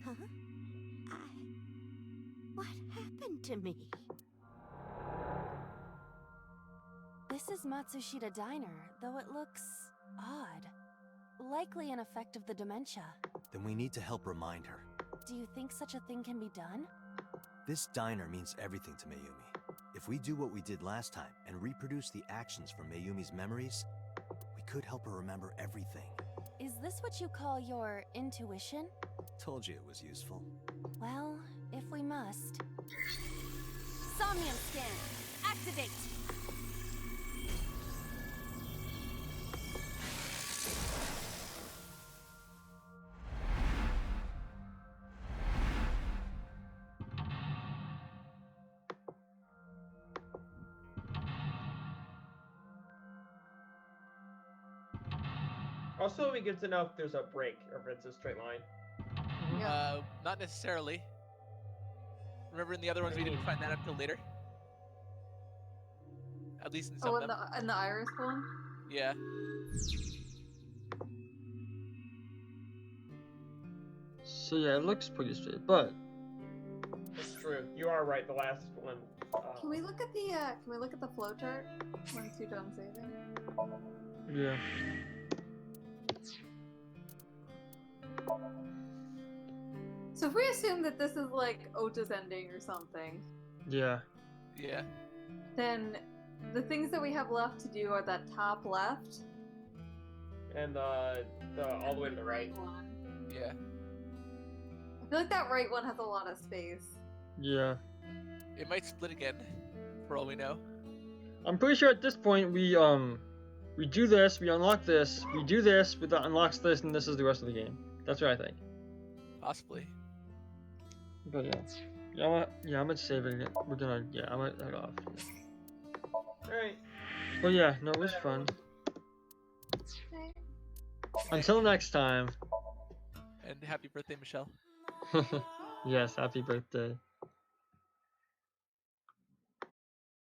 Huh? What happened to me? This is Matsushita Diner, though it looks odd. Likely an effect of the dementia. Then we need to help remind her. Do you think such a thing can be done? This diner means everything to Mayumi. If we do what we did last time and reproduce the actions from Mayumi's memories, we could help her remember everything. Is this what you call your intuition? Told you it was useful. Well, if we must. Somnium scan! Activate! Also, we get to know if there's a break or if it's a straight line. Not necessarily. Remember in the other ones we didn't find that until later? At least in some of them. In the iris one? Yeah. So yeah, it looks pretty straight, but It's true. You are right. The last one. Can we look at the flowchart once you're done saving? yeah. So if we assume that this is like Ota's ending or something, Yeah. Yeah. then the things that we have left to do are that top left And the all the way to the right. one. Yeah. I feel like that right one has a lot of space. Yeah. It might split again, for all we know. I'm pretty sure at this point we do this, we unlock this, we do this, that unlocks this, and this is the rest of the game. That's what I think. Possibly. But yeah. I'm gonna save it. I'm gonna head off. Alright. But yeah, no, it was fun. Okay. Until next time. And happy birthday, Michelle. Yes, happy birthday.